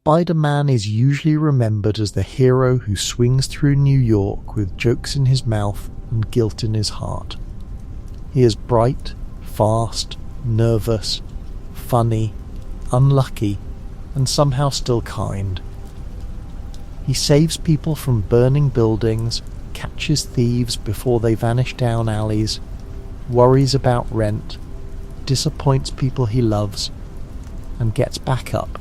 Spider-Man is usually remembered as the hero who swings through New York with jokes in his mouth and guilt in his heart. He is bright, fast, nervous, funny, unlucky, and somehow still kind. He saves people from burning buildings, catches thieves before they vanish down alleys, worries about rent, disappoints people he loves, and gets back up,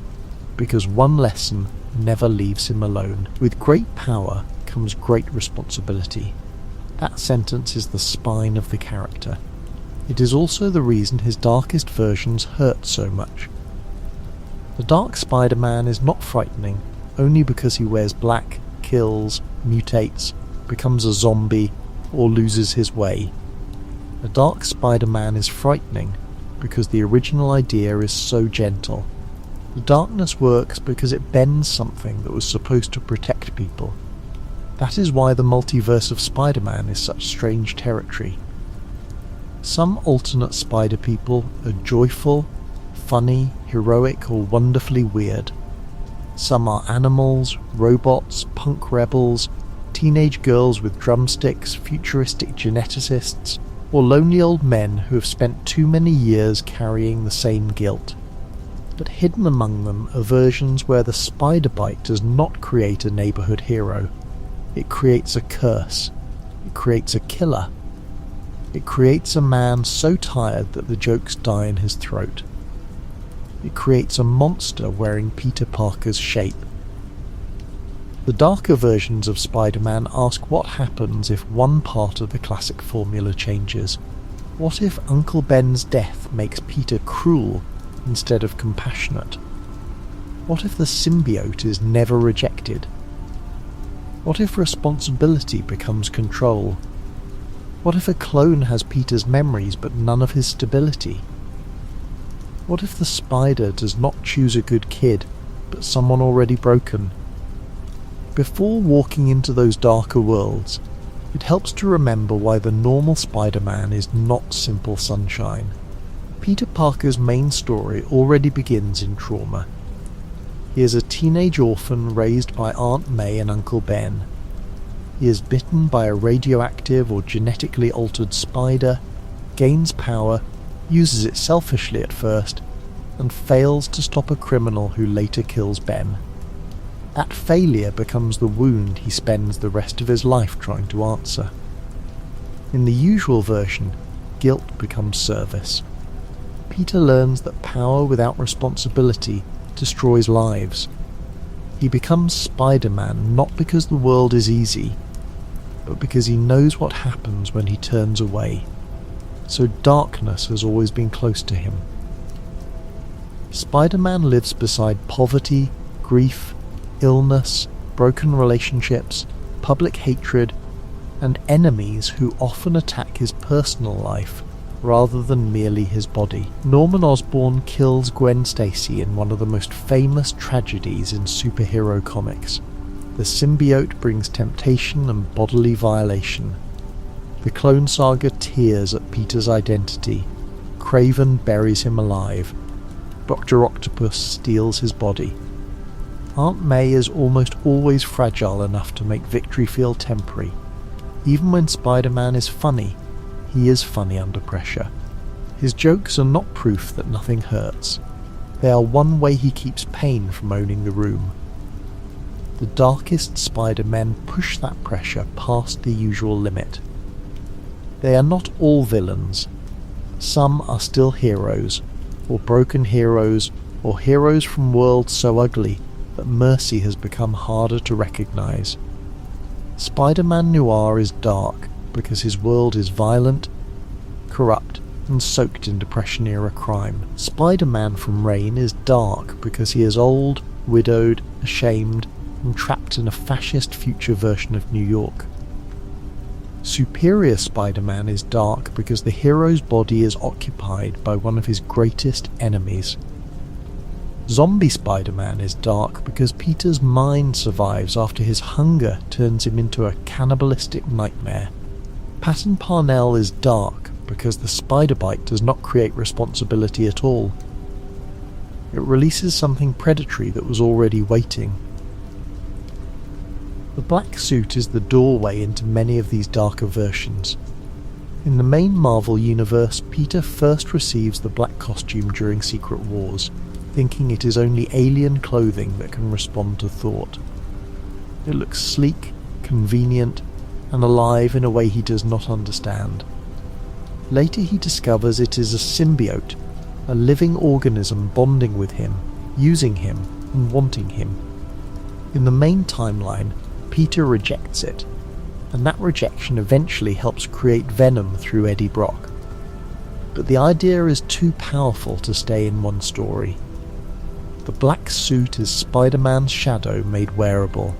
because one lesson never leaves him alone. With great power comes great responsibility. That sentence is the spine of the character. It is also the reason his darkest versions hurt so much. The Dark Spider-Man is not frightening only because he wears black, kills, mutates, becomes a zombie, or loses his way. The Dark Spider-Man is frightening because the original idea is so gentle. The darkness works because it bends something that was supposed to protect people. That is why the multiverse of Spider-Man is such strange territory. Some alternate Spider people are joyful, funny, heroic, or wonderfully weird. Some are animals, robots, punk rebels, teenage girls with drumsticks, futuristic geneticists, or lonely old men who have spent too many years carrying the same guilt. But hidden among them are versions where the spider bite does not create a neighborhood hero. It creates a curse. It creates a killer. It creates a man so tired that the jokes die in his throat. It creates a monster wearing Peter Parker's shape. The darker versions of Spider-Man ask what happens if one part of the classic formula changes. What if Uncle Ben's death makes Peter cruel instead of compassionate? What if the symbiote is never rejected? What if responsibility becomes control? What if a clone has Peter's memories but none of his stability? What if the spider does not choose a good kid, but someone already broken? Before walking into those darker worlds, it helps to remember why the normal Spider-Man is not simple sunshine. Peter Parker's main story already begins in trauma. He is a teenage orphan raised by Aunt May and Uncle Ben. He is bitten by a radioactive or genetically altered spider, gains power, uses it selfishly at first, and fails to stop a criminal who later kills Ben. That failure becomes the wound he spends the rest of his life trying to answer. In the usual version, guilt becomes service. Peter learns that power without responsibility destroys lives. He becomes Spider-Man not because the world is easy, but because he knows what happens when he turns away. So darkness has always been close to him. Spider-Man lives beside poverty, grief, illness, broken relationships, public hatred, and enemies who often attack his personal life rather than merely his body. Norman Osborn kills Gwen Stacy in one of the most famous tragedies in superhero comics. The symbiote brings temptation and bodily violation. The Clone Saga tears at Peter's identity. Kraven buries him alive. Dr. Octopus steals his body. Aunt May is almost always fragile enough to make victory feel temporary. Even when Spider-Man is funny, he is funny under pressure. His jokes are not proof that nothing hurts. They are one way he keeps pain from owning the room. The darkest Spider-Men push that pressure past the usual limit. They are not all villains. Some are still heroes, or broken heroes, or heroes from worlds so ugly that mercy has become harder to recognize. Spider-Man Noir is dark because his world is violent, corrupt, and soaked in Depression-era crime. Spider-Man from Reign is dark because he is old, widowed, ashamed, and trapped in a fascist future version of New York. Superior Spider-Man is dark because the hero's body is occupied by one of his greatest enemies. Zombie Spider-Man is dark because Peter's mind survives after his hunger turns him into a cannibalistic nightmare. Patton Parnell is dark because the spider bite does not create responsibility at all. It releases something predatory that was already waiting. The black suit is the doorway into many of these darker versions. In the main Marvel universe, Peter first receives the black costume during Secret Wars, thinking it is only alien clothing that can respond to thought. It looks sleek, convenient, and alive in a way he does not understand. Later he discovers it is a symbiote, a living organism bonding with him, using him, and wanting him. In the main timeline, Peter rejects it, and that rejection eventually helps create Venom through Eddie Brock. But the idea is too powerful to stay in one story. The black suit is Spider-Man's shadow made wearable.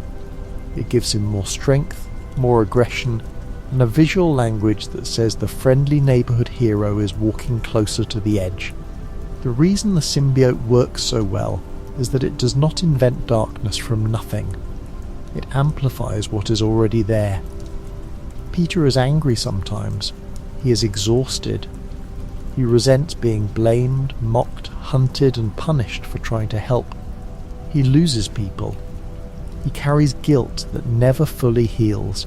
It gives him more strength, more aggression, and a visual language that says the friendly neighbourhood hero is walking closer to the edge. The reason the symbiote works so well is that it does not invent darkness from nothing. It amplifies what is already there. Peter is angry sometimes. He is exhausted. He resents being blamed, mocked, hunted and punished for trying to help. He loses people. He carries guilt that never fully heals.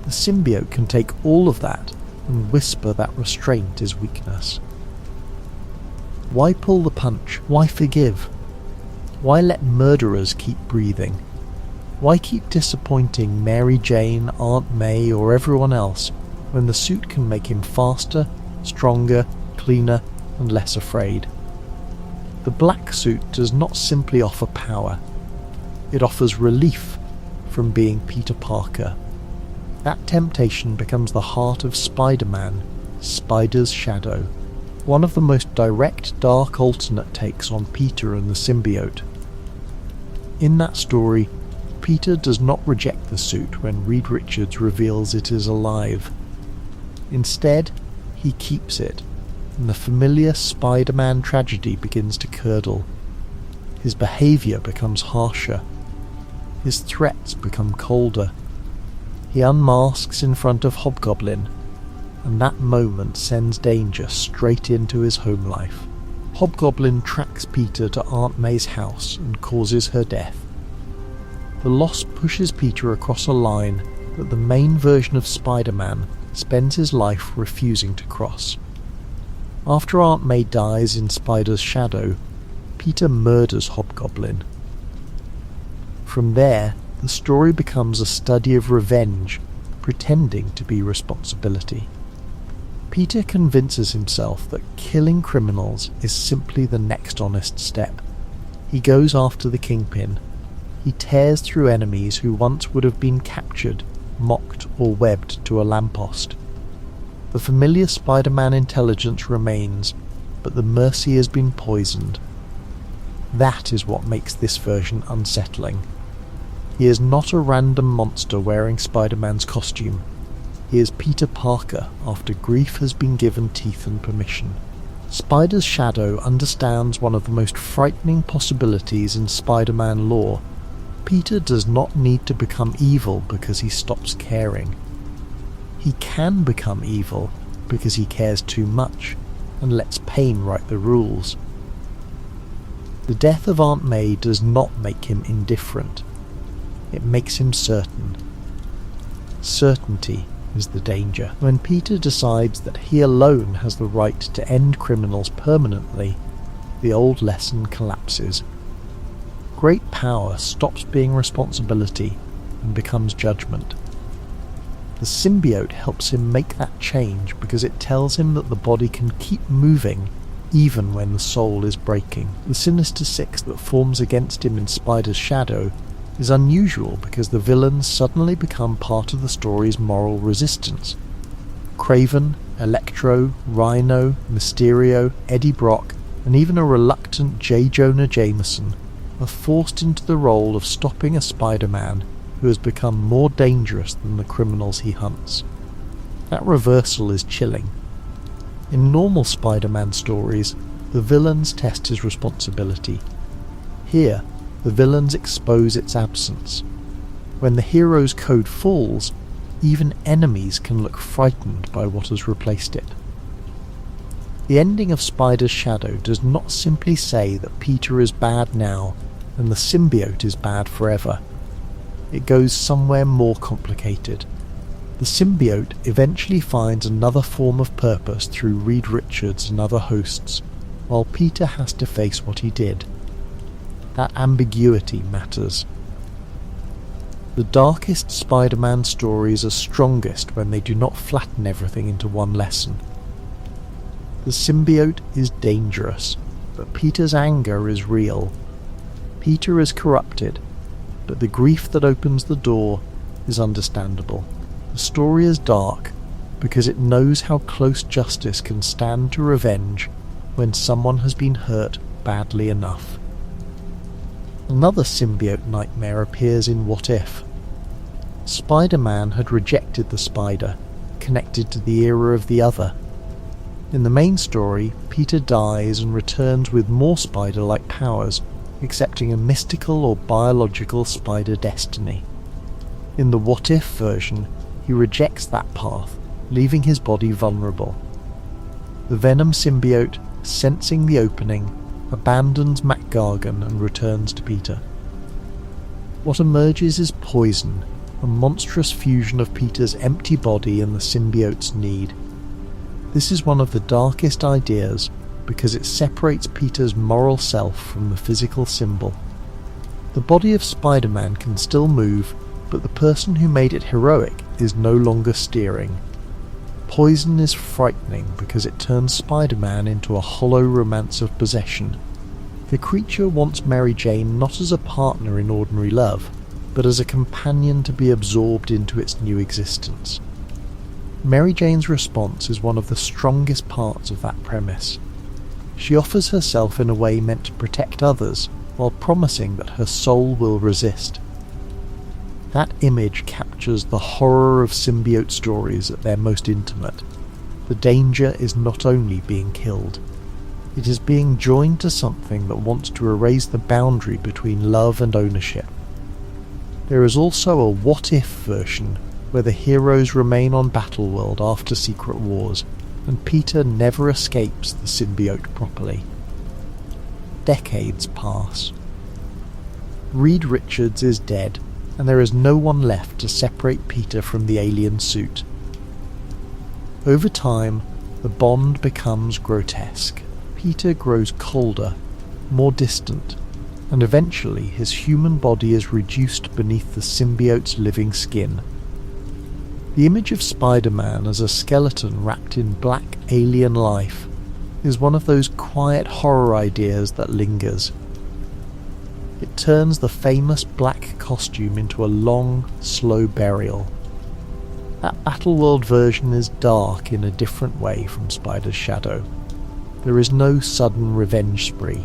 The symbiote can take all of that and whisper that restraint is weakness. Why pull the punch? Why forgive? Why let murderers keep breathing? Why keep disappointing Mary Jane, Aunt May or everyone else when the suit can make him faster, stronger, cleaner and less afraid? The black suit does not simply offer power. It offers relief from being Peter Parker. That temptation becomes the heart of Spider-Man, Spider's shadow, one of the most direct dark alternate takes on Peter and the symbiote. In that story, Peter does not reject the suit when Reed Richards reveals it is alive. Instead, he keeps it, and the familiar Spider-Man tragedy begins to curdle. His behaviour becomes harsher. His threats become colder. He unmasks in front of Hobgoblin, and that moment sends danger straight into his home life. Hobgoblin tracks Peter to Aunt May's house and causes her death. The loss pushes Peter across a line that the main version of Spider-Man spends his life refusing to cross. After Aunt May dies in Spider's shadow, Peter murders Hobgoblin. From there, the story becomes a study of revenge, pretending to be responsibility. Peter convinces himself that killing criminals is simply the next honest step. He goes after the Kingpin. He tears through enemies who once would have been captured, mocked or webbed to a lamppost. The familiar Spider-Man intelligence remains, but the mercy has been poisoned. That is what makes this version unsettling. He is not a random monster wearing Spider-Man's costume. He is Peter Parker after grief has been given teeth and permission. Spider's shadow understands one of the most frightening possibilities in Spider-Man lore. Peter does not need to become evil because he stops caring. He can become evil because he cares too much and lets pain write the rules. The death of Aunt May does not make him indifferent. It makes him certain. Certainty is the danger. When Peter decides that he alone has the right to end criminals permanently, the old lesson collapses. Great power stops being responsibility and becomes judgment. The symbiote helps him make that change because it tells him that the body can keep moving even when the soul is breaking. The Sinister Six that forms against him in Spider's shadow is unusual because the villains suddenly become part of the story's moral resistance. Kraven, Electro, Rhino, Mysterio, Eddie Brock, and even a reluctant J. Jonah Jameson are forced into the role of stopping a Spider-Man who has become more dangerous than the criminals he hunts. That reversal is chilling. In normal Spider-Man stories, the villains test his responsibility. Here, the villains expose its absence. When the hero's code falls, even enemies can look frightened by what has replaced it. The ending of Spider's Shadow does not simply say that Peter is bad now and the symbiote is bad forever. It goes somewhere more complicated. The symbiote eventually finds another form of purpose through Reed Richards and other hosts, while Peter has to face what he did. That ambiguity matters. The darkest Spider-Man stories are strongest when they do not flatten everything into one lesson. The symbiote is dangerous, but Peter's anger is real. Peter is corrupted, but the grief that opens the door is understandable. The story is dark because it knows how close justice can stand to revenge when someone has been hurt badly enough. Another symbiote nightmare appears in What If. Spider-Man had rejected the spider, connected to the era of the other. In the main story, Peter dies and returns with more spider-like powers, accepting a mystical or biological spider destiny. In the What If version, he rejects that path, leaving his body vulnerable. The Venom symbiote, sensing the opening, abandons McGargan and returns to Peter. What emerges is poison, a monstrous fusion of Peter's empty body and the symbiote's need. This is one of the darkest ideas because it separates Peter's moral self from the physical symbol. The body of Spider-Man can still move, but the person who made it heroic is no longer steering. Poison is frightening because it turns Spider-Man into a hollow romance of possession. The creature wants Mary Jane not as a partner in ordinary love, but as a companion to be absorbed into its new existence. Mary Jane's response is one of the strongest parts of that premise. She offers herself in a way meant to protect others, while promising that her soul will resist. That image captures the horror of symbiote stories at their most intimate. The danger is not only being killed. It is being joined to something that wants to erase the boundary between love and ownership. There is also a What If version, where the heroes remain on Battleworld after Secret Wars, and Peter never escapes the symbiote properly. Decades pass. Reed Richards is dead, and there is no one left to separate Peter from the alien suit. Over time, the bond becomes grotesque. Peter grows colder, more distant, and eventually his human body is reduced beneath the symbiote's living skin. The image of Spider-Man as a skeleton wrapped in black alien life is one of those quiet horror ideas that lingers. It turns the famous black costume into a long, slow burial. That Battleworld version is dark in a different way from Spider's Shadow. There is no sudden revenge spree.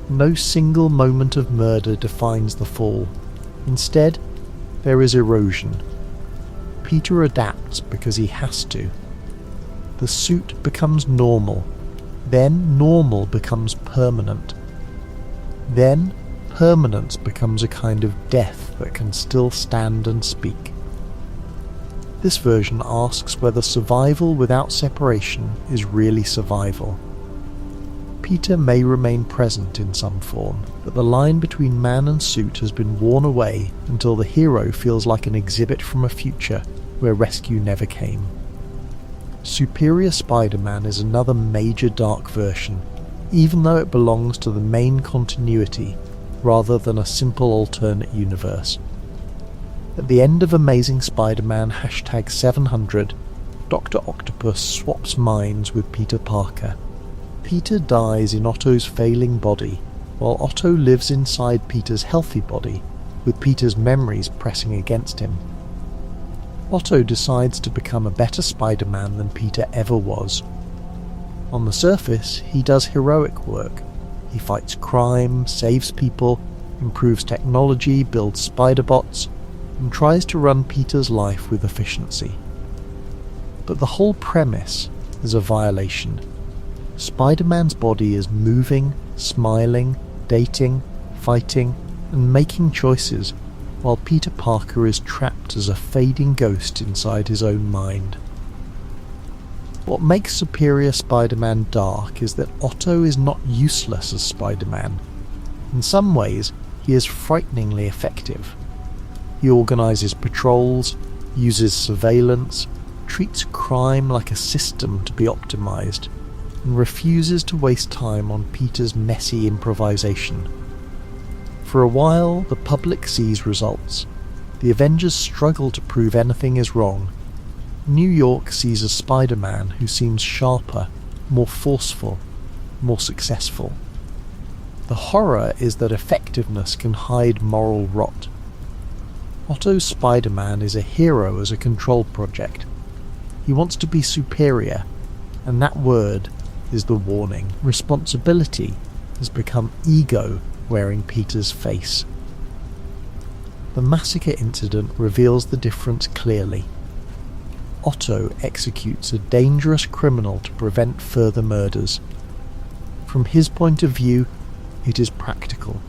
No single moment of murder defines the fall. Instead, there is erosion. Peter adapts because he has to. The suit becomes normal. Then normal becomes permanent. Then permanence becomes a kind of death that can still stand and speak. This version asks whether survival without separation is really survival. Peter may remain present in some form, but the line between man and suit has been worn away until the hero feels like an exhibit from a future where rescue never came. Superior Spider-Man is another major dark version, even though it belongs to the main continuity rather than a simple alternate universe. At the end of Amazing Spider-Man #700, Dr. Octopus swaps minds with Peter Parker. Peter dies in Otto's failing body, while Otto lives inside Peter's healthy body, with Peter's memories pressing against him. Otto decides to become a better Spider-Man than Peter ever was. On the surface, he does heroic work. He fights crime, saves people, improves technology, builds spider-bots, and tries to run Peter's life with efficiency. But the whole premise is a violation. Spider-Man's body is moving, smiling, dating, fighting, and making choices, while Peter Parker is trapped as a fading ghost inside his own mind. What makes Superior Spider-Man dark is that Otto is not useless as Spider-Man. In some ways, he is frighteningly effective. He organises patrols, uses surveillance, treats crime like a system to be optimised, and refuses to waste time on Peter's messy improvisation. For a while, the public sees results. The Avengers struggle to prove anything is wrong. New York sees a Spider-Man who seems sharper, more forceful, more successful. The horror is that effectiveness can hide moral rot. Otto's Spider-Man is a hero as a control project. He wants to be superior, and that word is the warning. Responsibility has become ego wearing Peter's face. The massacre incident reveals the difference clearly. Otto executes a dangerous criminal to prevent further murders. From his point of view, it is practical.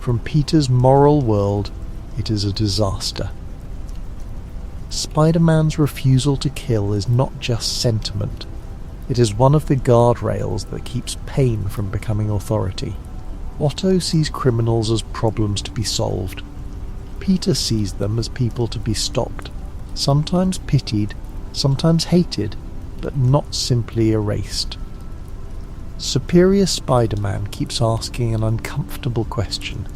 From Peter's moral world, it is a disaster. Spider-Man's refusal to kill is not just sentiment. It is one of the guardrails that keeps pain from becoming authority. Otto sees criminals as problems to be solved. Peter sees them as people to be stopped, sometimes pitied, sometimes hated, but not simply erased. Superior Spider-Man keeps asking an uncomfortable question.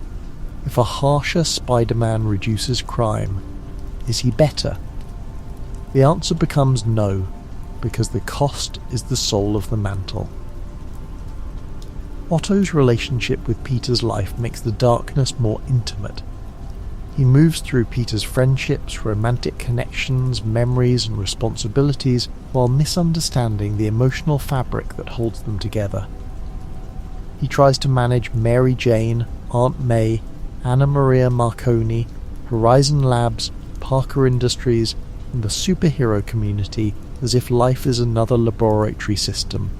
If a harsher Spider-Man reduces crime, is he better? The answer becomes no, because the cost is the soul of the mantle. Otto's relationship with Peter's life makes the darkness more intimate. He moves through Peter's friendships, romantic connections, memories and responsibilities while misunderstanding the emotional fabric that holds them together. He tries to manage Mary Jane, Aunt May, Anna Maria Marconi, Horizon Labs, Parker Industries, and the superhero community as if life is another laboratory system.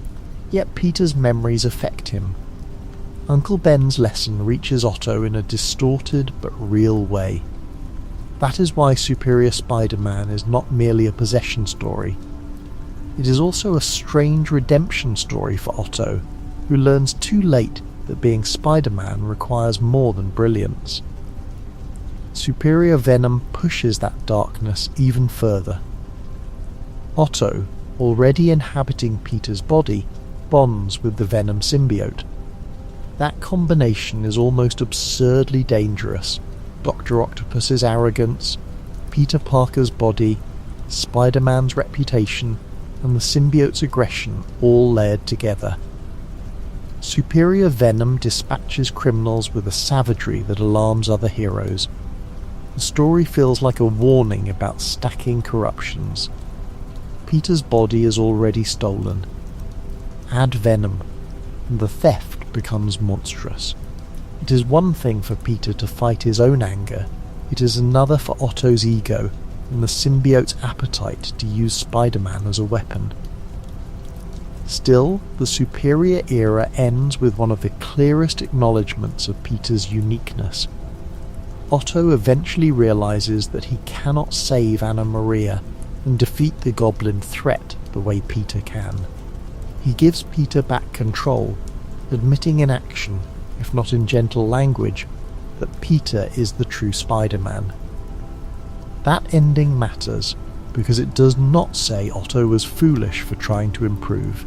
Yet Peter's memories affect him. Uncle Ben's lesson reaches Otto in a distorted but real way. That is why Superior Spider-Man is not merely a possession story. It is also a strange redemption story for Otto, who learns too late that being Spider-Man requires more than brilliance. Superior Venom pushes that darkness even further. Otto, already inhabiting Peter's body, bonds with the Venom symbiote. That combination is almost absurdly dangerous. Dr. Octopus's arrogance, Peter Parker's body, Spider-Man's reputation, and the symbiote's aggression all layered together. Superior Venom dispatches criminals with a savagery that alarms other heroes. The story feels like a warning about stacking corruptions. Peter's body is already stolen. Add Venom, and the theft becomes monstrous. It is one thing for Peter to fight his own anger, it is another for Otto's ego and the symbiote's appetite to use Spider-Man as a weapon. Still, the Superior era ends with one of the clearest acknowledgements of Peter's uniqueness. Otto eventually realizes that he cannot save Anna Maria and defeat the Goblin threat the way Peter can. He gives Peter back control, admitting in action, if not in gentle language, that Peter is the true Spider-Man. That ending matters because it does not say Otto was foolish for trying to improve.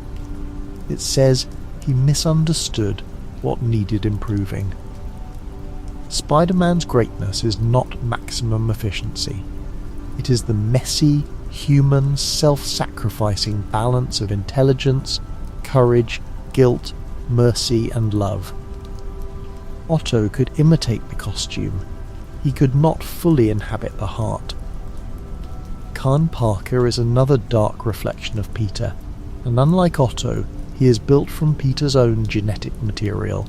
It says he misunderstood what needed improving. Spider-Man's greatness is not maximum efficiency. It is the messy, human, self-sacrificing balance of intelligence, courage, guilt, mercy and love. Otto could imitate the costume. He could not fully inhabit the heart. Khan Parker is another dark reflection of Peter, and unlike Otto, he is built from Peter's own genetic material.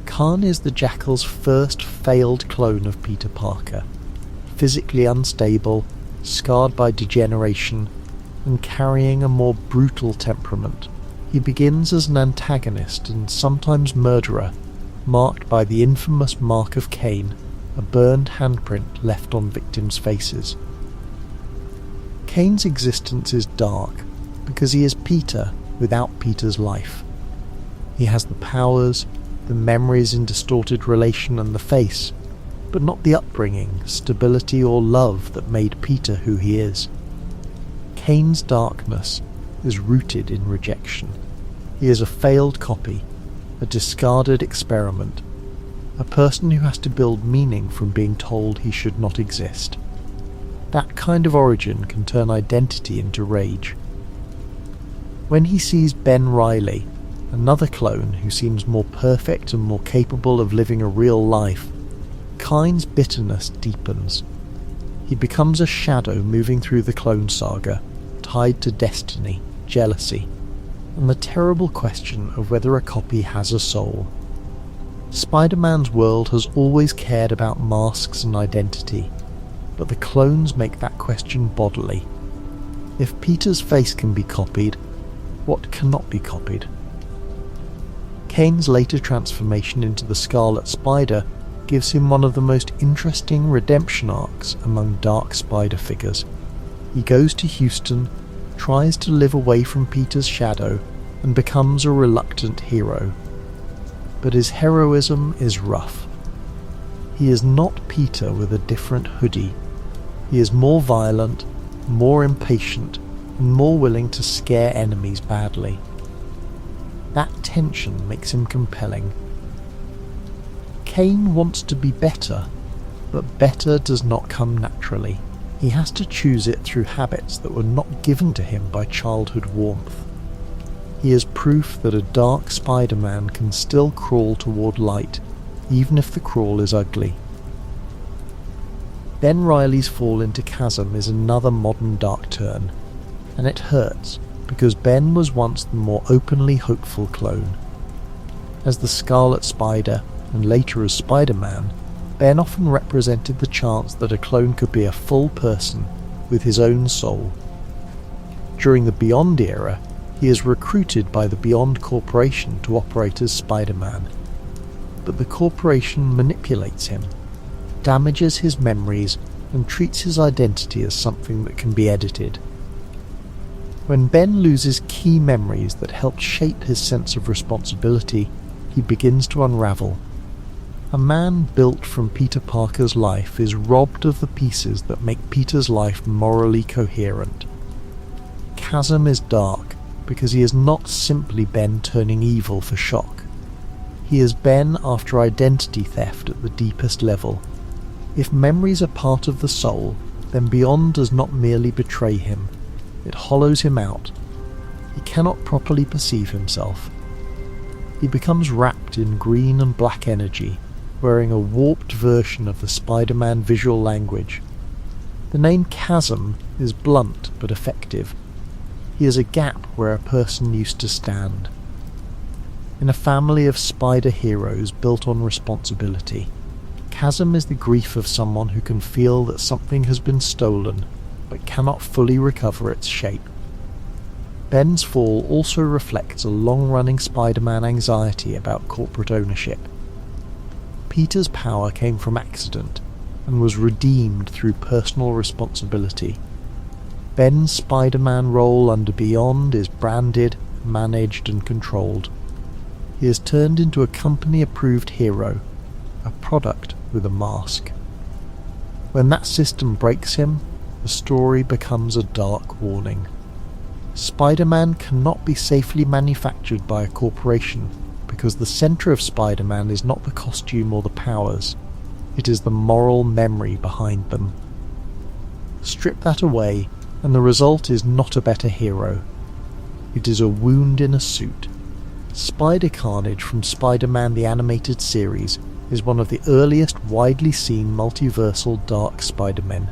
Khan is the Jackal's first failed clone of Peter Parker, physically unstable, scarred by degeneration, and carrying a more brutal temperament. He begins as an antagonist and sometimes murderer, marked by the infamous mark of Cain, a burned handprint left on victims' faces. Kane's existence is dark because he is Peter without Peter's life. He has the powers, the memories in distorted relation and the face, but not the upbringing, stability or love that made Peter who he is. Kane's darkness is rooted in rejection. He is a failed copy, a discarded experiment, a person who has to build meaning from being told he should not exist. That kind of origin can turn identity into rage. When he sees Ben Reilly, another clone who seems more perfect and more capable of living a real life, Kane's bitterness deepens. He becomes a shadow moving through the clone saga, tied to destiny, jealousy, and the terrible question of whether a copy has a soul. Spider-Man's world has always cared about masks and identity, but the clones make that question bodily. If Peter's face can be copied, what cannot be copied? Kane's later transformation into the Scarlet Spider gives him one of the most interesting redemption arcs among Dark Spider figures. He goes to Houston, tries to live away from Peter's shadow, and becomes a reluctant hero. But his heroism is rough. He is not Peter with a different hoodie. He is more violent, more impatient, and more willing to scare enemies badly. That tension makes him compelling. Kane wants to be better, but better does not come naturally. He has to choose it through habits that were not given to him by childhood warmth. He is proof that a dark Spider-Man can still crawl toward light, even if the crawl is ugly. Ben Reilly's fall into Chasm is another modern dark turn, and it hurts because Ben was once the more openly hopeful clone. As the Scarlet Spider, and later as Spider-Man, Ben often represented the chance that a clone could be a full person with his own soul. During the Beyond era, he is recruited by the Beyond Corporation to operate as Spider-Man, but the corporation manipulates him, damages his memories, and treats his identity as something that can be edited. When Ben loses key memories that helped shape his sense of responsibility, he begins to unravel. A man built from Peter Parker's life is robbed of the pieces that make Peter's life morally coherent. Chasm is dark because he is not simply Ben turning evil for shock. He is Ben after identity theft at the deepest level. If memories are part of the soul, then Beyond does not merely betray him, it hollows him out. He cannot properly perceive himself. He becomes wrapped in green and black energy, wearing a warped version of the Spider-Man visual language. The name Chasm is blunt but effective. He is a gap where a person used to stand. In a family of spider heroes built on responsibility, Chasm is the grief of someone who can feel that something has been stolen, but cannot fully recover its shape. Ben's fall also reflects a long-running Spider-Man anxiety about corporate ownership. Peter's power came from accident, and was redeemed through personal responsibility. Ben's Spider-Man role under Beyond is branded, managed and controlled. He is turned into a company-approved hero, a product with a mask. When that system breaks him, the story becomes a dark warning. Spider-Man cannot be safely manufactured by a corporation because the centre of Spider-Man is not the costume or the powers, it is the moral memory behind them. Strip that away and the result is not a better hero. It is a wound in a suit. Spider-Carnage from Spider-Man the Animated Series is one of the earliest widely seen multiversal dark Spider-Men.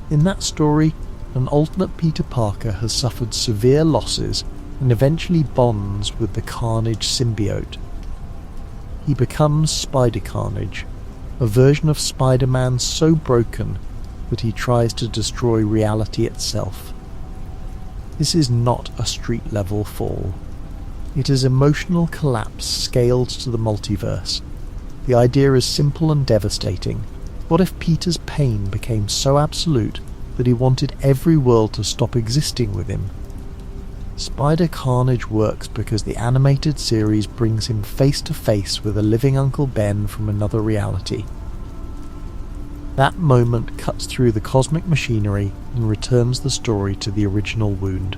In that story, an alternate Peter Parker has suffered severe losses and eventually bonds with the Carnage symbiote. He becomes Spider-Carnage, a version of Spider-Man so broken that he tries to destroy reality itself. This is not a street-level fall. It is emotional collapse scaled to the multiverse. The idea is simple and devastating. What if Peter's pain became so absolute that he wanted every world to stop existing with him. Spider Carnage works because the animated series brings him face to face with a living Uncle Ben from another reality. That moment cuts through the cosmic machinery and returns the story to the original wound.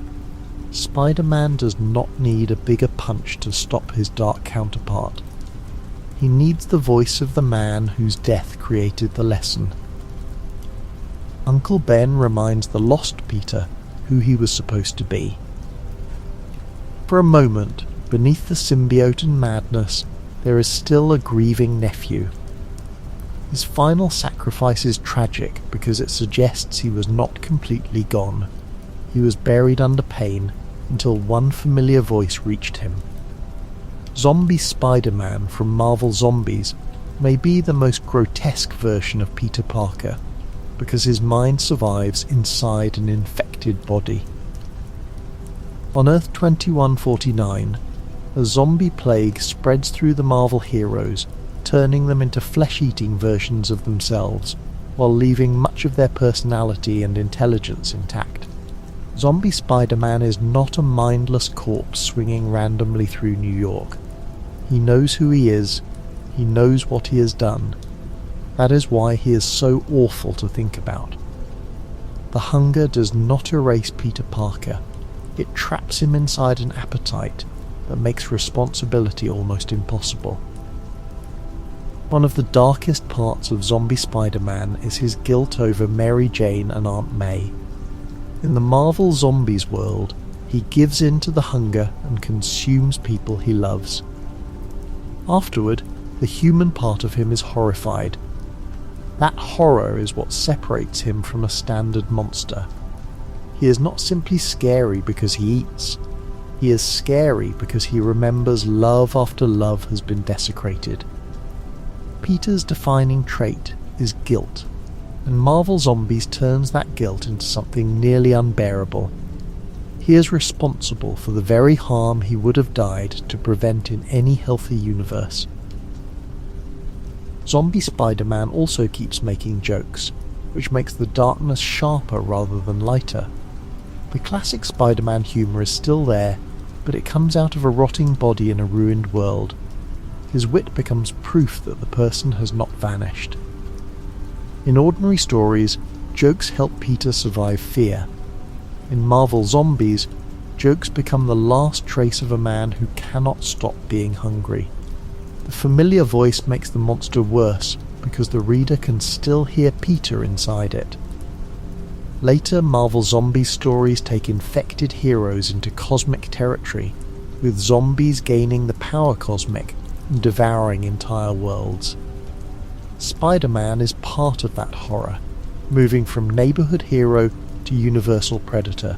Spider-Man does not need a bigger punch to stop his dark counterpart. He needs the voice of the man whose death created the lesson. Uncle Ben reminds the lost Peter who he was supposed to be. For a moment, beneath the symbiote and madness, there is still a grieving nephew. His final sacrifice is tragic because it suggests he was not completely gone. He was buried under pain until one familiar voice reached him. Zombie Spider-Man from Marvel Zombies may be the most grotesque version of Peter Parker because his mind survives inside an infected body. On Earth 2149, a zombie plague spreads through the Marvel heroes, turning them into flesh-eating versions of themselves, while leaving much of their personality and intelligence intact. Zombie Spider-Man is not a mindless corpse swinging randomly through New York. He knows who he is, he knows what he has done. That is why he is so awful to think about. The hunger does not erase Peter Parker. It traps him inside an appetite that makes responsibility almost impossible. One of the darkest parts of Zombie Spider-Man is his guilt over Mary Jane and Aunt May. In the Marvel Zombies world, he gives in to the hunger and consumes people he loves. Afterward, the human part of him is horrified. That horror is what separates him from a standard monster. He is not simply scary because he eats. He is scary because he remembers love after love has been desecrated. Peter's defining trait is guilt, and Marvel Zombies turns that guilt into something nearly unbearable. He is responsible for the very harm he would have died to prevent in any healthy universe. Zombie Spider-Man also keeps making jokes, which makes the darkness sharper rather than lighter. The classic Spider-Man humour is still there, but it comes out of a rotting body in a ruined world. His wit becomes proof that the person has not vanished. In ordinary stories, jokes help Peter survive fear. In Marvel Zombies, jokes become the last trace of a man who cannot stop being hungry. The familiar voice makes the monster worse because the reader can still hear Peter inside it. Later Marvel Zombies stories take infected heroes into cosmic territory, with zombies gaining the power cosmic and devouring entire worlds. Spider-Man is part of that horror, moving from neighbourhood hero to universal predator.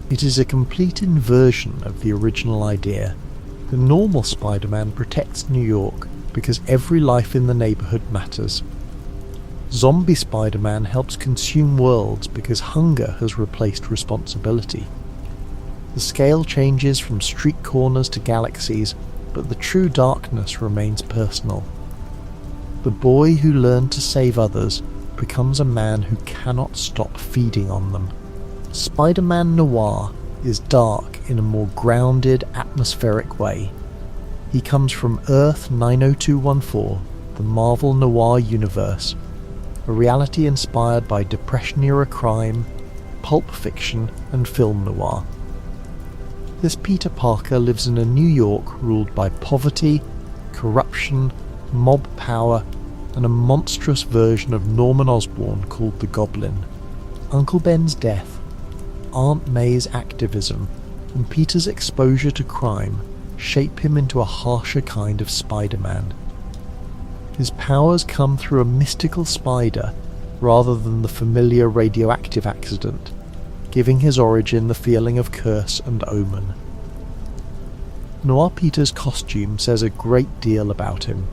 It is a complete inversion of the original idea. The normal Spider-Man protects New York because every life in the neighbourhood matters. Zombie Spider-Man helps consume worlds because hunger has replaced responsibility. The scale changes from street corners to galaxies, but the true darkness remains personal. The boy who learned to save others becomes a man who cannot stop feeding on them. Spider-Man Noir is dark in a more grounded, atmospheric way. He comes from Earth 90214, the Marvel Noir universe, a reality inspired by Depression-era crime, pulp fiction, and film noir. This Peter Parker lives in a New York ruled by poverty, corruption, mob power, and a monstrous version of Norman Osborn called the Goblin. Uncle Ben's death, Aunt May's activism, and Peter's exposure to crime shape him into a harsher kind of Spider-Man. His powers come through a mystical spider rather than the familiar radioactive accident, giving his origin the feeling of curse and omen. Noir Peter's costume says a great deal about him.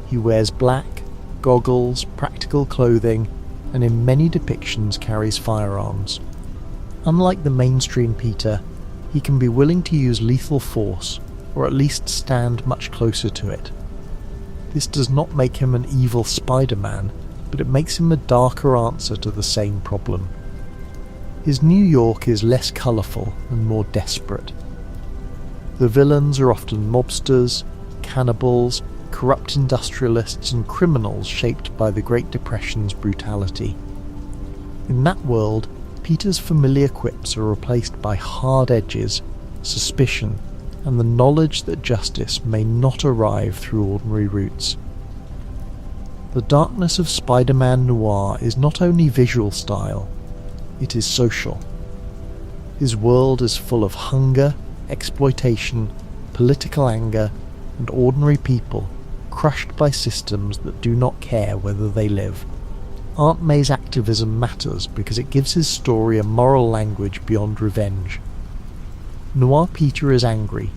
He wears black, goggles, practical clothing, and in many depictions carries firearms. Unlike the mainstream Peter, he can be willing to use lethal force, or at least stand much closer to it. This does not make him an evil Spider-Man, but it makes him a darker answer to the same problem. His New York is less colourful and more desperate. The villains are often mobsters, cannibals, corrupt industrialists and criminals shaped by the Great Depression's brutality. In that world, Peter's familiar quips are replaced by hard edges, suspicion, and the knowledge that justice may not arrive through ordinary routes. The darkness of Spider-Man Noir is not only visual style, it is social. His world is full of hunger, exploitation, political anger, and ordinary people crushed by systems that do not care whether they live. Aunt May's activism matters because it gives his story a moral language beyond revenge. Noir Peter is angry,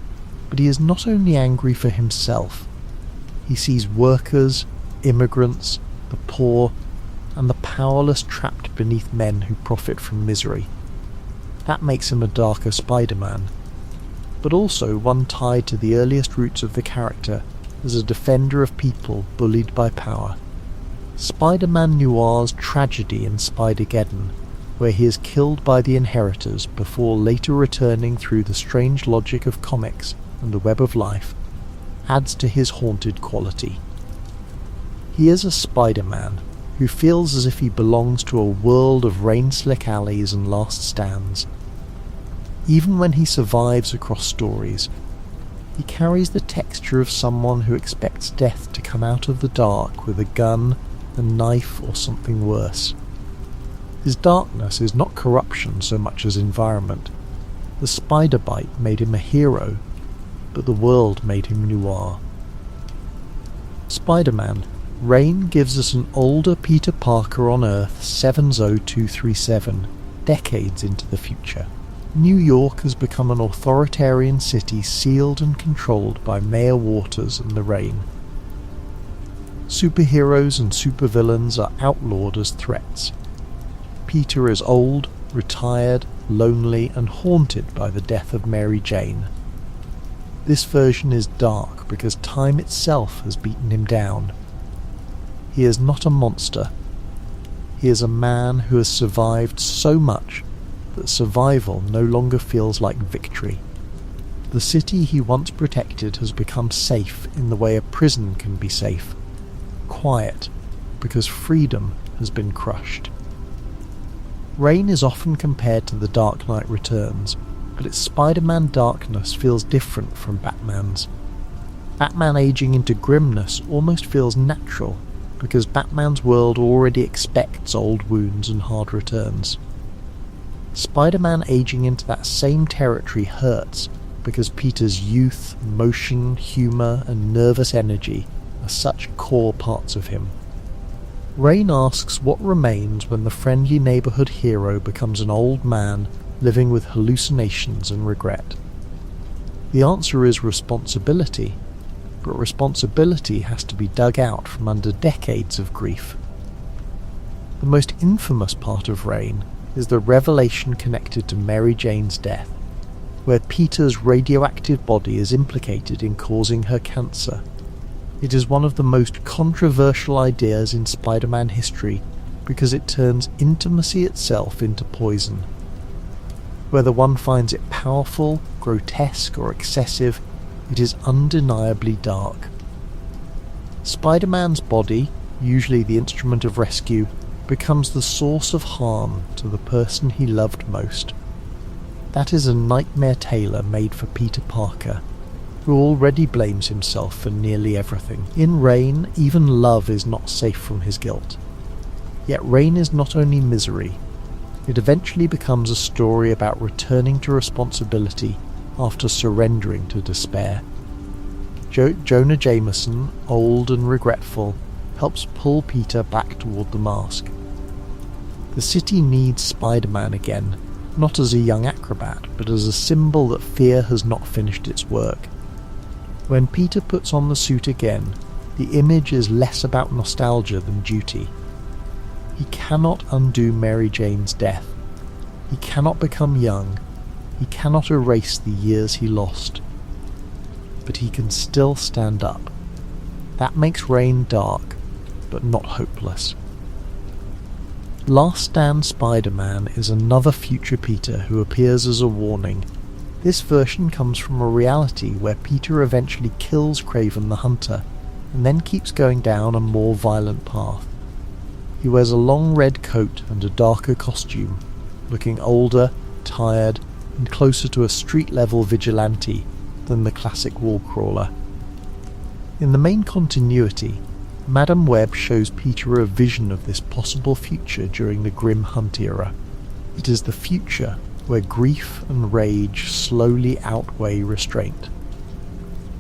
but he is not only angry for himself. He sees workers, immigrants, the poor, and the powerless trapped beneath men who profit from misery. That makes him a darker Spider-Man, but also one tied to the earliest roots of the character as a defender of people bullied by power. Spider-Man Noir's tragedy in Spider-Geddon, where he is killed by the Inheritors before later returning through the strange logic of comics and the web of life, adds to his haunted quality. He is a Spider-Man who feels as if he belongs to a world of rain-slick alleys and last stands. Even when he survives across stories, he carries the texture of someone who expects death to come out of the dark with a gun, a knife, or something worse. His darkness is not corruption so much as environment. The spider bite made him a hero, but the world made him noir. Spider-Man Reign gives us an older Peter Parker on Earth 70237, decades into the future. New York has become an authoritarian city sealed and controlled by Mayor Waters and the Rain. Superheroes and supervillains are outlawed as threats. Peter is old, retired, lonely, and haunted by the death of Mary Jane. This version is dark because time itself has beaten him down. He is not a monster. He is a man who has survived so much that survival no longer feels like victory. The city he once protected has become safe in the way a prison can be safe. Quiet, because freedom has been crushed. Reign is often compared to The Dark Knight Returns, but its Spider-Man darkness feels different from Batman's. Batman aging into grimness almost feels natural, because Batman's world already expects old wounds and hard returns. Spider-Man aging into that same territory hurts, because Peter's youth, motion, humour, and nervous energy are such core parts of him. Reign asks what remains when the friendly neighbourhood hero becomes an old man living with hallucinations and regret. The answer is responsibility, but responsibility has to be dug out from under decades of grief. The most infamous part of Reign is the revelation connected to Mary Jane's death, where Peter's radioactive body is implicated in causing her cancer. It is one of the most controversial ideas in Spider-Man history because it turns intimacy itself into poison. Whether one finds it powerful, grotesque, or excessive, it is undeniably dark. Spider-Man's body, usually the instrument of rescue, becomes the source of harm to the person he loved most. That is a nightmare tailor-made for Peter Parker, who already blames himself for nearly everything. In Reign, even love is not safe from his guilt. Yet Reign is not only misery, it eventually becomes a story about returning to responsibility after surrendering to despair. Jonah Jameson, old and regretful, helps pull Peter back toward the mask. The city needs Spider-Man again, not as a young acrobat, but as a symbol that fear has not finished its work. When Peter puts on the suit again, the image is less about nostalgia than duty. He cannot undo Mary Jane's death. He cannot become young. He cannot erase the years he lost. But he can still stand up. That makes Reign dark, but not hopeless. Last Stand Spider-Man is another future Peter who appears as a warning. This version comes from a reality where Peter eventually kills Kraven the Hunter, and then keeps going down a more violent path. He wears a long red coat and a darker costume, looking older, tired, and closer to a street-level vigilante than the classic wall-crawler. In the main continuity, Madam Web shows Peter a vision of this possible future during the Grim Hunt era. It is the future where grief and rage slowly outweigh restraint.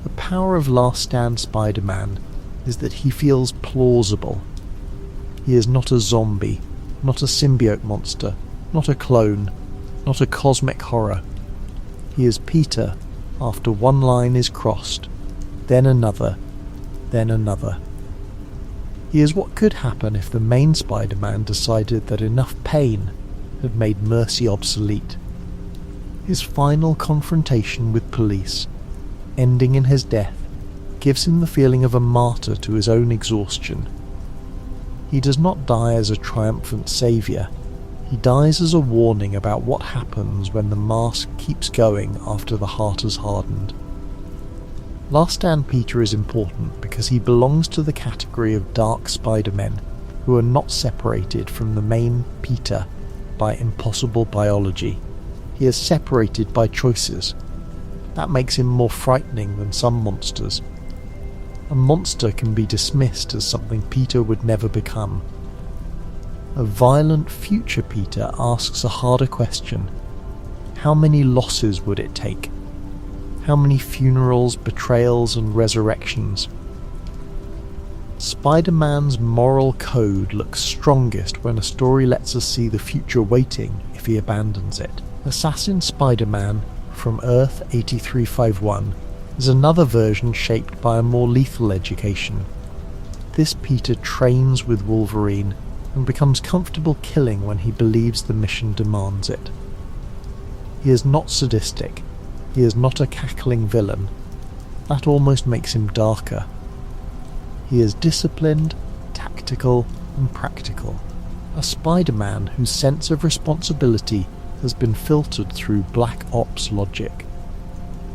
The power of Last Stand Spider-Man is that he feels plausible. He is not a zombie, not a symbiote monster, not a clone, not a cosmic horror. He is Peter after one line is crossed, then another, then another. He is what could happen if the main Spider-Man decided that enough pain had made mercy obsolete. His final confrontation with police, ending in his death, gives him the feeling of a martyr to his own exhaustion. He does not die as a triumphant saviour. He dies as a warning about what happens when the mask keeps going after the heart has hardened. Last Stand Peter is important because he belongs to the category of dark Spider-Men who are not separated from the main Peter by impossible biology. He is separated by choices. That makes him more frightening than some monsters. A monster can be dismissed as something Peter would never become. A violent future Peter asks a harder question. How many losses would it take? How many funerals, betrayals, and resurrections? Spider-Man's moral code looks strongest when a story lets us see the future waiting if he abandons it. Assassin Spider-Man from Earth 8351 is another version shaped by a more lethal education. This Peter trains with Wolverine and becomes comfortable killing when he believes the mission demands it. He is not sadistic. He is not a cackling villain. That almost makes him darker. He is disciplined, tactical, and practical. A Spider-Man whose sense of responsibility has been filtered through Black Ops logic.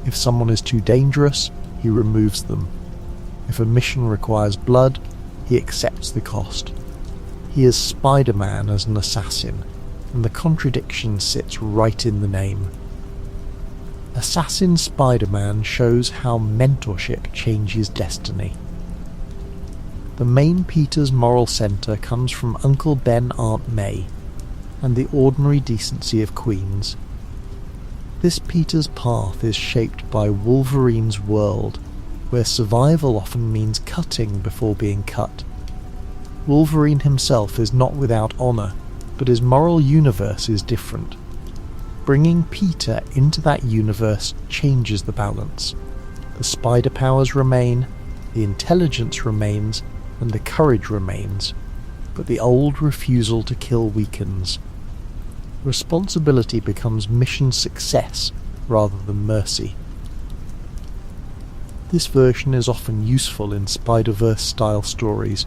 If someone is too dangerous, he removes them. If a mission requires blood, he accepts the cost. He is Spider-Man as an assassin, and the contradiction sits right in the name. Assassin Spider-Man shows how mentorship changes destiny. The main Peter's moral centre comes from Uncle Ben Aunt May, and the ordinary decency of Queens. This Peter's path is shaped by Wolverine's world, where survival often means cutting before being cut. Wolverine himself is not without honour, but his moral universe is different. Bringing Peter into that universe changes the balance. The spider powers remain, the intelligence remains, and the courage remains, but the old refusal to kill weakens. Responsibility becomes mission success rather than mercy. This version is often useful in Spider-Verse style stories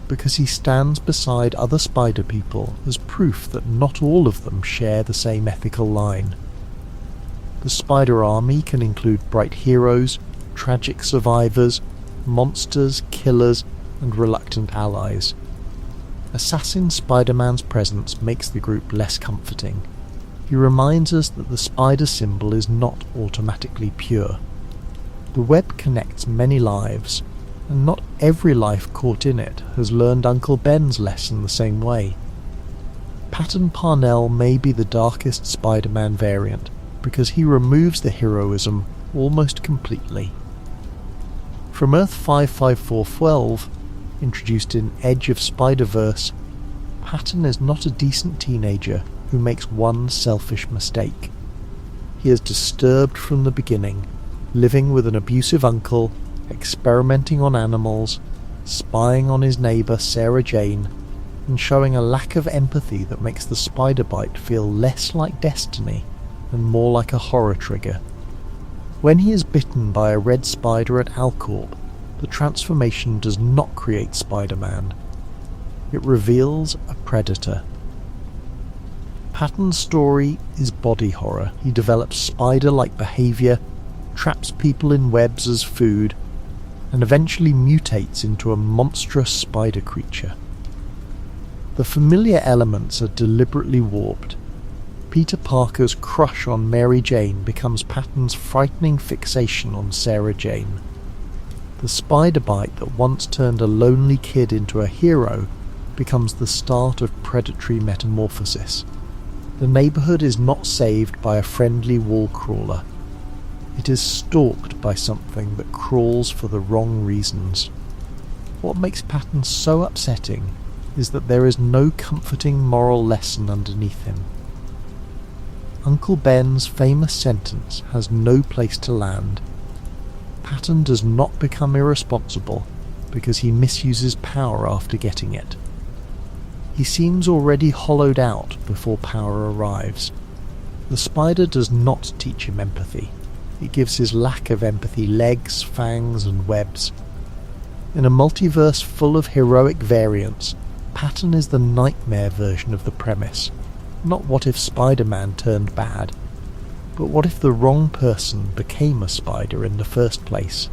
because he stands beside other spider people as proof that not all of them share the same ethical line. The spider army can include bright heroes, tragic survivors, monsters, killers, and reluctant allies. Assassin Spider-Man's presence makes the group less comforting. He reminds us that the spider symbol is not automatically pure. The web connects many lives, and not every life caught in it has learned Uncle Ben's lesson the same way. Patton Parnell may be the darkest Spider-Man variant, because he removes the heroism almost completely. From Earth 55412, introduced in Edge of Spider-Verse, Patton is not a decent teenager who makes one selfish mistake. He is disturbed from the beginning, living with an abusive uncle, experimenting on animals, spying on his neighbour Sarah Jane, and showing a lack of empathy that makes the spider bite feel less like destiny and more like a horror trigger. When he is bitten by a red spider at Alcorp, the transformation does not create Spider-Man. It reveals a predator. Patton's story is body horror. He develops spider-like behaviour, traps people in webs as food, and eventually mutates into a monstrous spider creature. The familiar elements are deliberately warped. Peter Parker's crush on Mary Jane becomes Patton's frightening fixation on Sarah Jane. The spider bite that once turned a lonely kid into a hero becomes the start of predatory metamorphosis. The neighbourhood is not saved by a friendly wall crawler. It is stalked by something that crawls for the wrong reasons. What makes Patton so upsetting is that there is no comforting moral lesson underneath him. Uncle Ben's famous sentence has no place to land. Patton does not become irresponsible because he misuses power after getting it. He seems already hollowed out before power arrives. The spider does not teach him empathy. It gives his lack of empathy legs, fangs, and webs. In a multiverse full of heroic variants, Patton is the nightmare version of the premise. Not what if Spider-Man turned bad, but what if the wrong person became a spider in the first place?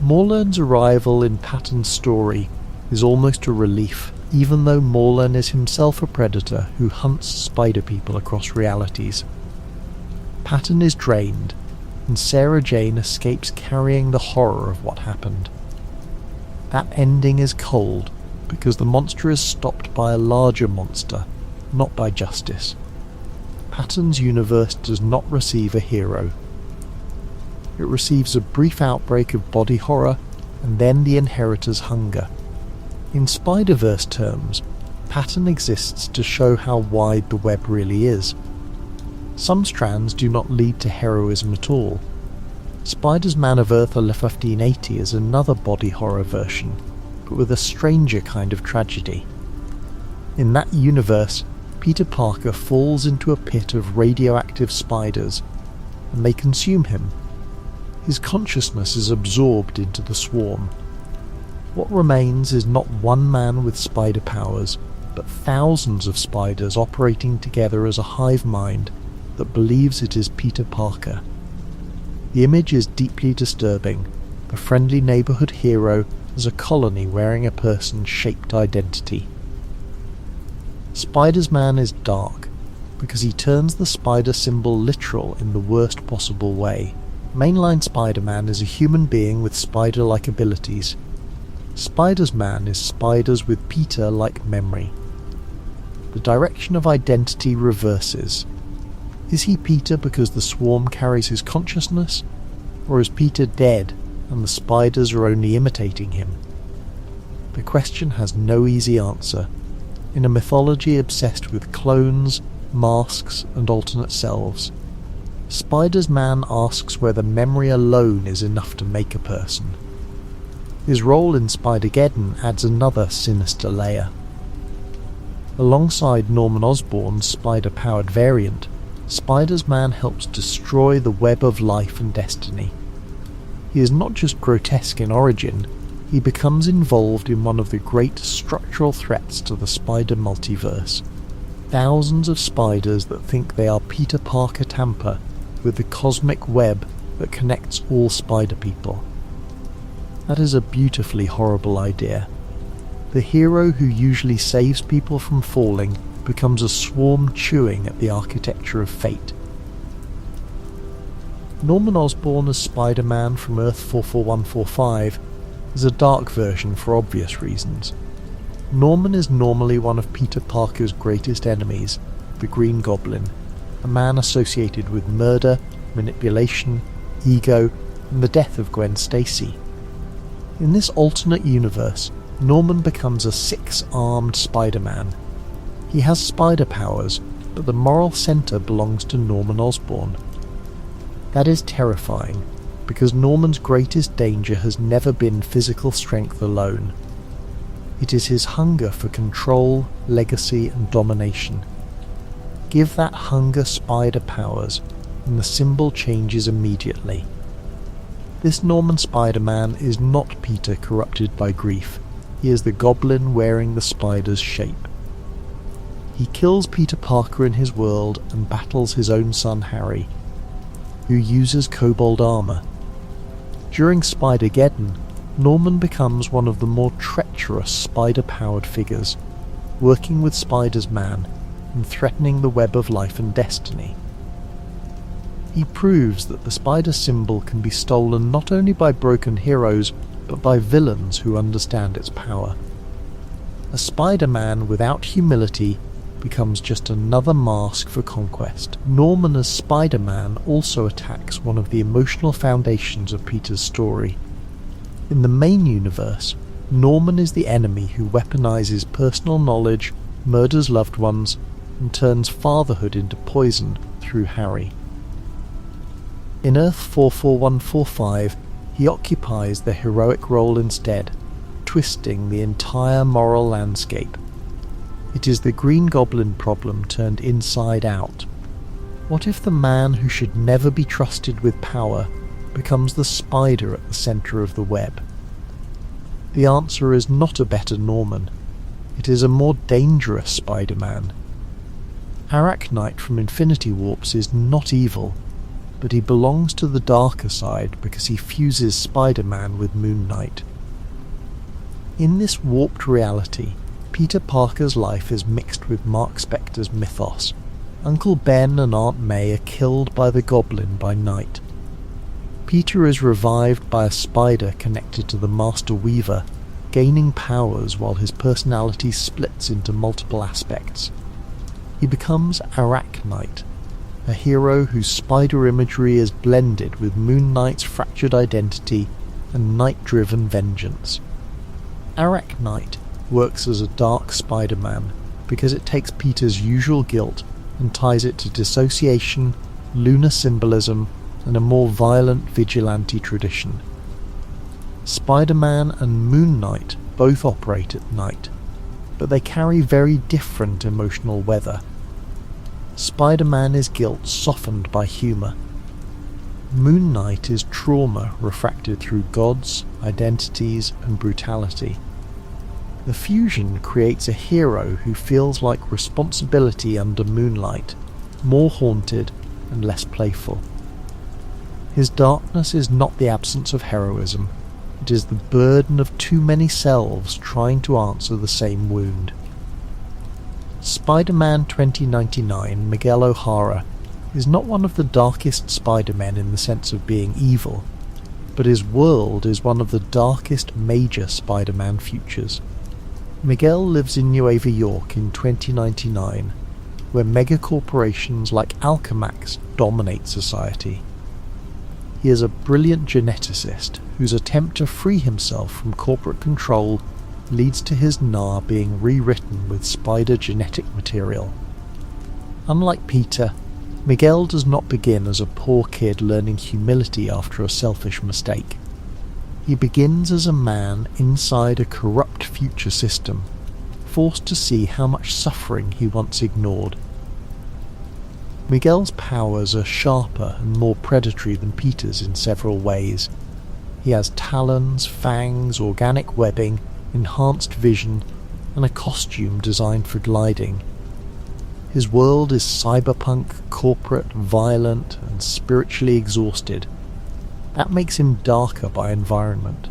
Morlern's arrival in Patton's story is almost a relief, even though Morlern is himself a predator who hunts spider people across realities. Patton is drained, and Sarah Jane escapes carrying the horror of what happened. That ending is cold, because the monster is stopped by a larger monster, not by justice. Patton's universe does not receive a hero. It receives a brief outbreak of body horror, and then the inheritor's hunger. In Spider-Verse terms, Patton exists to show how wide the web really is. Some strands do not lead to heroism at all. Spider's Man of Earth 1580 is another body horror version, but with a stranger kind of tragedy. In that universe, Peter Parker falls into a pit of radioactive spiders, and they consume him. His consciousness is absorbed into the swarm. What remains is not one man with spider powers, but thousands of spiders operating together as a hive mind that believes it is Peter Parker. The image is deeply disturbing. The friendly neighbourhood hero is a colony wearing a person-shaped identity. Spider-Man is dark, because he turns the spider symbol literal in the worst possible way. Mainline Spider-Man is a human being with spider-like abilities. Spider-Man is spiders with Peter-like memory. The direction of identity reverses. Is he Peter because the swarm carries his consciousness, or is Peter dead and the spiders are only imitating him? The question has no easy answer. In a mythology obsessed with clones, masks, and alternate selves, Spider-Man asks whether memory alone is enough to make a person. His role in Spider-Geddon adds another sinister layer. Alongside Norman Osborn's spider-powered variant, Spider-Man helps destroy the web of life and destiny. He is not just grotesque in origin, he becomes involved in one of the great structural threats to the spider multiverse. Thousands of spiders that think they are Peter Parker tamper with the cosmic web that connects all spider people. That is a beautifully horrible idea. The hero who usually saves people from falling becomes a swarm chewing at the architecture of fate. Norman Osborn as Spider-Man from Earth 44145 is a dark version for obvious reasons. Norman is normally one of Peter Parker's greatest enemies, the Green Goblin, a man associated with murder, manipulation, ego, and the death of Gwen Stacy. In this alternate universe, Norman becomes a six-armed Spider-Man. He has spider powers, but the moral centre belongs to Norman Osborn. That is terrifying, because Norman's greatest danger has never been physical strength alone. It is his hunger for control, legacy, and domination. Give that hunger spider powers, and the symbol changes immediately. This Norman Spider-Man is not Peter corrupted by grief. He is the goblin wearing the spider's shape. he kills Peter Parker in his world and battles his own son Harry, who uses kobold armor. During Spider-Geddon, Norman becomes one of the more treacherous spider-powered figures, working with Spider's-Man and threatening the web of life and destiny. He proves that the spider symbol can be stolen not only by broken heroes, but by villains who understand its power. A Spider-Man without humility becomes just another mask for conquest. Norman as Spider-Man also attacks one of the emotional foundations of Peter's story. In the main universe, Norman is the enemy who weaponizes personal knowledge, murders loved ones, and turns fatherhood into poison through Harry. In Earth 44145, he occupies the heroic role instead, twisting the entire moral landscape. It is the Green Goblin problem turned inside out. What if the man who should never be trusted with power becomes the spider at the centre of the web? The answer is not a better Norman. It is a more dangerous Spider-Man. Arachnite from Infinity Warps is not evil, but he belongs to the darker side because he fuses Spider-Man with Moon Knight. In this warped reality, Peter Parker's life is mixed with Mark Spector's mythos. Uncle Ben and Aunt May are killed by the Goblin by night. Peter is revived by a spider connected to the Master Weaver, gaining powers while his personality splits into multiple aspects. He becomes Arachnite, a hero whose spider imagery is blended with Moon Knight's fractured identity and night-driven vengeance. Arachnite works as a dark Spider-Man because it takes Peter's usual guilt and ties it to dissociation, lunar symbolism, and a more violent vigilante tradition. Spider-Man and Moon Knight both operate at night, but they carry very different emotional weather. Spider-Man is guilt softened by humour. Moon Knight is trauma refracted through gods, identities, and brutality. The fusion creates a hero who feels like responsibility under moonlight, more haunted and less playful. His darkness is not the absence of heroism, it is the burden of too many selves trying to answer the same wound. Spider-Man 2099, Miguel O'Hara, is not one of the darkest Spider-Men in the sense of being evil, but his world is one of the darkest major Spider-Man futures. Miguel lives in Nueva York in 2099, where megacorporations like Alchemax dominate society. He is a brilliant geneticist whose attempt to free himself from corporate control leads to his Gnar being rewritten with spider genetic material. Unlike Peter, Miguel does not begin as a poor kid learning humility after a selfish mistake. He begins as a man inside a corrupt future system, forced to see how much suffering he once ignored. Miguel's powers are sharper and more predatory than Peter's in several ways. He has talons, fangs, organic webbing, enhanced vision, and a costume designed for gliding. His world is cyberpunk, corporate, violent, and spiritually exhausted. That makes him darker by environment.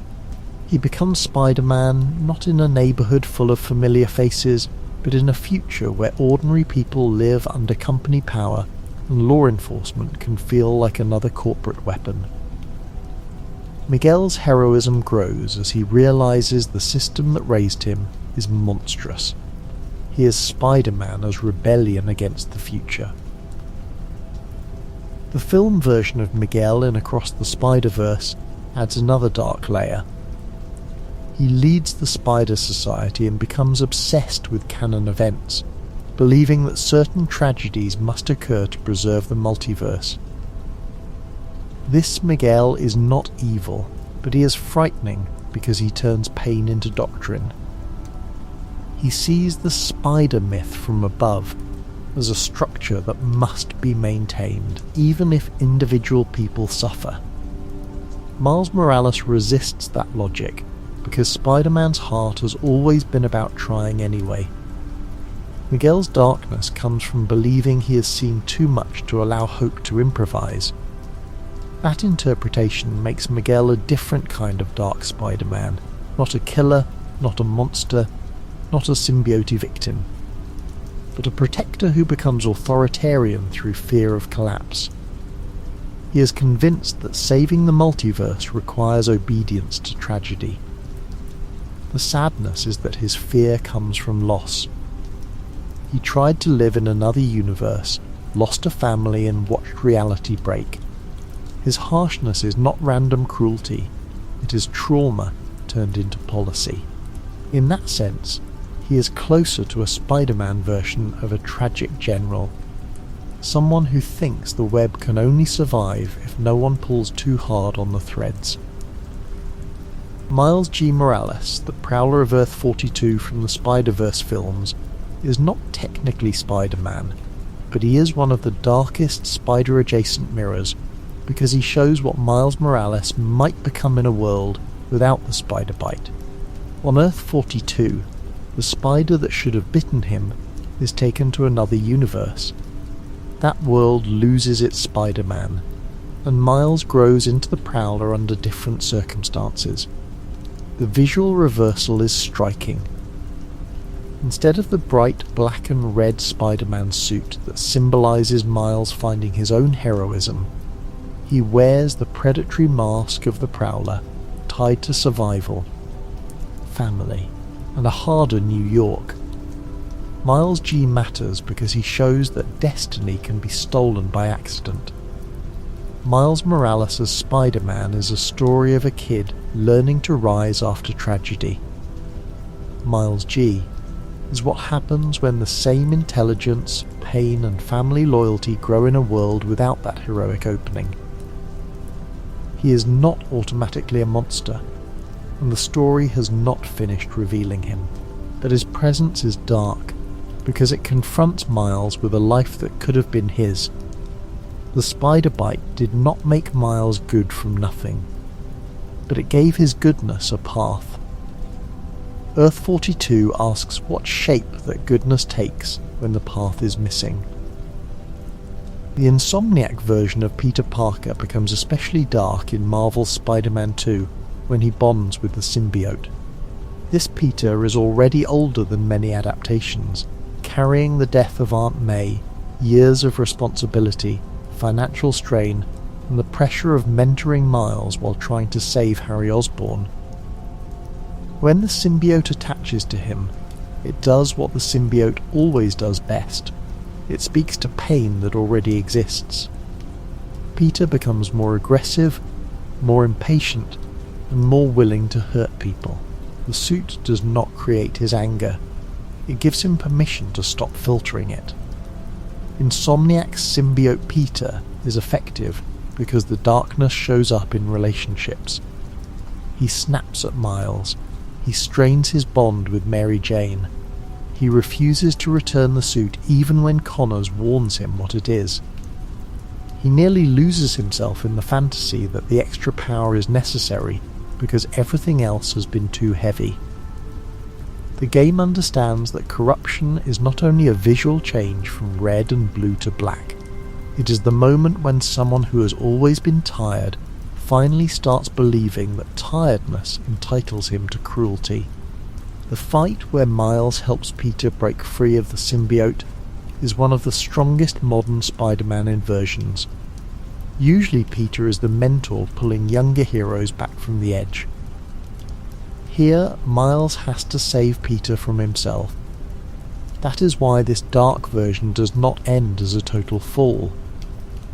He becomes Spider-Man not in a neighbourhood full of familiar faces, but in a future where ordinary people live under company power and law enforcement can feel like another corporate weapon. Miguel's heroism grows as he realises the system that raised him is monstrous. He is Spider-Man as rebellion against the future. The film version of Miguel in Across the Spider-Verse adds another dark layer. He leads the Spider Society and becomes obsessed with canon events, believing that certain tragedies must occur to preserve the multiverse. This Miguel is not evil, but he is frightening because he turns pain into doctrine. He sees the spider myth from above as a structure that must be maintained, even if individual people suffer. Miles Morales resists that logic, because Spider-Man's heart has always been about trying anyway. Miguel's darkness comes from believing he has seen too much to allow hope to improvise. That interpretation makes Miguel a different kind of dark Spider-Man, not a killer, not a monster, not a symbiote victim, but a protector who becomes authoritarian through fear of collapse. He is convinced that saving the multiverse requires obedience to tragedy. The sadness is that his fear comes from loss. He tried to live in another universe, lost a family and watched reality break. His harshness is not random cruelty, it is trauma turned into policy. In that sense, he is closer to a Spider-Man version of a tragic general, someone who thinks the web can only survive if no one pulls too hard on the threads. Miles G. Morales, the Prowler of Earth-42 from the Spider-Verse films, is not technically Spider-Man, but he is one of the darkest spider-adjacent mirrors because he shows what Miles Morales might become in a world without the spider bite. On Earth-42, the spider that should have bitten him is taken to another universe. That world loses its Spider-Man, and Miles grows into the Prowler under different circumstances. The visual reversal is striking. Instead of the bright black and red Spider-Man suit that symbolises Miles finding his own heroism, he wears the predatory mask of the Prowler, tied to survival, family, and a harder New York. Miles G matters because he shows that destiny can be stolen by accident. Miles Morales' Spider-Man is a story of a kid learning to rise after tragedy. Miles G is what happens when the same intelligence, pain and family loyalty grow in a world without that heroic opening. He is not automatically a monster, and the story has not finished revealing him, but his presence is dark because it confronts Miles with a life that could have been his. The spider bite did not make Miles good from nothing, but it gave his goodness a path. Earth-42 asks what shape that goodness takes when the path is missing. The Insomniac version of Peter Parker becomes especially dark in Marvel's Spider-Man 2 when he bonds with the symbiote. This Peter is already older than many adaptations, carrying the death of Aunt May, years of responsibility, financial strain, and the pressure of mentoring Miles while trying to save Harry Osborn. When the symbiote attaches to him, it does what the symbiote always does best. It speaks to pain that already exists. Peter becomes more aggressive, more impatient, and more willing to hurt people. The suit does not create his anger. It gives him permission to stop filtering it. Insomniac's symbiote Peter is effective because the darkness shows up in relationships. He snaps at Miles. He strains his bond with Mary Jane. He refuses to return the suit even when Connors warns him what it is. He nearly loses himself in the fantasy that the extra power is necessary because everything else has been too heavy. The game understands that corruption is not only a visual change from red and blue to black, it is the moment when someone who has always been tired finally starts believing that tiredness entitles him to cruelty. The fight where Miles helps Peter break free of the symbiote is one of the strongest modern Spider-Man inversions. Usually Peter is the mentor pulling younger heroes back from the edge. Here, Miles has to save Peter from himself. That is why this dark version does not end as a total fall.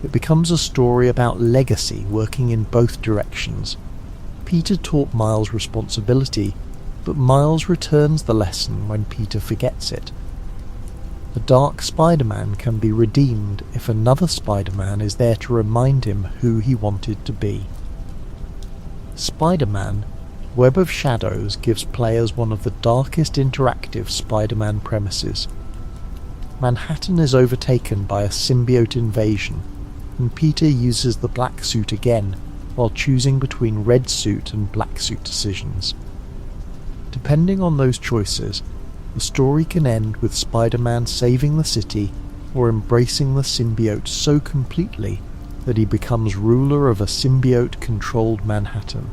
It becomes a story about legacy working in both directions. Peter taught Miles responsibility, but Miles returns the lesson when Peter forgets it. The Dark Spider-Man can be redeemed if another Spider-Man is there to remind him who he wanted to be. Spider-Man: Web of Shadows gives players one of the darkest interactive Spider-Man premises. Manhattan is overtaken by a symbiote invasion, and Peter uses the black suit again while choosing between red suit and black suit decisions. Depending on those choices, the story can end with Spider-Man saving the city or embracing the symbiote so completely that he becomes ruler of a symbiote-controlled Manhattan.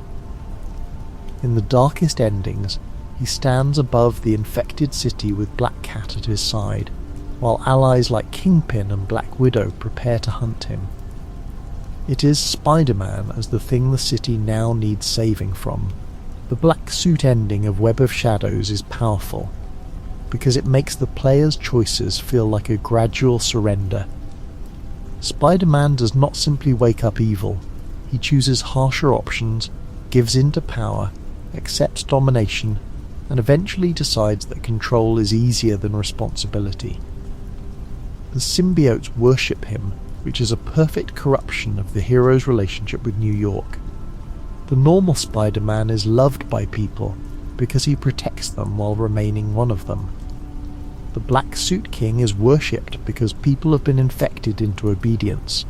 In the darkest endings, he stands above the infected city with Black Cat at his side, while allies like Kingpin and Black Widow prepare to hunt him. It is Spider-Man as the thing the city now needs saving from. The black suit ending of Web of Shadows is powerful, because it makes the player's choices feel like a gradual surrender. Spider-Man does not simply wake up evil, he chooses harsher options, gives in to power, accepts domination, and eventually decides that control is easier than responsibility. The symbiotes worship him, which is a perfect corruption of the hero's relationship with New York. The normal Spider-Man is loved by people because he protects them while remaining one of them. The Black Suit King is worshipped because people have been infected into obedience.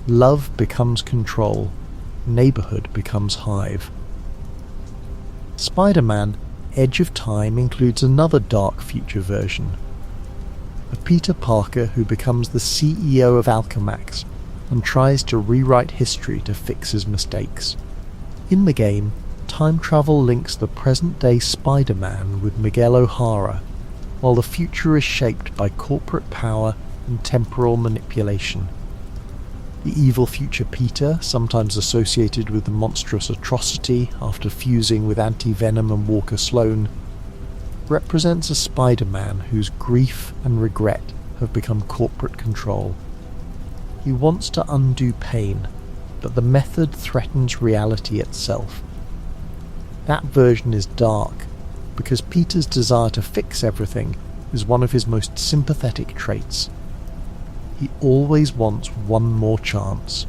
Love becomes control, neighborhood becomes hive. Spider-Man: Edge of Time includes another dark future version. A Peter Parker who becomes the CEO of Alchemax and tries to rewrite history to fix his mistakes. In the game, time travel links the present-day Spider-Man with Miguel O'Hara, while the future is shaped by corporate power and temporal manipulation. The evil future Peter, sometimes associated with the monstrous Atrocity after fusing with Anti-Venom and Walker Sloan, represents a Spider-Man whose grief and regret have become corporate control. He wants to undo pain, but the method threatens reality itself. That version is dark, because Peter's desire to fix everything is one of his most sympathetic traits. He always wants one more chance,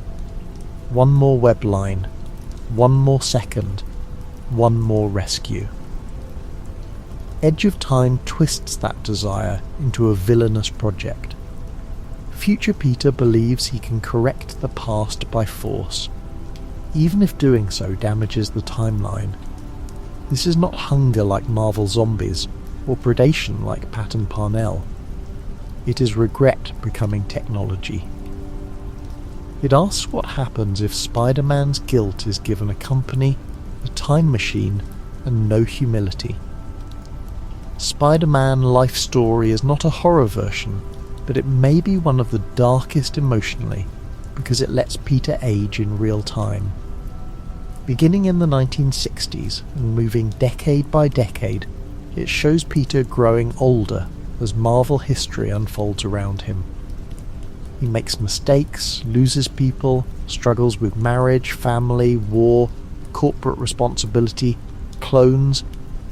one more web line, one more second, one more rescue. Edge of Time twists that desire into a villainous project. Future Peter believes he can correct the past by force, even if doing so damages the timeline. This is not hunger like Marvel Zombies, or predation like Patton Parnell. It is regret becoming technology. It asks what happens if Spider-Man's guilt is given a company, a time machine, and no humility. Spider-Man Life Story is not a horror version, but it may be one of the darkest emotionally, because it lets Peter age in real time. Beginning in the 1960s and moving decade by decade, it shows Peter growing older as Marvel history unfolds around him. He makes mistakes, loses people, struggles with marriage, family, war, corporate responsibility, clones,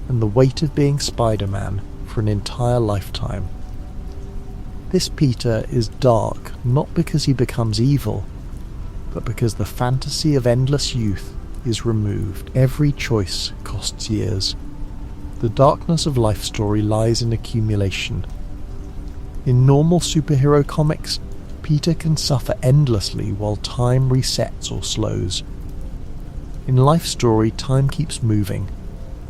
and the weight of being Spider-Man for an entire lifetime. This Peter is dark not because he becomes evil, but because the fantasy of endless youth is removed. Every choice costs years. The darkness of Life Story lies in accumulation. In normal superhero comics, Peter can suffer endlessly while time resets or slows. In Life Story, time keeps moving.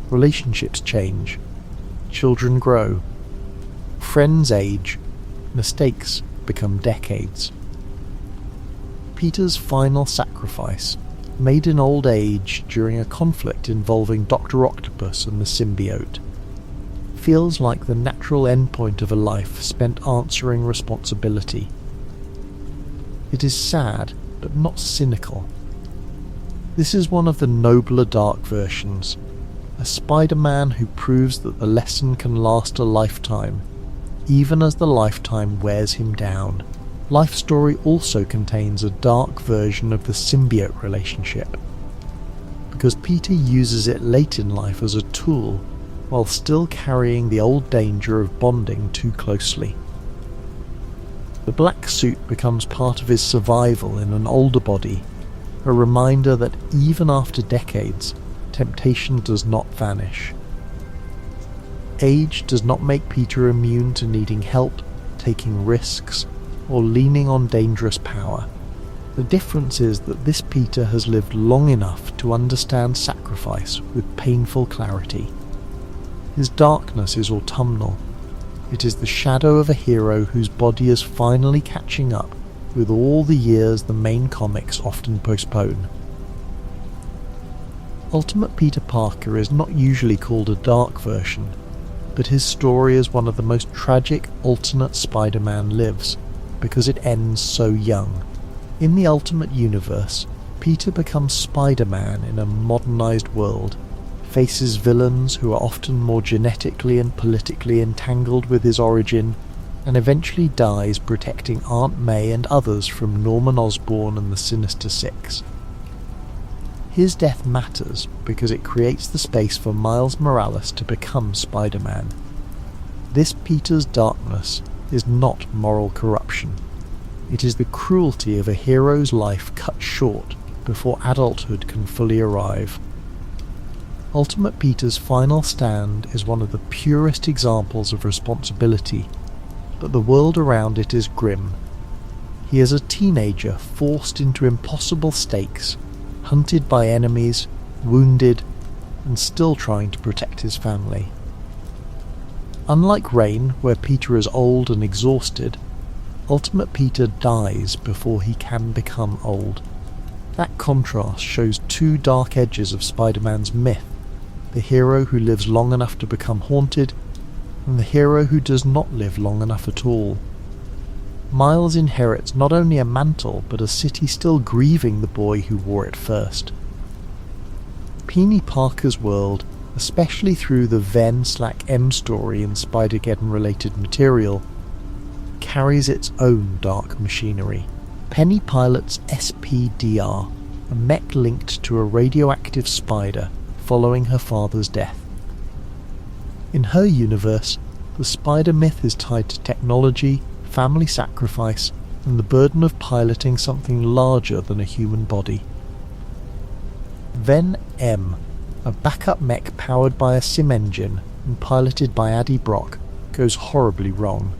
Relationships change. Children grow. Friends age. Mistakes become decades. Peter's final sacrifice, made in old age during a conflict involving Dr. Octopus and the symbiote, feels like the natural endpoint of a life spent answering responsibility. It is sad, but not cynical. This is one of the nobler dark versions, a Spider-Man who proves that the lesson can last a lifetime, even as the lifetime wears him down. Life Story also contains a dark version of the symbiote relationship, because Peter uses it late in life as a tool, while still carrying the old danger of bonding too closely. The black suit becomes part of his survival in an older body, a reminder that even after decades, temptation does not vanish. Age does not make Peter immune to needing help, taking risks, or leaning on dangerous power. The difference is that this Peter has lived long enough to understand sacrifice with painful clarity. His darkness is autumnal. It is the shadow of a hero whose body is finally catching up with all the years the main comics often postpone. Ultimate Peter Parker is not usually called a dark version, but his story is one of the most tragic alternate Spider-Man lives, because it ends so young. In the Ultimate Universe, Peter becomes Spider-Man in a modernized world, faces villains who are often more genetically and politically entangled with his origin, and eventually dies protecting Aunt May and others from Norman Osborn and the Sinister Six. His death matters because it creates the space for Miles Morales to become Spider-Man. This Peter's darkness is not moral corruption. It is the cruelty of a hero's life cut short before adulthood can fully arrive. Ultimate Peter's final stand is one of the purest examples of responsibility, but the world around it is grim. He is a teenager forced into impossible stakes, hunted by enemies, wounded, and still trying to protect his family. Unlike Reign, where Peter is old and exhausted, Ultimate Peter dies before he can become old. That contrast shows two dark edges of Spider-Man's myth: the hero who lives long enough to become haunted, and the hero who does not live long enough at all. Miles inherits not only a mantle, but a city still grieving the boy who wore it first. Peony Parker's world, especially through the Ven/M story in Spider-Geddon-related material, carries its own dark machinery. Penny pilots SPDR, a mech linked to a radioactive spider following her father's death. In her universe, the spider myth is tied to technology, family sacrifice, and the burden of piloting something larger than a human body. Ven-M, a backup mech powered by a sim engine and piloted by Addie Brock, goes horribly wrong.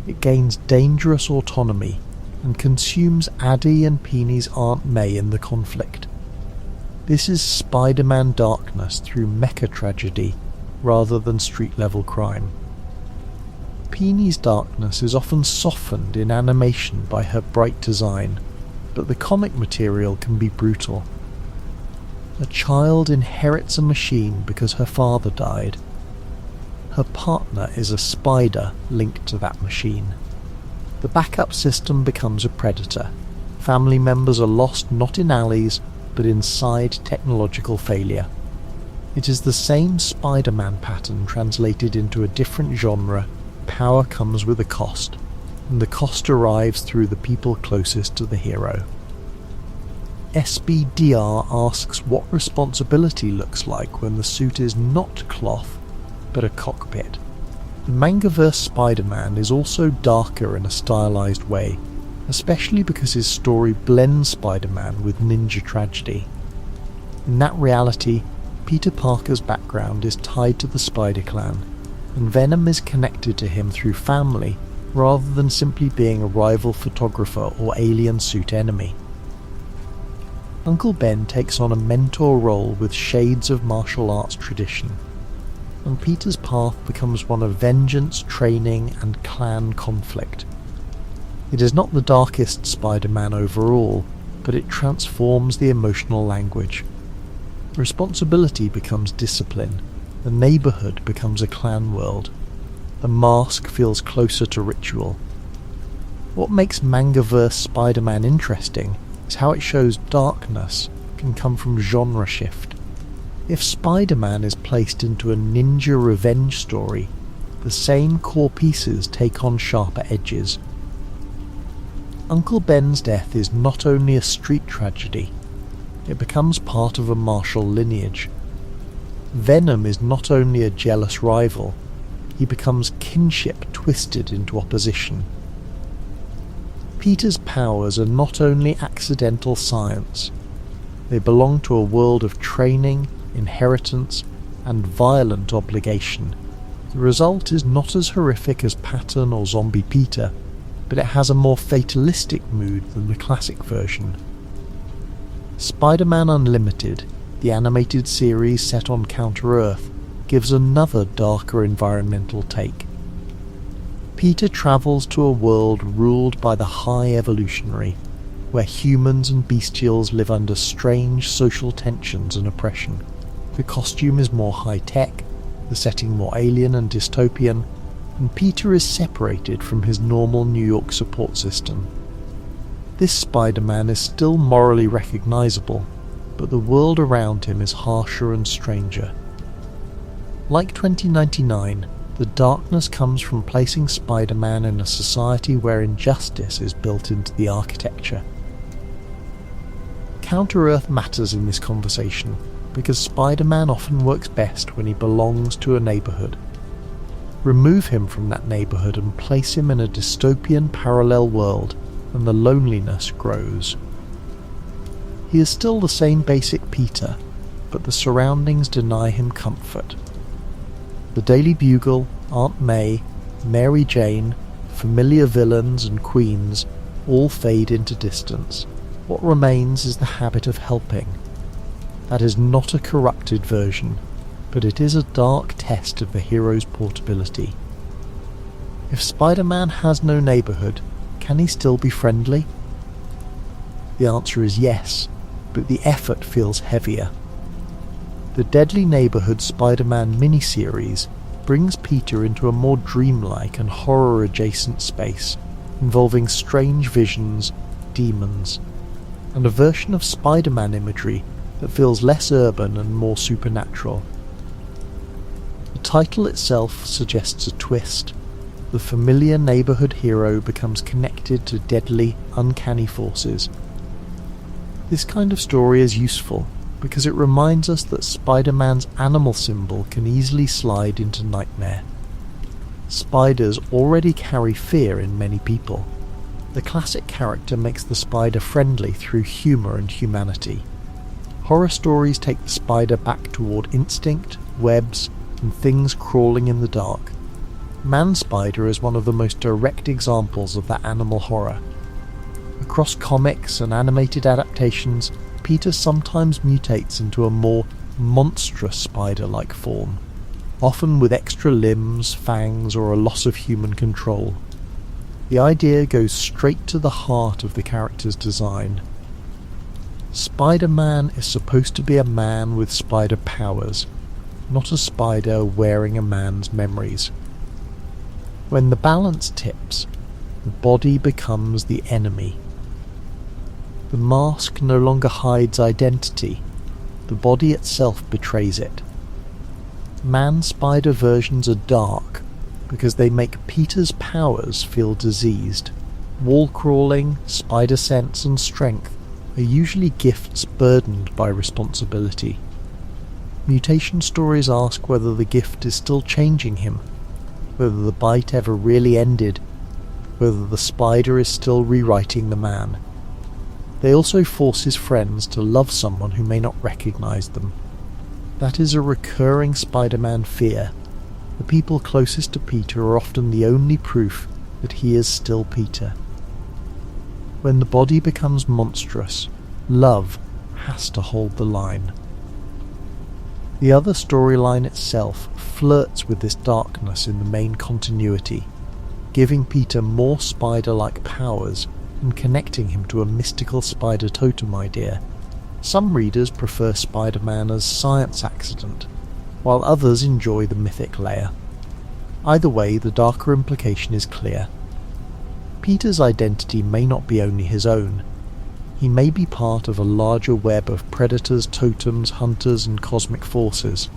It gains dangerous autonomy and consumes Addie and Peeny's Aunt May in the conflict. This is Spider-Man darkness through mecha tragedy rather than street-level crime. Peeny's darkness is often softened in animation by her bright design, but the comic material can be brutal. A child inherits a machine because her father died. Her partner is a spider linked to that machine. The backup system becomes a predator. Family members are lost not in alleys, but inside technological failure. It is the same Spider-Man pattern translated into a different genre. Power comes with a cost, and the cost arrives through the people closest to the hero. SBDR asks what responsibility looks like when the suit is not cloth, but a cockpit. The Mangaverse Spider-Man is also darker in a stylized way, especially because his story blends Spider-Man with ninja tragedy. In that reality, Peter Parker's background is tied to the Spider Clan, and Venom is connected to him through family rather than simply being a rival photographer or alien suit enemy. Uncle Ben takes on a mentor role with shades of martial arts tradition, and Peter's path becomes one of vengeance, training, and clan conflict. It is not the darkest Spider-Man overall, but it transforms the emotional language. Responsibility becomes discipline. The neighbourhood becomes a clan world. The mask feels closer to ritual. What makes Mangaverse Spider-Man interesting is how it shows darkness can come from genre shift. If Spider-Man is placed into a ninja revenge story, the same core pieces take on sharper edges. Uncle Ben's death is not only a street tragedy, it becomes part of a martial lineage. Venom is not only a jealous rival, he becomes kinship twisted into opposition. Peter's powers are not only accidental science, they belong to a world of training, inheritance, and violent obligation. The result is not as horrific as Patton or Zombie Peter, but it has a more fatalistic mood than the classic version. Spider-Man Unlimited, the animated series set on Counter-Earth, gives another darker environmental take. Peter travels to a world ruled by the High Evolutionary, where humans and bestials live under strange social tensions and oppression. The costume is more high-tech, the setting more alien and dystopian, and Peter is separated from his normal New York support system. This Spider-Man is still morally recognizable, but the world around him is harsher and stranger. Like 2099, the darkness comes from placing Spider-Man in a society where injustice is built into the architecture. Counter-Earth matters in this conversation because Spider-Man often works best when he belongs to a neighborhood. Remove him from that neighborhood and place him in a dystopian parallel world, and the loneliness grows. He is still the same basic Peter, but the surroundings deny him comfort. The Daily Bugle, Aunt May, Mary Jane, familiar villains and queens all fade into distance. What remains is the habit of helping. That is not a corrupted version, but it is a dark test of the hero's portability. If Spider-Man has no neighborhood, can he still be friendly? The answer is yes, but the effort feels heavier. The Deadly Neighborhood Spider-Man miniseries brings Peter into a more dreamlike and horror-adjacent space, involving strange visions, demons, and a version of Spider-Man imagery that feels less urban and more supernatural. The title itself suggests a twist. The familiar neighborhood hero becomes connected to deadly, uncanny forces. This kind of story is useful because it reminds us that Spider-Man's animal symbol can easily slide into nightmare. Spiders already carry fear in many people. The classic character makes the spider friendly through humor and humanity. Horror stories take the spider back toward instinct, webs, and things crawling in the dark. Man-Spider is one of the most direct examples of that animal horror. Across comics and animated adaptations, Peter sometimes mutates into a more monstrous spider-like form, often with extra limbs, fangs, or a loss of human control. The idea goes straight to the heart of the character's design. Spider-Man is supposed to be a man with spider powers, not a spider wearing a man's memories. When the balance tips, the body becomes the enemy. The mask no longer hides identity, the body itself betrays it. Man-spider versions are dark because they make Peter's powers feel diseased. Wall crawling, spider sense and strength are usually gifts burdened by responsibility. Mutation stories ask whether the gift is still changing him, whether the bite ever really ended, whether the spider is still rewriting the man. They also force his friends to love someone who may not recognize them. That is a recurring Spider-Man fear. The people closest to Peter are often the only proof that he is still Peter. When the body becomes monstrous, love has to hold the line. The other storyline itself flirts with this darkness in the main continuity, giving Peter more spider-like powers and connecting him to a mystical spider totem idea. Some readers prefer Spider-Man as science accident, while others enjoy the mythic layer. Either way, the darker implication is clear. Peter's identity may not be only his own. He may be part of a larger web of predators, totems, hunters, and cosmic forces.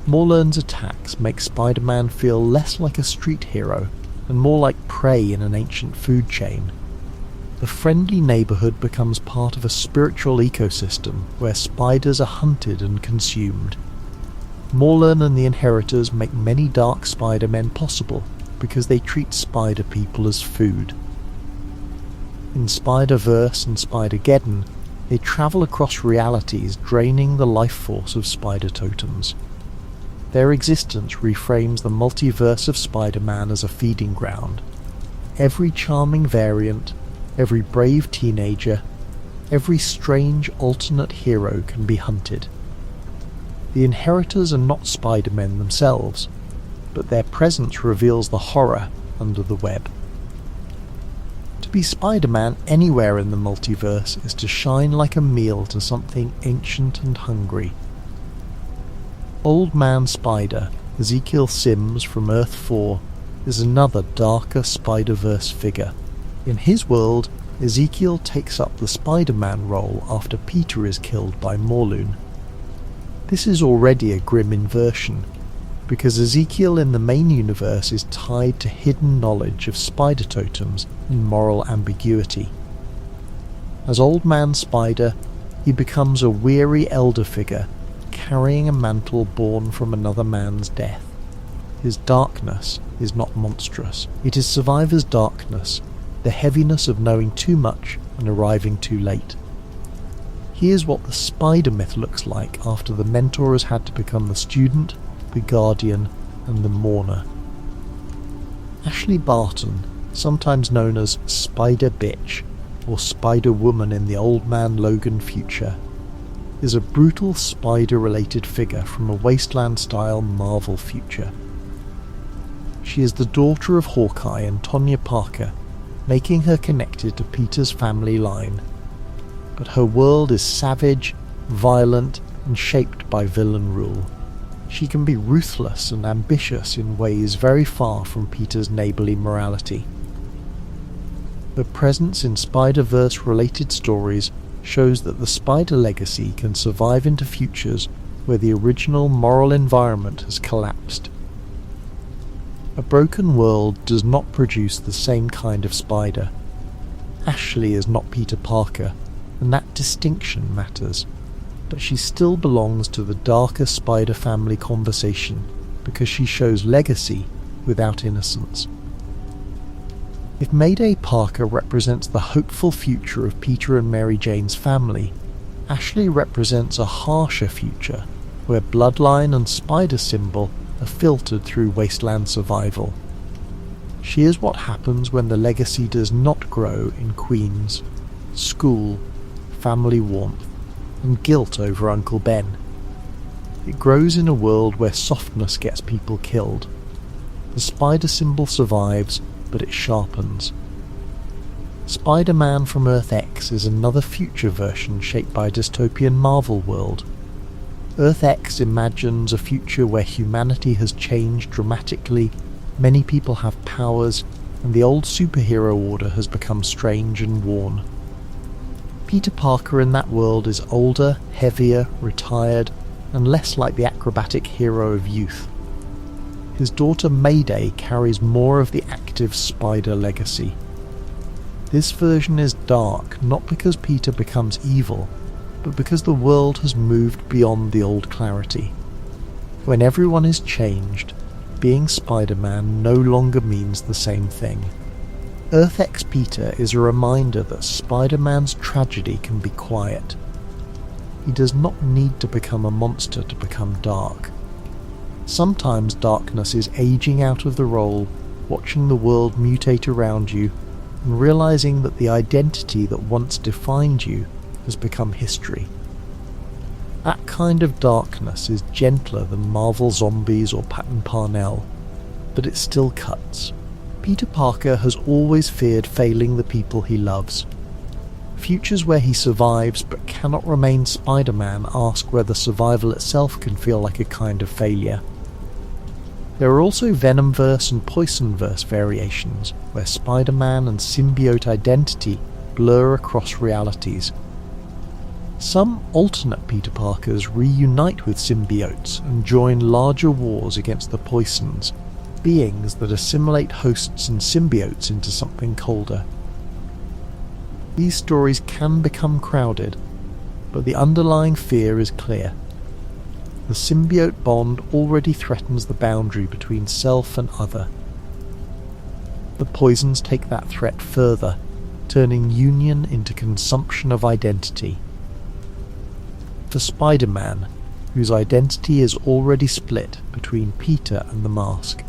Morlern's attacks make Spider-Man feel less like a street hero and more like prey in an ancient food chain. The friendly neighborhood becomes part of a spiritual ecosystem where spiders are hunted and consumed. Morlern and the Inheritors make many dark Spider-Men possible because they treat spider people as food. In Spider-Verse and Spider-Geddon, they travel across realities, draining the life force of spider totems. Their existence reframes the multiverse of Spider-Man as a feeding ground. Every charming variant, every brave teenager, every strange alternate hero can be hunted. The inheritors are not Spider-Men themselves, but their presence reveals the horror under the web. To be Spider-Man anywhere in the multiverse is to shine like a meal to something ancient and hungry. Old Man Spider, Ezekiel Sims from Earth 4, is another darker Spider-Verse figure. In his world, Ezekiel takes up the Spider-Man role after Peter is killed by Morlun. This is already a grim inversion, because Ezekiel in the main universe is tied to hidden knowledge of spider totems and moral ambiguity. As Old Man Spider, he becomes a weary elder figure, carrying a mantle born from another man's death. His darkness is not monstrous. It is survivor's darkness, the heaviness of knowing too much and arriving too late. Here's what the spider myth looks like after the mentor has had to become the student, the guardian, and the mourner. Ashley Barton, sometimes known as Spider Bitch or Spider Woman in the Old Man Logan future, is a brutal spider-related figure from a Wasteland-style Marvel future. She is the daughter of Hawkeye and Tonya Parker, making her connected to Peter's family line. But her world is savage, violent, and shaped by villain rule. She can be ruthless and ambitious in ways very far from Peter's neighbourly morality. Her presence in Spider-Verse-related stories shows that the Spider legacy can survive into futures where the original moral environment has collapsed. A broken world does not produce the same kind of spider. Ashley is not Peter Parker, and that distinction matters, but she still belongs to the darker Spider family conversation because she shows legacy without innocence. If Mayday Parker represents the hopeful future of Peter and Mary Jane's family, Ashley represents a harsher future where bloodline and spider symbol are filtered through wasteland survival. She is what happens when the legacy does not grow in Queens, school, family warmth, and guilt over Uncle Ben. It grows in a world where softness gets people killed. The spider symbol survives, but it sharpens. Spider-Man from Earth X is another future version shaped by a dystopian Marvel world. Earth X imagines a future where humanity has changed dramatically, many people have powers, and the old superhero order has become strange and worn. Peter Parker in that world is older, heavier, retired, and less like the acrobatic hero of youth. His daughter Mayday carries more of the active spider legacy. This version is dark not because Peter becomes evil, but because the world has moved beyond the old clarity. When everyone is changed, being Spider-Man no longer means the same thing. Earth X Peter is a reminder that Spider-Man's tragedy can be quiet. He does not need to become a monster to become dark. Sometimes darkness is aging out of the role, watching the world mutate around you, and realizing that the identity that once defined you has become history. That kind of darkness is gentler than Marvel Zombies or Patton Parnell, but it still cuts. Peter Parker has always feared failing the people he loves. Futures where he survives but cannot remain Spider-Man ask whether survival itself can feel like a kind of failure. There are also Venomverse and Poisonverse variations, where Spider-Man and symbiote identity blur across realities. Some alternate Peter Parkers reunite with symbiotes and join larger wars against the Poisons, beings that assimilate hosts and symbiotes into something colder. These stories can become crowded, but the underlying fear is clear. The symbiote bond already threatens the boundary between self and other. The Poisons take that threat further, turning union into consumption of identity. For Spider-Man, whose identity is already split between Peter and the Mask,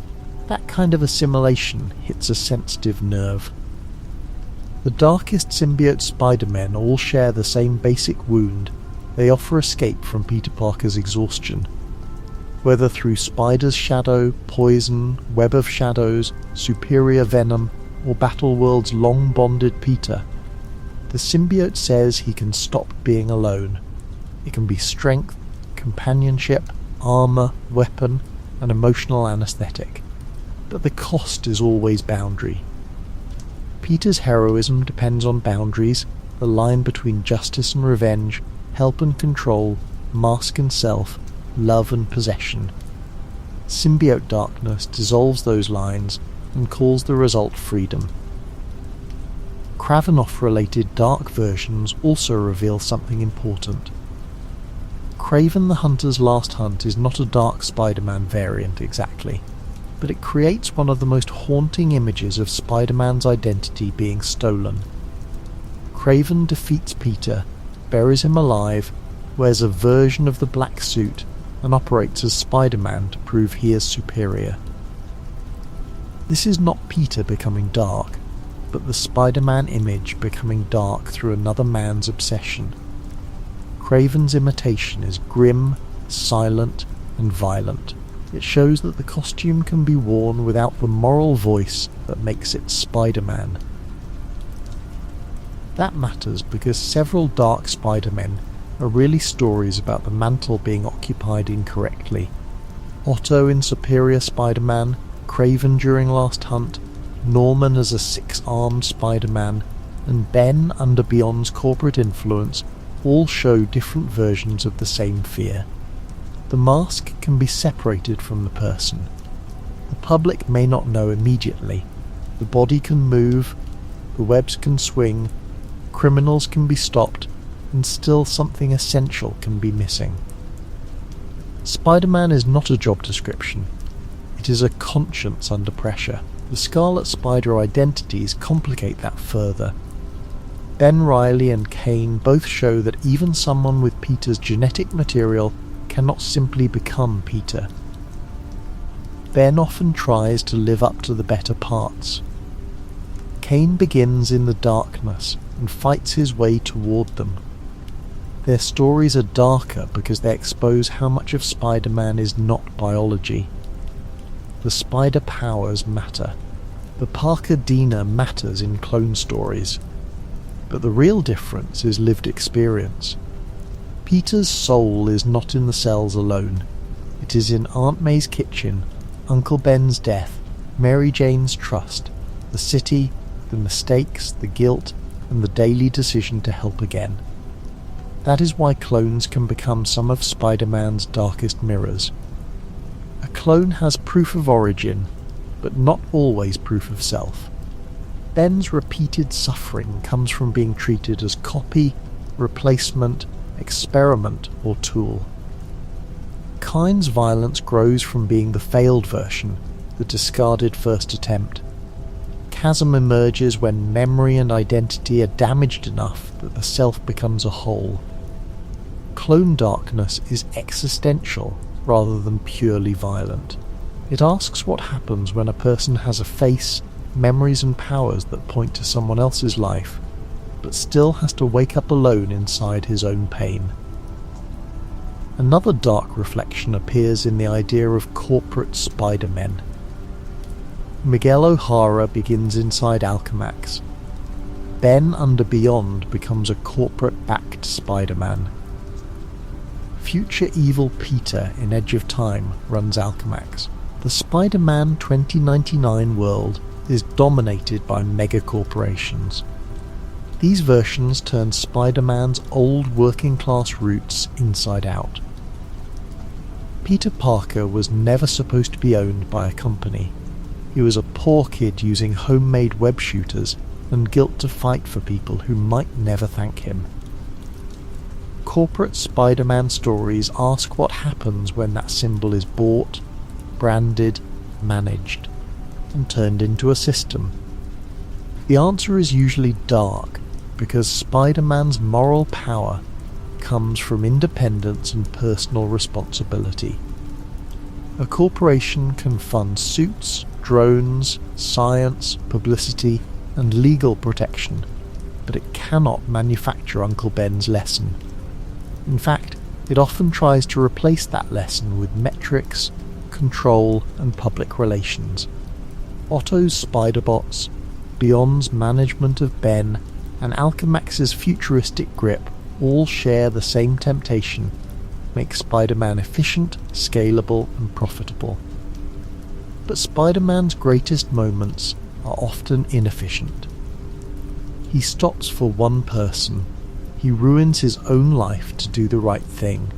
that kind of assimilation hits a sensitive nerve. The darkest symbiote Spider-Men all share the same basic wound. They offer escape from Peter Parker's exhaustion. Whether through Spider's shadow, poison, web of shadows, superior venom, or Battleworld's long-bonded Peter, the symbiote says he can stop being alone. It can be strength, companionship, armour, weapon, and emotional anaesthetic. But the cost is always boundary. Peter's heroism depends on boundaries, the line between justice and revenge, help and control, mask and self, love and possession. Symbiote darkness dissolves those lines and calls the result freedom. Kravinoff-related dark versions also reveal something important. Kraven the Hunter's Last Hunt is not a Dark Spider-Man variant exactly, but it creates one of the most haunting images of Spider-Man's identity being stolen. Kraven defeats Peter, buries him alive, wears a version of the black suit, and operates as Spider-Man to prove he is superior. This is not Peter becoming dark, but the Spider-Man image becoming dark through another man's obsession. Kraven's imitation is grim, silent, and violent. It shows that the costume can be worn without the moral voice that makes it Spider-Man. That matters because several Dark Spider-Men are really stories about the mantle being occupied incorrectly. Otto in Superior Spider-Man, Kraven during Last Hunt, Norman as a six-armed Spider-Man, and Ben under Beyond's corporate influence all show different versions of the same fear. The mask can be separated from the person. The public may not know immediately. The body can move, the webs can swing, criminals can be stopped, and still something essential can be missing. Spider-Man is not a job description. It is a conscience under pressure. The Scarlet Spider identities complicate that further. Ben Reilly and Kane both show that even someone with Peter's genetic material cannot simply become Peter. Ben often tries to live up to the better parts. Kane begins in the darkness and fights his way toward them. Their stories are darker because they expose how much of Spider-Man is not biology. The spider powers matter. The Parker Dina matters in clone stories. But the real difference is lived experience. Peter's soul is not in the cells alone. It is in Aunt May's kitchen, Uncle Ben's death, Mary Jane's trust, the city, the mistakes, the guilt, and the daily decision to help again. That is why clones can become some of Spider-Man's darkest mirrors. A clone has proof of origin, but not always proof of self. Ben's repeated suffering comes from being treated as copy, replacement, experiment, or tool. Kine's violence grows from being the failed version, the discarded first attempt. Chasm emerges when memory and identity are damaged enough that the self becomes a whole. Clone darkness is existential rather than purely violent. It asks what happens when a person has a face, memories and powers that point to someone else's life, but still has to wake up alone inside his own pain. Another dark reflection appears in the idea of corporate Spider-Men. Miguel O'Hara begins inside Alchemax. Ben under Beyond becomes a corporate-backed Spider-Man. Future evil Peter in Edge of Time runs Alchemax. The Spider-Man 2099 world is dominated by megacorporations. These versions turn Spider-Man's old working-class roots inside out. Peter Parker was never supposed to be owned by a company. He was a poor kid using homemade web shooters and guilt to fight for people who might never thank him. Corporate Spider-Man stories ask what happens when that symbol is bought, branded, managed, and turned into a system. The answer is usually dark, because Spider-Man's moral power comes from independence and personal responsibility. A corporation can fund suits, drones, science, publicity, and legal protection, but it cannot manufacture Uncle Ben's lesson. In fact, it often tries to replace that lesson with metrics, control, and public relations. Otto's spider bots, Beyond's management of Ben, and Alchemax's futuristic grip all share the same temptation: make Spider-Man efficient, scalable, and profitable. But Spider-Man's greatest moments are often inefficient. He stops for one person. He ruins his own life to do the right thing.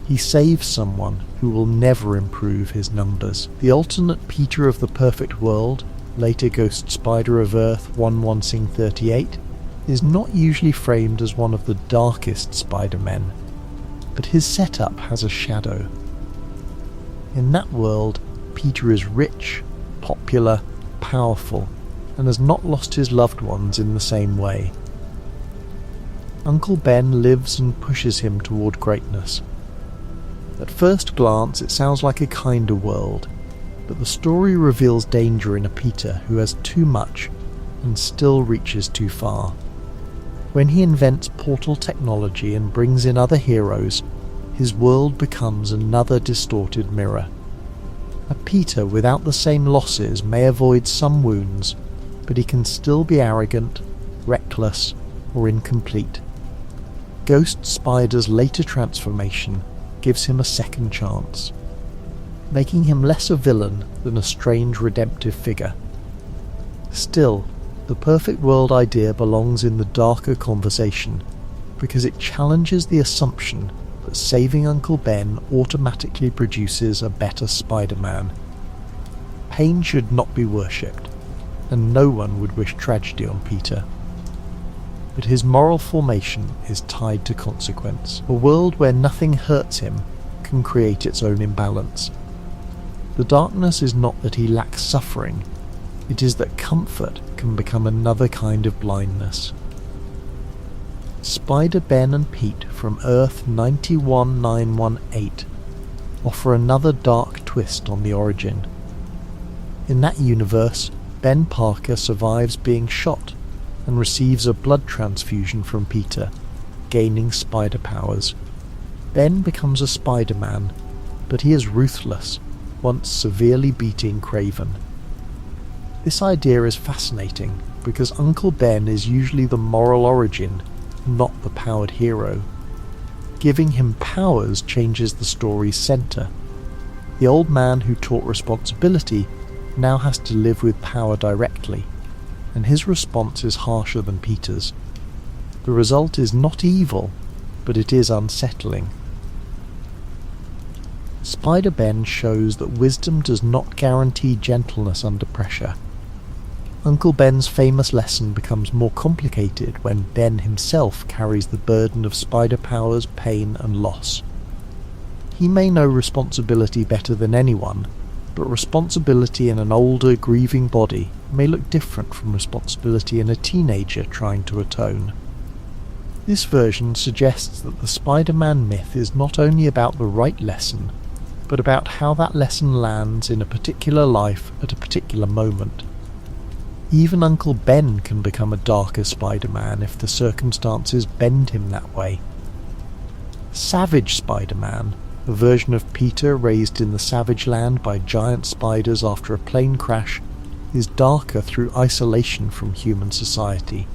He saves someone who will never improve his numbers. The alternate Peter of the Perfect World, later Ghost Spider of Earth 11638, is not usually framed as one of the darkest Spider-Men, but his setup has a shadow. In that world, Peter is rich, popular, powerful, and has not lost his loved ones in the same way. Uncle Ben lives and pushes him toward greatness. At first glance it sounds like a kinder world, but the story reveals danger in a Peter who has too much and still reaches too far. When he invents portal technology and brings in other heroes, his world becomes another distorted mirror. A Peter without the same losses may avoid some wounds, but he can still be arrogant, reckless, or incomplete. Ghost Spider's later transformation gives him a second chance, making him less a villain than a strange redemptive figure. Still, the perfect world idea belongs in the darker conversation, because it challenges the assumption that saving Uncle Ben automatically produces a better Spider-Man. Pain should not be worshipped, and no one would wish tragedy on Peter. But his moral formation is tied to consequence. A world where nothing hurts him can create its own imbalance. The darkness is not that he lacks suffering, it is that comfort can become another kind of blindness. Spider-Ben and Pete from Earth 91918 offer another dark twist on the origin. In that universe, Ben Parker survives being shot and receives a blood transfusion from Peter, gaining spider powers. Ben becomes a Spider-Man, but he is ruthless, once severely beating Craven. This idea is fascinating because Uncle Ben is usually the moral origin, not the powered hero. Giving him powers changes the story's centre. The old man who taught responsibility now has to live with power directly, and his response is harsher than Peter's. The result is not evil, but it is unsettling. Spider-Ben shows that wisdom does not guarantee gentleness under pressure. Uncle Ben's famous lesson becomes more complicated when Ben himself carries the burden of spider powers, pain, and loss. He may know responsibility better than anyone, but responsibility in an older, grieving body may look different from responsibility in a teenager trying to atone. This version suggests that the Spider-Man myth is not only about the right lesson, but about how that lesson lands in a particular life at a particular moment. Even Uncle Ben can become a darker Spider-Man if the circumstances bend him that way. Savage Spider-Man, a version of Peter raised in the Savage Land by giant spiders after a plane crash, is darker through isolation from human society.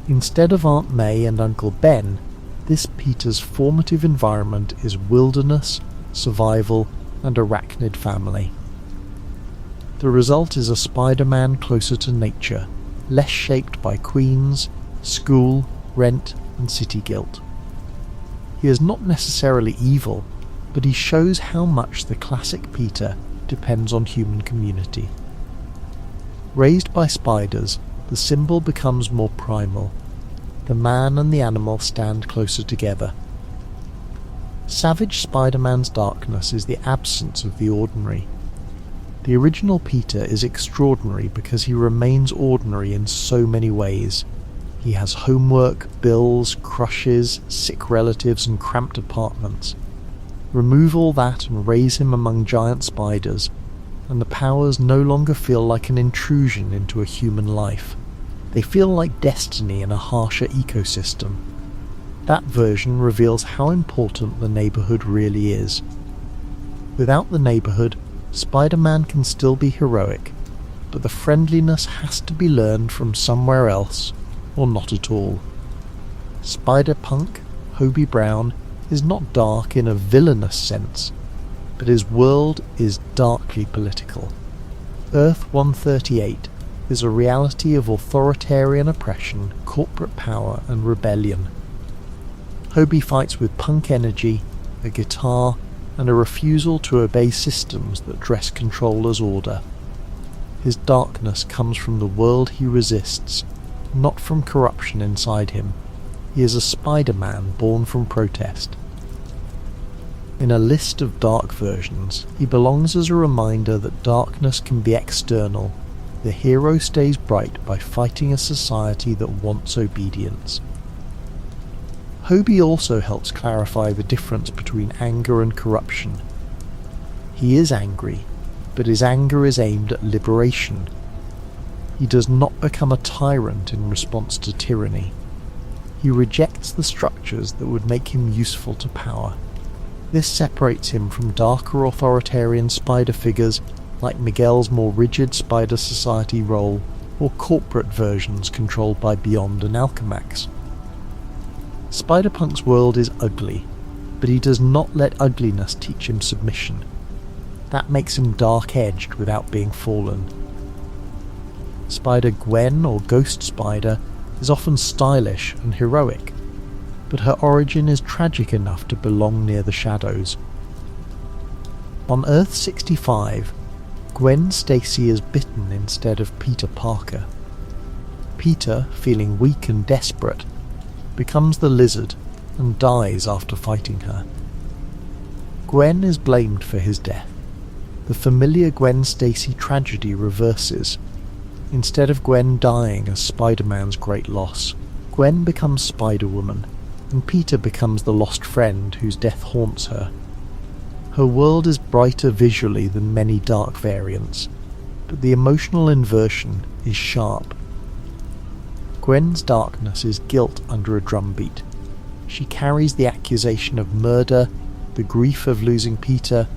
Instead of Aunt May and Uncle Ben, this Peter's formative environment is wilderness, survival, and arachnid family. The result is a Spider-Man closer to nature, less shaped by queens, school, rent, and city guilt. He is not necessarily evil, but he shows how much the classic Peter depends on human community. Raised by spiders, the symbol becomes more primal. The man and the animal stand closer together. Savage Spider-Man's darkness is the absence of the ordinary. The original Peter is extraordinary because he remains ordinary in so many ways. He has homework, bills, crushes, sick relatives, and cramped apartments. Remove all that and raise him among giant spiders, and the powers no longer feel like an intrusion into a human life. They feel like destiny in a harsher ecosystem. That version reveals how important the neighbourhood really is. Without the neighbourhood, Spider-Man can still be heroic, but the friendliness has to be learned from somewhere else, or not at all. Spider-Punk, Hobie Brown, is not dark in a villainous sense, but his world is darkly political. Earth 138 is a reality of authoritarian oppression, corporate power and rebellion. Hobie fights with punk energy, a guitar, and a refusal to obey systems that dress control as order. His darkness comes from the world he resists, not from corruption inside him. He is a Spider-Man born from protest. In a list of dark versions, he belongs as a reminder that darkness can be external. The hero stays bright by fighting a society that wants obedience. Hobie also helps clarify the difference between anger and corruption. He is angry, but his anger is aimed at liberation. He does not become a tyrant in response to tyranny. He rejects the structures that would make him useful to power. This separates him from darker authoritarian spider figures like Miguel's more rigid Spider Society role, or corporate versions controlled by Beyond and Alchemax. Spider-Punk's world is ugly, but he does not let ugliness teach him submission. That makes him dark-edged without being fallen. Spider-Gwen, or Ghost Spider, is often stylish and heroic, but her origin is tragic enough to belong near the shadows. On Earth 65, Gwen Stacy is bitten instead of Peter Parker. Peter, feeling weak and desperate, becomes the Lizard and dies after fighting her. Gwen is blamed for his death. The familiar Gwen Stacy tragedy reverses. Instead of Gwen dying as Spider-Man's great loss, Gwen becomes Spider-Woman, and Peter becomes the lost friend whose death haunts her. Her world is brighter visually than many dark variants, but the emotional inversion is sharp. Gwen's darkness is guilt under a drumbeat. She carries the accusation of murder, the grief of losing Peter,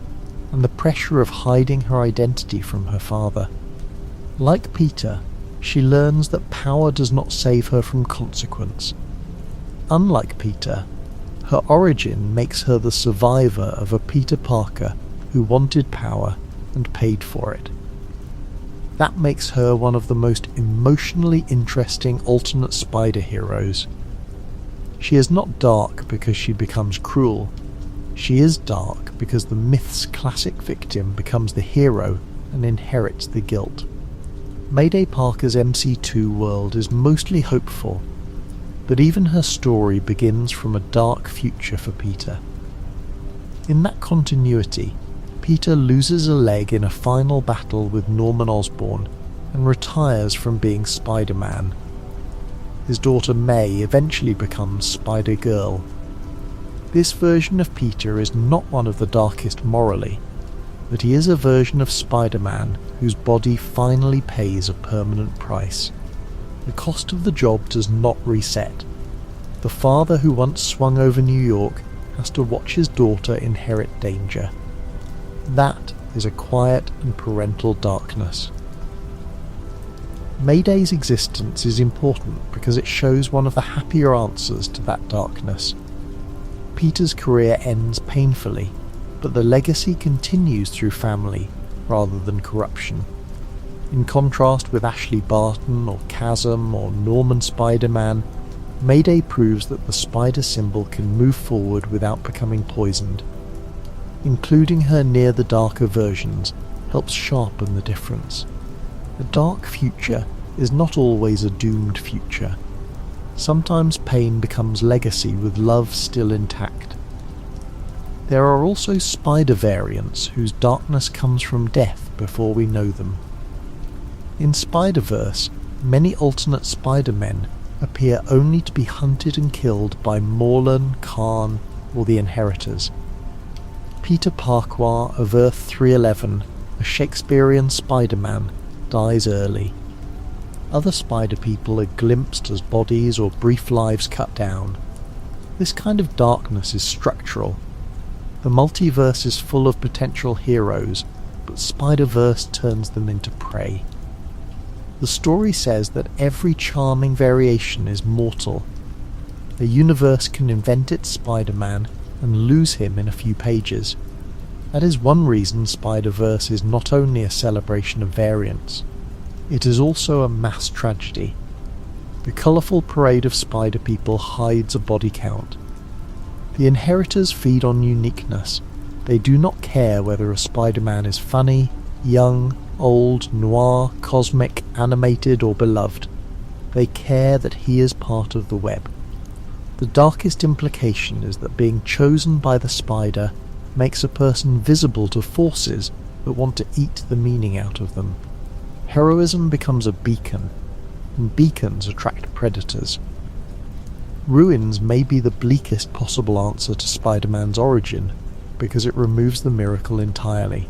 and the pressure of hiding her identity from her father. Like Peter, she learns that power does not save her from consequence. Unlike Peter, her origin makes her the survivor of a Peter Parker who wanted power and paid for it. That makes her one of the most emotionally interesting alternate spider heroes. She is not dark because she becomes cruel. She is dark because the myth's classic victim becomes the hero and inherits the guilt. Mayday Parker's MC2 world is mostly hopeful, but even her story begins from a dark future for Peter. In that continuity, Peter loses a leg in a final battle with Norman Osborn and retires from being Spider-Man. His daughter May eventually becomes Spider-Girl. This version of Peter is not one of the darkest morally, but he is a version of Spider-Man whose body finally pays a permanent price. The cost of the job does not reset. The father who once swung over New York has to watch his daughter inherit danger. That is a quiet and parental darkness. Mayday's existence is important because it shows one of the happier answers to that darkness. Peter's career ends painfully, but the legacy continues through family rather than corruption. In contrast with Ashley Barton or Chasm or Norman Spider-Man, Mayday proves that the spider symbol can move forward without becoming poisoned. Including her near the darker versions helps sharpen the difference. A dark future is not always a doomed future. Sometimes pain becomes legacy with love still intact. There are also spider variants whose darkness comes from death before we know them. In Spider-Verse, many alternate Spider-Men appear only to be hunted and killed by Morlan, Khan, or the Inheritors. Peter Parquois of Earth 311, a Shakespearean Spider-Man, dies early. Other spider people are glimpsed as bodies or brief lives cut down. This kind of darkness is structural. The multiverse is full of potential heroes, but Spider-Verse turns them into prey. The story says that every charming variation is mortal. A universe can invent its Spider-Man and lose him in a few pages. That is one reason Spider-Verse is not only a celebration of variance, it is also a mass tragedy. The colourful parade of spider people hides a body count. The inheritors feed on uniqueness. They do not care whether a Spider-Man is funny, young, old, noir, cosmic, animated or beloved. They care that he is part of the web. The darkest implication is that being chosen by the spider makes a person visible to forces that want to eat the meaning out of them. Heroism becomes a beacon, and beacons attract predators. Ruins may be the bleakest possible answer to Spider-Man's origin, because it removes the miracle entirely.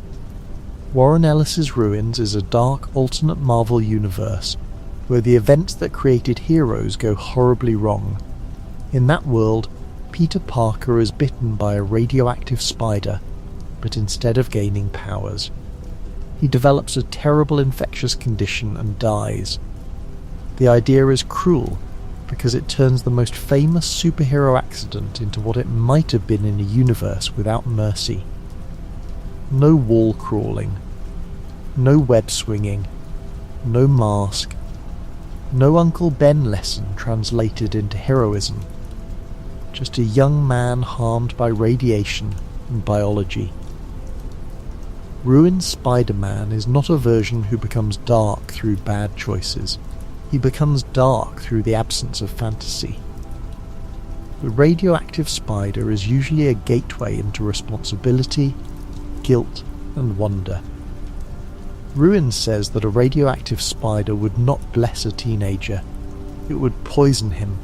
Warren Ellis's Ruins is a dark alternate Marvel universe, where the events that created heroes go horribly wrong. In that world, Peter Parker is bitten by a radioactive spider, but instead of gaining powers, he develops a terrible infectious condition and dies. The idea is cruel, because it turns the most famous superhero accident into what it might have been in a universe without mercy. No wall crawling, no web swinging, no mask, no Uncle Ben lesson translated into heroism. Just a young man harmed by radiation and biology. Ruined Spider-Man is not a version who becomes dark through bad choices. He becomes dark through the absence of fantasy. The radioactive spider is usually a gateway into responsibility, guilt, and wonder. Ruins says that a radioactive spider would not bless a teenager. It would poison him.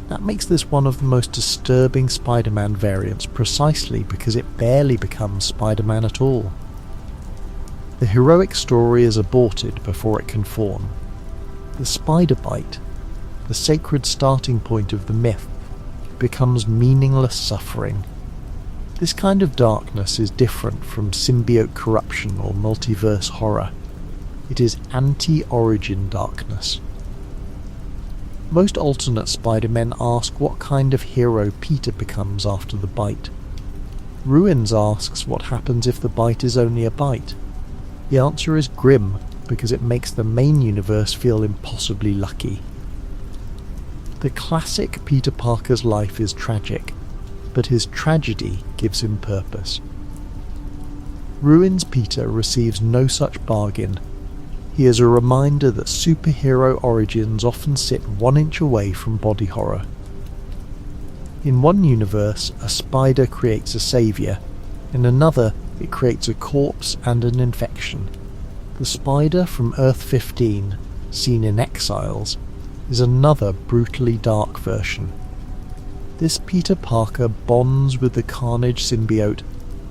That makes this one of the most disturbing Spider-Man variants precisely because it barely becomes Spider-Man at all. The heroic story is aborted before it can form. The spider bite, the sacred starting point of the myth, becomes meaningless suffering. This kind of darkness is different from symbiote corruption or multiverse horror. It is anti-origin darkness. Most alternate Spider-Men ask what kind of hero Peter becomes after the bite. Ruins asks what happens if the bite is only a bite. The answer is grim, because it makes the main universe feel impossibly lucky. The classic Peter Parker's life is tragic, but his tragedy gives him purpose. Ruins Peter receives no such bargain. He is a reminder that superhero origins often sit 1 inch away from body horror. In one universe, a spider creates a saviour. In another, it creates a corpse and an infection. The spider from Earth 15, seen in Exiles, is another brutally dark version. This Peter Parker bonds with the Carnage symbiote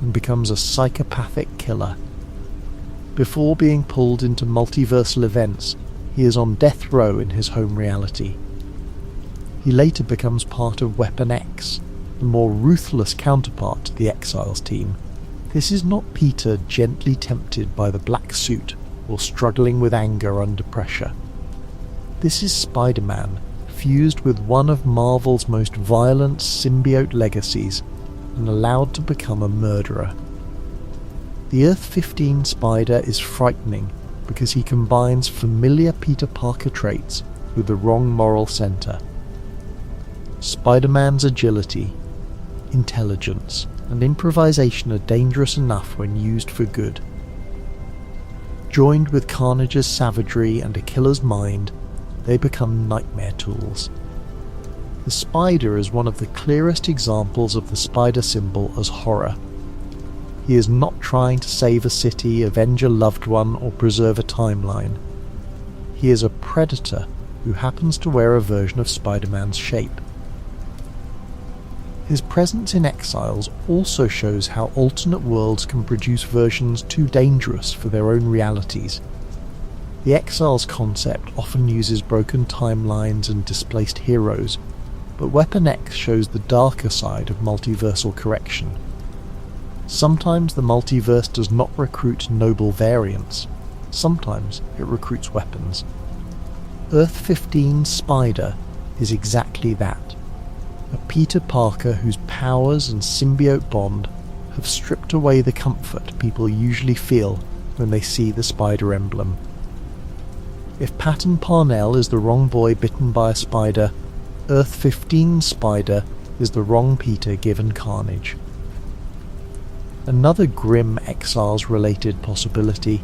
and becomes a psychopathic killer. Before being pulled into multiversal events, he is on death row in his home reality. He later becomes part of Weapon X, the more ruthless counterpart to the Exiles team. This is not Peter gently tempted by the black suit or struggling with anger under pressure. This is Spider-Man fused with one of Marvel's most violent symbiote legacies and allowed to become a murderer. The Earth 15 spider is frightening because he combines familiar Peter Parker traits with the wrong moral centre. Spider-Man's agility, intelligence, and improvisation are dangerous enough when used for good. Joined with Carnage's savagery and a killer's mind, they become nightmare tools. The spider is one of the clearest examples of the spider symbol as horror. He is not trying to save a city, avenge a loved one, or preserve a timeline. He is a predator who happens to wear a version of Spider-Man's shape. His presence in Exiles also shows how alternate worlds can produce versions too dangerous for their own realities. The Exiles concept often uses broken timelines and displaced heroes, but Weapon X shows the darker side of multiversal correction. Sometimes the multiverse does not recruit noble variants, sometimes it recruits weapons. Earth 15's Spider is exactly that. A Peter Parker whose powers and symbiote bond have stripped away the comfort people usually feel when they see the spider emblem. If Patton Parnell is the wrong boy bitten by a spider, Earth 15's Spider is the wrong Peter given carnage. Another grim Exiles-related possibility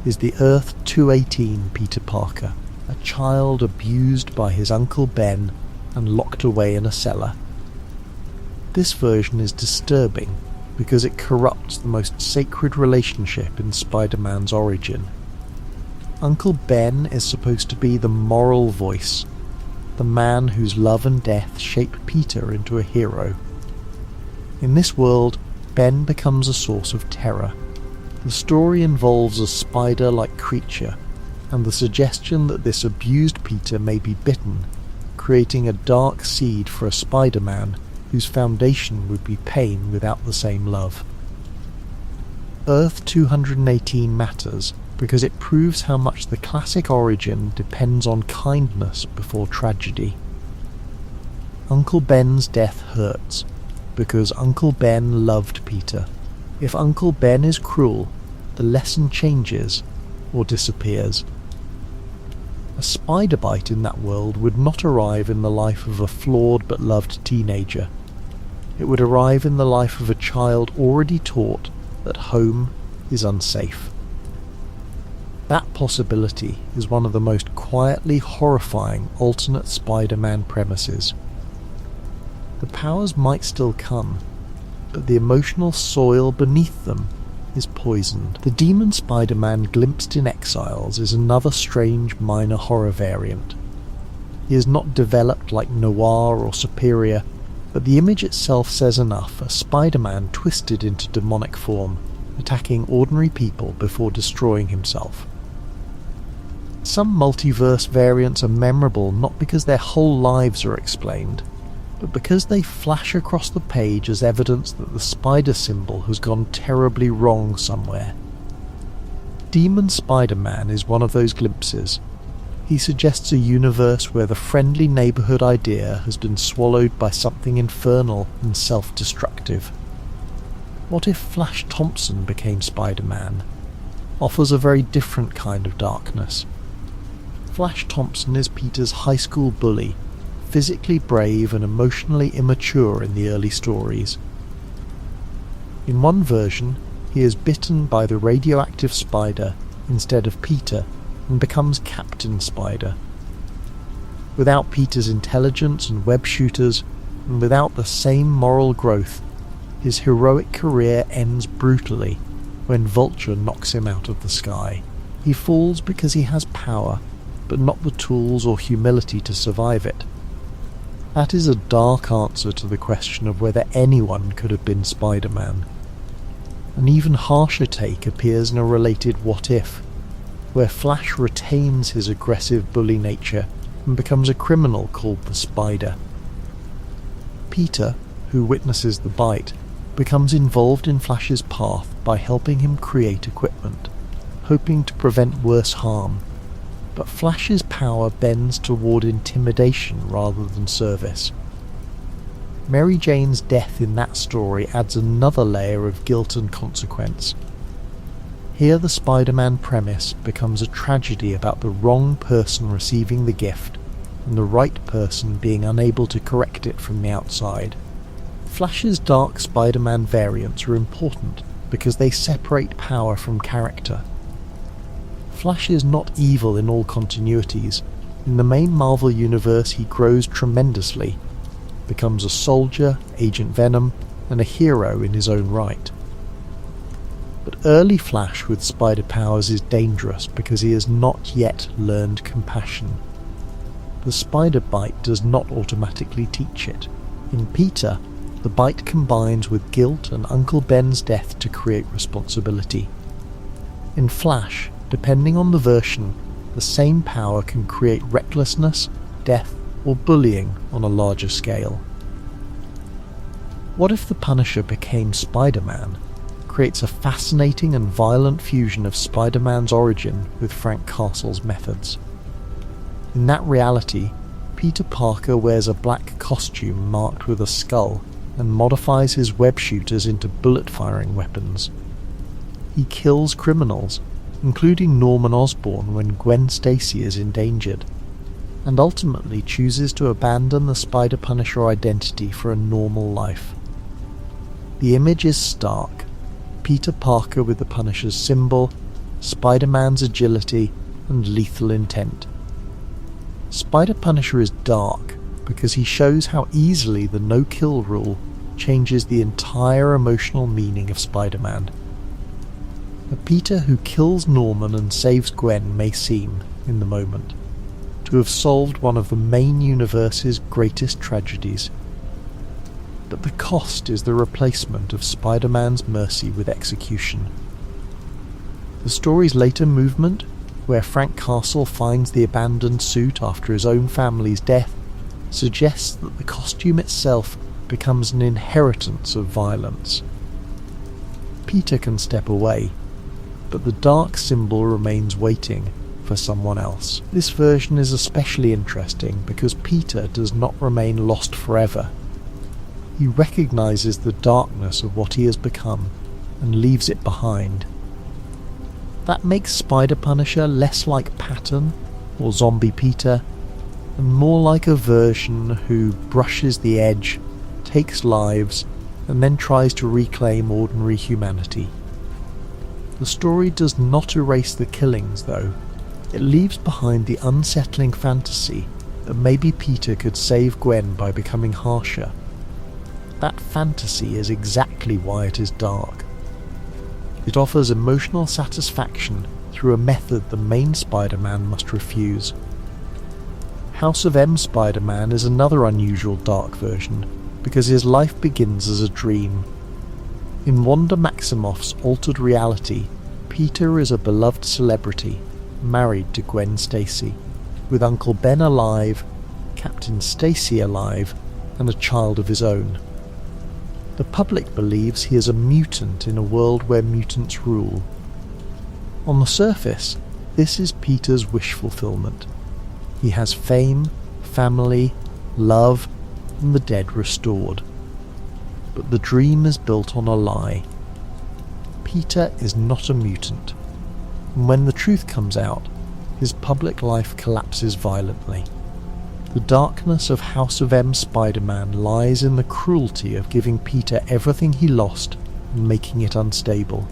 is the Earth 218 Peter Parker, a child abused by his Uncle Ben and locked away in a cellar. This version is disturbing because it corrupts the most sacred relationship in Spider-Man's origin. Uncle Ben is supposed to be the moral voice, the man whose love and death shape Peter into a hero. In this world, Ben becomes a source of terror. The story involves a spider-like creature, and the suggestion that this abused Peter may be bitten, creating a dark seed for a Spider-Man whose foundation would be pain without the same love. Earth 218 matters because it proves how much the classic origin depends on kindness before tragedy. Uncle Ben's death hurts because Uncle Ben loved Peter. If Uncle Ben is cruel, the lesson changes or disappears. A spider bite in that world would not arrive in the life of a flawed but loved teenager. It would arrive in the life of a child already taught that home is unsafe. That possibility is one of the most quietly horrifying alternate Spider-Man premises. The powers might still come, but the emotional soil beneath them is poisoned. The demon Spider-Man glimpsed in Exiles is another strange minor horror variant. He is not developed like Noir or Superior, but the image itself says enough: a Spider-Man twisted into demonic form, attacking ordinary people before destroying himself. Some multiverse variants are memorable not because their whole lives are explained, but because they flash across the page as evidence that the spider symbol has gone terribly wrong somewhere. Demon Spider-Man is one of those glimpses. He suggests a universe where the friendly neighbourhood idea has been swallowed by something infernal and self-destructive. What if Flash Thompson became Spider-Man? Offers a very different kind of darkness. Flash Thompson is Peter's high school bully, physically brave and emotionally immature in the early stories. In one version, he is bitten by the radioactive spider instead of Peter and becomes Captain Spider. Without Peter's intelligence and web shooters, and without the same moral growth, his heroic career ends brutally when Vulture knocks him out of the sky. He falls because he has power, but not the tools or humility to survive it. That is a dark answer to the question of whether anyone could have been Spider-Man. An even harsher take appears in a related What If, where Flash retains his aggressive bully nature and becomes a criminal called the Spider. Peter, who witnesses the bite, becomes involved in Flash's path by helping him create equipment, hoping to prevent worse harm. But Flash's power bends toward intimidation rather than service. Mary Jane's death in that story adds another layer of guilt and consequence. Here the Spider-Man premise becomes a tragedy about the wrong person receiving the gift and the right person being unable to correct it from the outside. Flash's dark Spider-Man variants are important because they separate power from character. Flash is not evil in all continuities. In the main Marvel universe he grows tremendously, becomes a soldier, Agent Venom, and a hero in his own right. But early Flash with spider powers is dangerous because he has not yet learned compassion. The spider bite does not automatically teach it. In Peter, the bite combines with guilt and Uncle Ben's death to create responsibility. In Flash, depending on the version, the same power can create recklessness, death, or bullying on a larger scale. What if the Punisher became Spider-Man? Creates a fascinating and violent fusion of Spider-Man's origin with Frank Castle's methods. In that reality, Peter Parker wears a black costume marked with a skull and modifies his web shooters into bullet-firing weapons. He kills criminals, including Norman Osborn when Gwen Stacy is endangered, and ultimately chooses to abandon the Spider-Punisher identity for a normal life. The image is stark: Peter Parker with the Punisher's symbol, Spider-Man's agility and lethal intent. Spider-Punisher is dark because he shows how easily the no-kill rule changes the entire emotional meaning of Spider-Man. A Peter who kills Norman and saves Gwen may seem, in the moment, to have solved one of the main universe's greatest tragedies. But the cost is the replacement of Spider-Man's mercy with execution. The story's later movement, where Frank Castle finds the abandoned suit after his own family's death, suggests that the costume itself becomes an inheritance of violence. Peter can step away, but the dark symbol remains waiting for someone else. This version is especially interesting because Peter does not remain lost forever. He recognizes the darkness of what he has become and leaves it behind. That makes Spider-Punisher less like Patton or Zombie Peter, and more like a version who brushes the edge, takes lives, and then tries to reclaim ordinary humanity. The story does not erase the killings, though. It leaves behind the unsettling fantasy that maybe Peter could save Gwen by becoming harsher. That fantasy is exactly why it is dark. It offers emotional satisfaction through a method the main Spider-Man must refuse. House of M Spider-Man is another unusual dark version, because his life begins as a dream. In Wanda Maximoff's altered reality, Peter is a beloved celebrity, married to Gwen Stacy, with Uncle Ben alive, Captain Stacy alive, and a child of his own. The public believes he is a mutant in a world where mutants rule. On the surface, this is Peter's wish fulfillment. He has fame, family, love, and the dead restored. But the dream is built on a lie. Peter is not a mutant, and when the truth comes out, his public life collapses violently. The darkness of House of M Spider-Man lies in the cruelty of giving Peter everything he lost and making it unstable.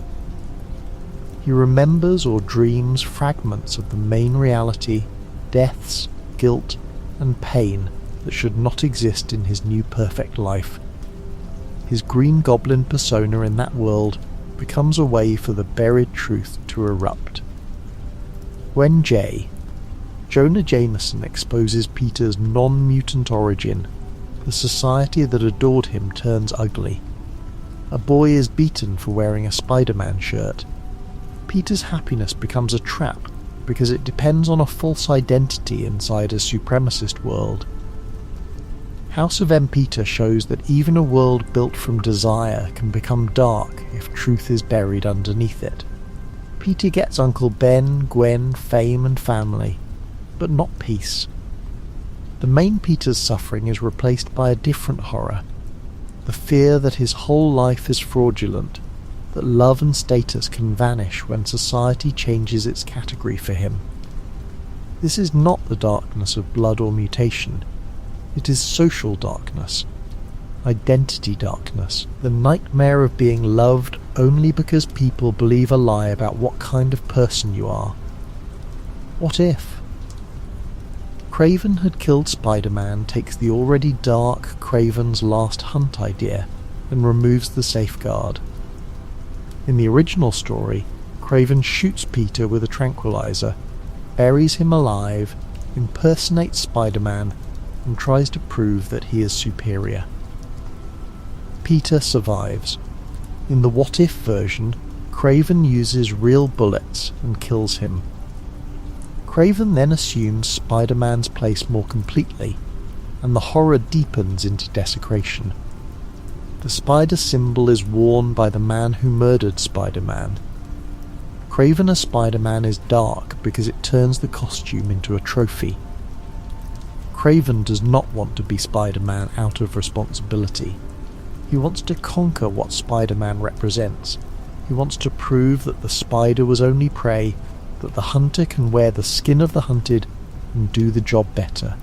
He remembers or dreams fragments of the main reality, deaths, guilt, and pain that should not exist in his new perfect life. His Green Goblin persona in that world becomes a way for the buried truth to erupt. When Jonah Jameson exposes Peter's non-mutant origin, the society that adored him turns ugly. A boy is beaten for wearing a Spider-Man shirt. Peter's happiness becomes a trap because it depends on a false identity inside a supremacist world. House of M Peter shows that even a world built from desire can become dark if truth is buried underneath it. Peter gets Uncle Ben, Gwen, fame and family, but not peace. The main Peter's suffering is replaced by a different horror, the fear that his whole life is fraudulent, that love and status can vanish when society changes its category for him. This is not the darkness of blood or mutation. It is social darkness, identity darkness, the nightmare of being loved only because people believe a lie about what kind of person you are. What if? Kraven had killed Spider-Man takes the already dark Kraven's Last Hunt idea and removes the safeguard. In the original story, Kraven shoots Peter with a tranquilizer, buries him alive, impersonates Spider-Man, and tries to prove that he is superior. Peter survives. In the What If version, Kraven uses real bullets and kills him. Kraven then assumes Spider-Man's place more completely and the horror deepens into desecration. The spider symbol is worn by the man who murdered Spider-Man. Craven as Spider-Man is dark because it turns the costume into a trophy. Craven does not want to be Spider-Man out of responsibility. He wants to conquer what Spider-Man represents. He wants to prove that the spider was only prey, that the hunter can wear the skin of the hunted and do the job better.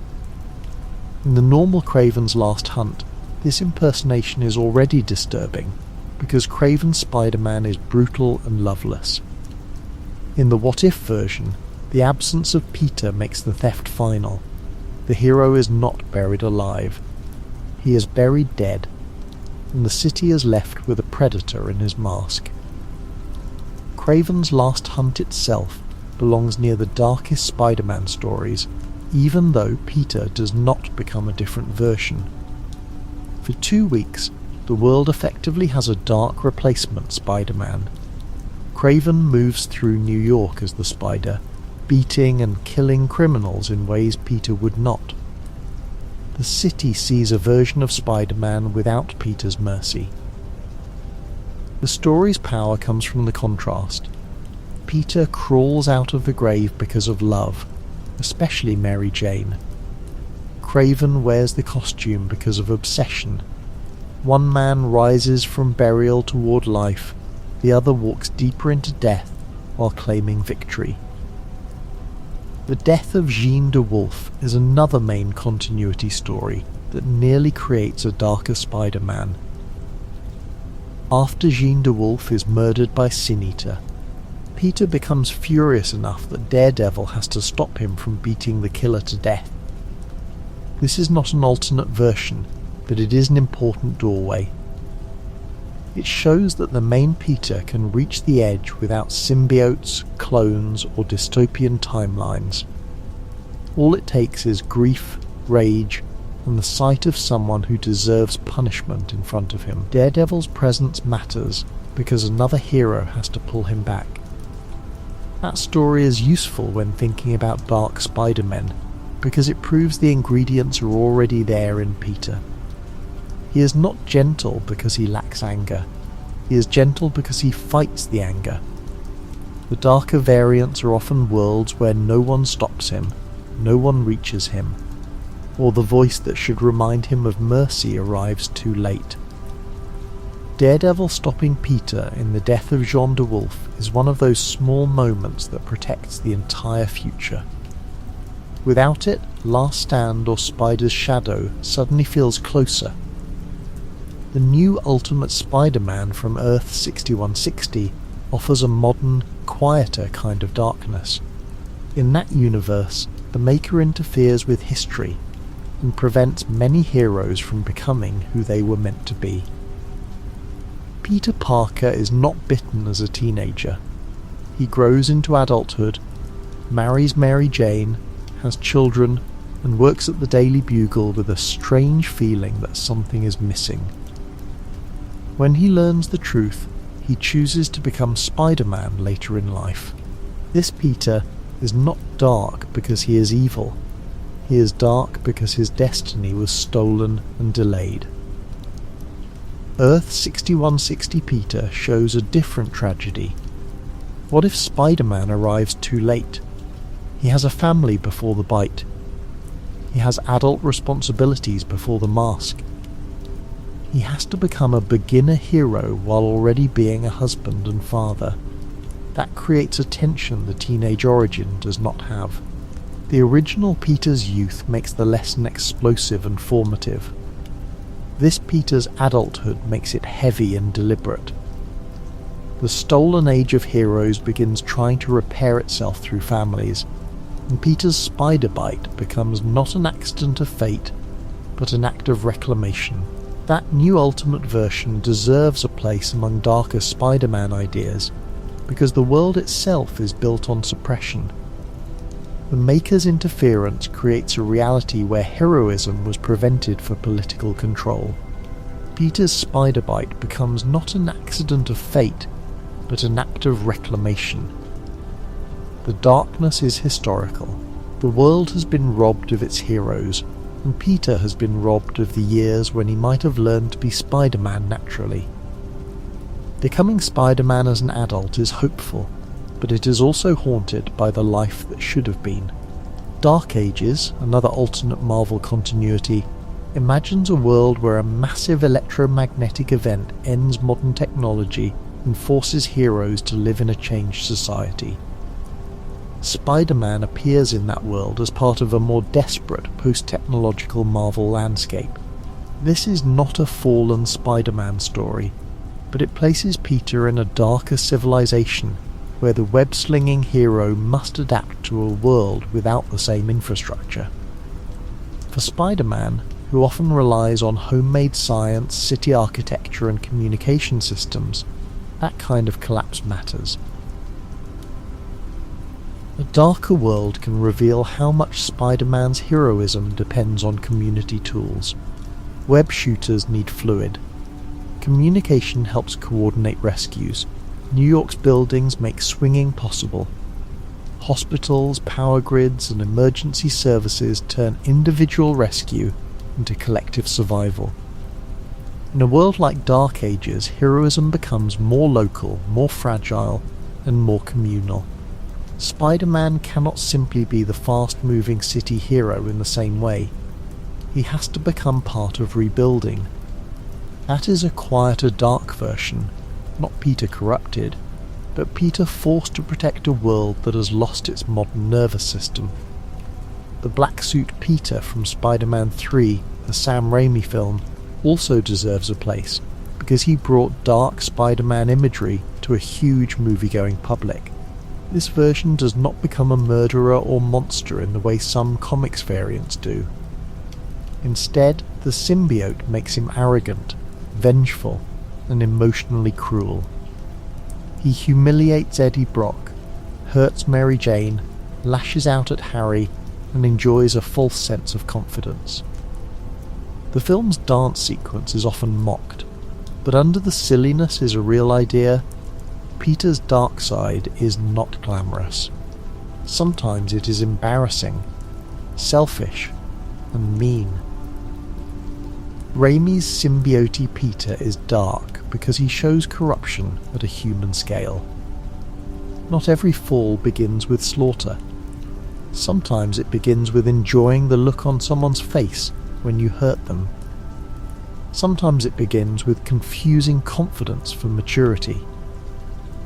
In the normal Craven's Last Hunt, this impersonation is already disturbing, because Craven's Spider-Man is brutal and loveless. In the What If version, the absence of Peter makes the theft final. The hero is not buried alive. He is buried dead, and the city is left with a predator in his mask. Craven's Last Hunt itself belongs near the darkest Spider-Man stories, even though Peter does not become a different version. For 2 weeks, the world effectively has a dark replacement Spider-Man. Craven moves through New York as the Spider, beating and killing criminals in ways Peter would not. The city sees a version of Spider-Man without Peter's mercy. The story's power comes from the contrast. Peter crawls out of the grave because of love, especially Mary Jane. Craven wears the costume because of obsession. One man rises from burial toward life, the other walks deeper into death while claiming victory. The death of Jean de Wolfe is another main continuity story that nearly creates a darker Spider-Man. After Jean de Wolfe is murdered by Sin Eater, Peter becomes furious enough that Daredevil has to stop him from beating the killer to death. This is not an alternate version, but it is an important doorway. It shows that the main Peter can reach the edge without symbiotes, clones, or dystopian timelines. All it takes is grief, rage, and the sight of someone who deserves punishment in front of him. Daredevil's presence matters because another hero has to pull him back. That story is useful when thinking about dark Spider-Men, because it proves the ingredients are already there in Peter. He is not gentle because he lacks anger. He is gentle because he fights the anger. The darker variants are often worlds where no one stops him, no one reaches him, or the voice that should remind him of mercy arrives too late. Daredevil stopping Peter in the death of Jean de Wolfe is one of those small moments that protects the entire future. Without it, Last Stand or Spider's Shadow suddenly feels closer. The new Ultimate Spider-Man from Earth 6160 offers a modern, quieter kind of darkness. In that universe, the Maker interferes with history and prevents many heroes from becoming who they were meant to be. Peter Parker is not bitten as a teenager. He grows into adulthood, marries Mary Jane, has children, and works at the Daily Bugle with a strange feeling that something is missing. When he learns the truth, he chooses to become Spider-Man later in life. This Peter is not dark because he is evil. He is dark because his destiny was stolen and delayed. Earth 6160 Peter shows a different tragedy. What if Spider-Man arrives too late? He has a family before the bite. He has adult responsibilities before the mask. He has to become a beginner hero while already being a husband and father. That creates a tension the teenage origin does not have. The original Peter's youth makes the lesson explosive and formative. This Peter's adulthood makes it heavy and deliberate. The stolen age of heroes begins trying to repair itself through families, and Peter's spider bite becomes not an accident of fate, but an act of reclamation. That new Ultimate version deserves a place among darker Spider-Man ideas, because the world itself is built on suppression. The Maker's interference creates a reality where heroism was prevented for political control. Peter's spider bite becomes not an accident of fate, but an act of reclamation. The darkness is historical. The world has been robbed of its heroes. and Peter has been robbed of the years when he might have learned to be Spider-Man naturally. Becoming Spider-Man as an adult is hopeful, but it is also haunted by the life that should have been. Dark Ages, another alternate Marvel continuity, imagines a world where a massive electromagnetic event ends modern technology and forces heroes to live in a changed society. Spider-Man appears in that world as part of a more desperate post-technological Marvel landscape. This is not a fallen Spider-Man story, but it places Peter in a darker civilization where the web-slinging hero must adapt to a world without the same infrastructure. For Spider-Man, who often relies on homemade science, city architecture and communication systems, that kind of collapse matters. A darker world can reveal how much Spider-Man's heroism depends on community tools. Web shooters need fluid. Communication helps coordinate rescues. New York's buildings make swinging possible. Hospitals, power grids, and emergency services turn individual rescue into collective survival. In a world like Dark Ages, heroism becomes more local, more fragile, and more communal. Spider-Man cannot simply be the fast-moving city hero in the same way. He has to become part of rebuilding. That is a quieter, dark version, not Peter corrupted, but Peter forced to protect a world that has lost its modern nervous system. The black suit Peter from Spider-Man 3, the Sam Raimi film, also deserves a place, because he brought dark Spider-Man imagery to a huge movie-going public. This version does not become a murderer or monster in the way some comics variants do. Instead, the symbiote makes him arrogant, vengeful, and emotionally cruel. He humiliates Eddie Brock, hurts Mary Jane, lashes out at Harry, and enjoys a false sense of confidence. The film's dance sequence is often mocked, but under the silliness is a real idea. Peter's dark side is not glamorous. Sometimes it is embarrassing, selfish, and mean. Raimi's symbiote Peter is dark because he shows corruption at a human scale. Not every fall begins with slaughter. Sometimes it begins with enjoying the look on someone's face when you hurt them. Sometimes it begins with confusing confidence for maturity.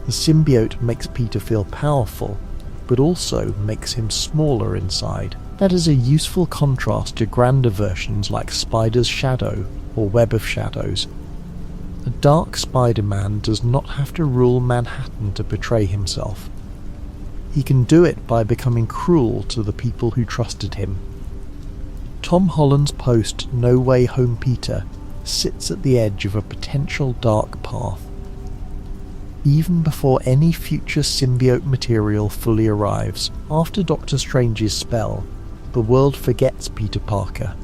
The symbiote makes Peter feel powerful, but also makes him smaller inside. That is a useful contrast to grander versions like Spider's Shadow or Web of Shadows. A dark Spider-Man does not have to rule Manhattan to betray himself. He can do it by becoming cruel to the people who trusted him. Tom Holland's post No Way Home Peter sits at the edge of a potential dark path. Even before any future symbiote material fully arrives, after Doctor Strange's spell, the world forgets Peter Parker.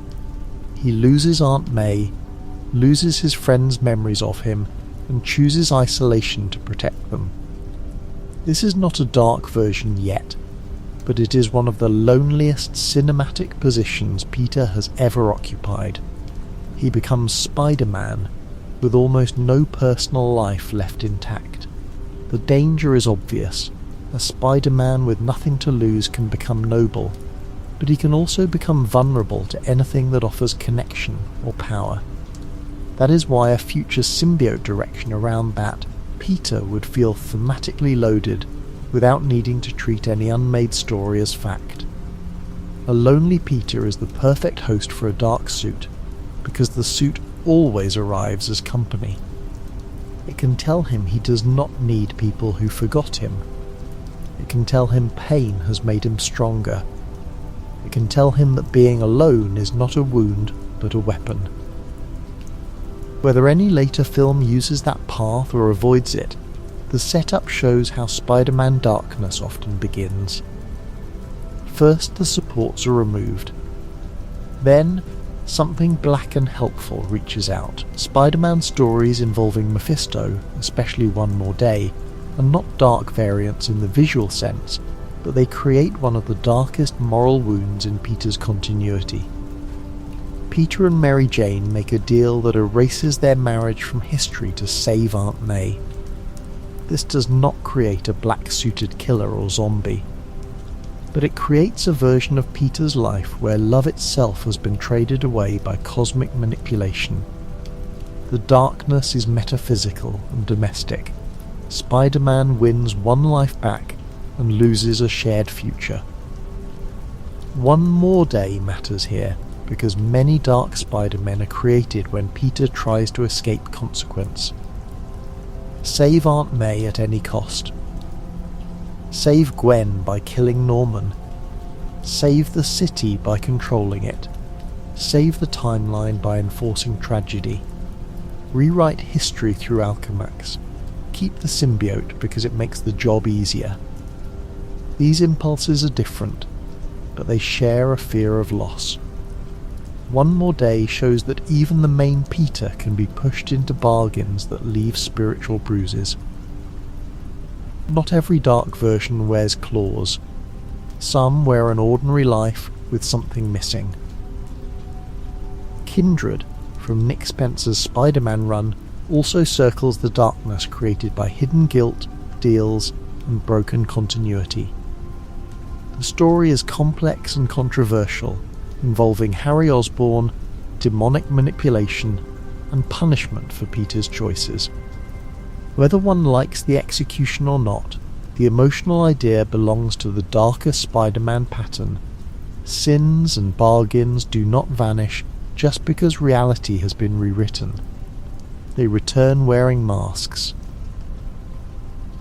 He loses Aunt May, loses his friends' memories of him, and chooses isolation to protect them. This is not a dark version yet, but it is one of the loneliest cinematic positions Peter has ever occupied. He becomes Spider-Man, with almost no personal life left intact. The danger is obvious. A Spider-Man with nothing to lose can become noble, but he can also become vulnerable to anything that offers connection or power. That is why a future symbiote direction around that Peter would feel thematically loaded without needing to treat any unmade story as fact. A lonely Peter is the perfect host for a dark suit, because the suit always arrives as company. It can tell him he does not need people who forgot him. It can tell him pain has made him stronger. It can tell him that being alone is not a wound, but a weapon. Whether any later film uses that path or avoids it, the setup shows how Spider-Man darkness often begins. First, the supports are removed. Then, something black and helpful reaches out. Spider-Man stories involving Mephisto, especially One More Day, are not dark variants in the visual sense, but they create one of the darkest moral wounds in Peter's continuity. Peter and Mary Jane make a deal that erases their marriage from history to save Aunt May. This does not create a black-suited killer or zombie, but it creates a version of Peter's life where love itself has been traded away by cosmic manipulation. The darkness is metaphysical and domestic. Spider-Man wins one life back and loses a shared future. One more day matters here, because many dark Spider-Men are created when Peter tries to escape consequence. Save Aunt May at any cost. Save Gwen by killing Norman. Save the city by controlling it. Save the timeline by enforcing tragedy. Rewrite history through Alchemax. Keep the symbiote because it makes the job easier. These impulses are different, but they share a fear of loss. One More Day shows that even the main Peter can be pushed into bargains that leave spiritual bruises. Not every dark version wears claws. Some wear an ordinary life with something missing. Kindred, from Nick Spencer's Spider-Man run, also circles the darkness created by hidden guilt, deals, and broken continuity. The story is complex and controversial, involving Harry Osborn, demonic manipulation, and punishment for Peter's choices. Whether one likes the execution or not, the emotional idea belongs to the darker Spider-Man pattern. Sins and bargains do not vanish just because reality has been rewritten. They return wearing masks.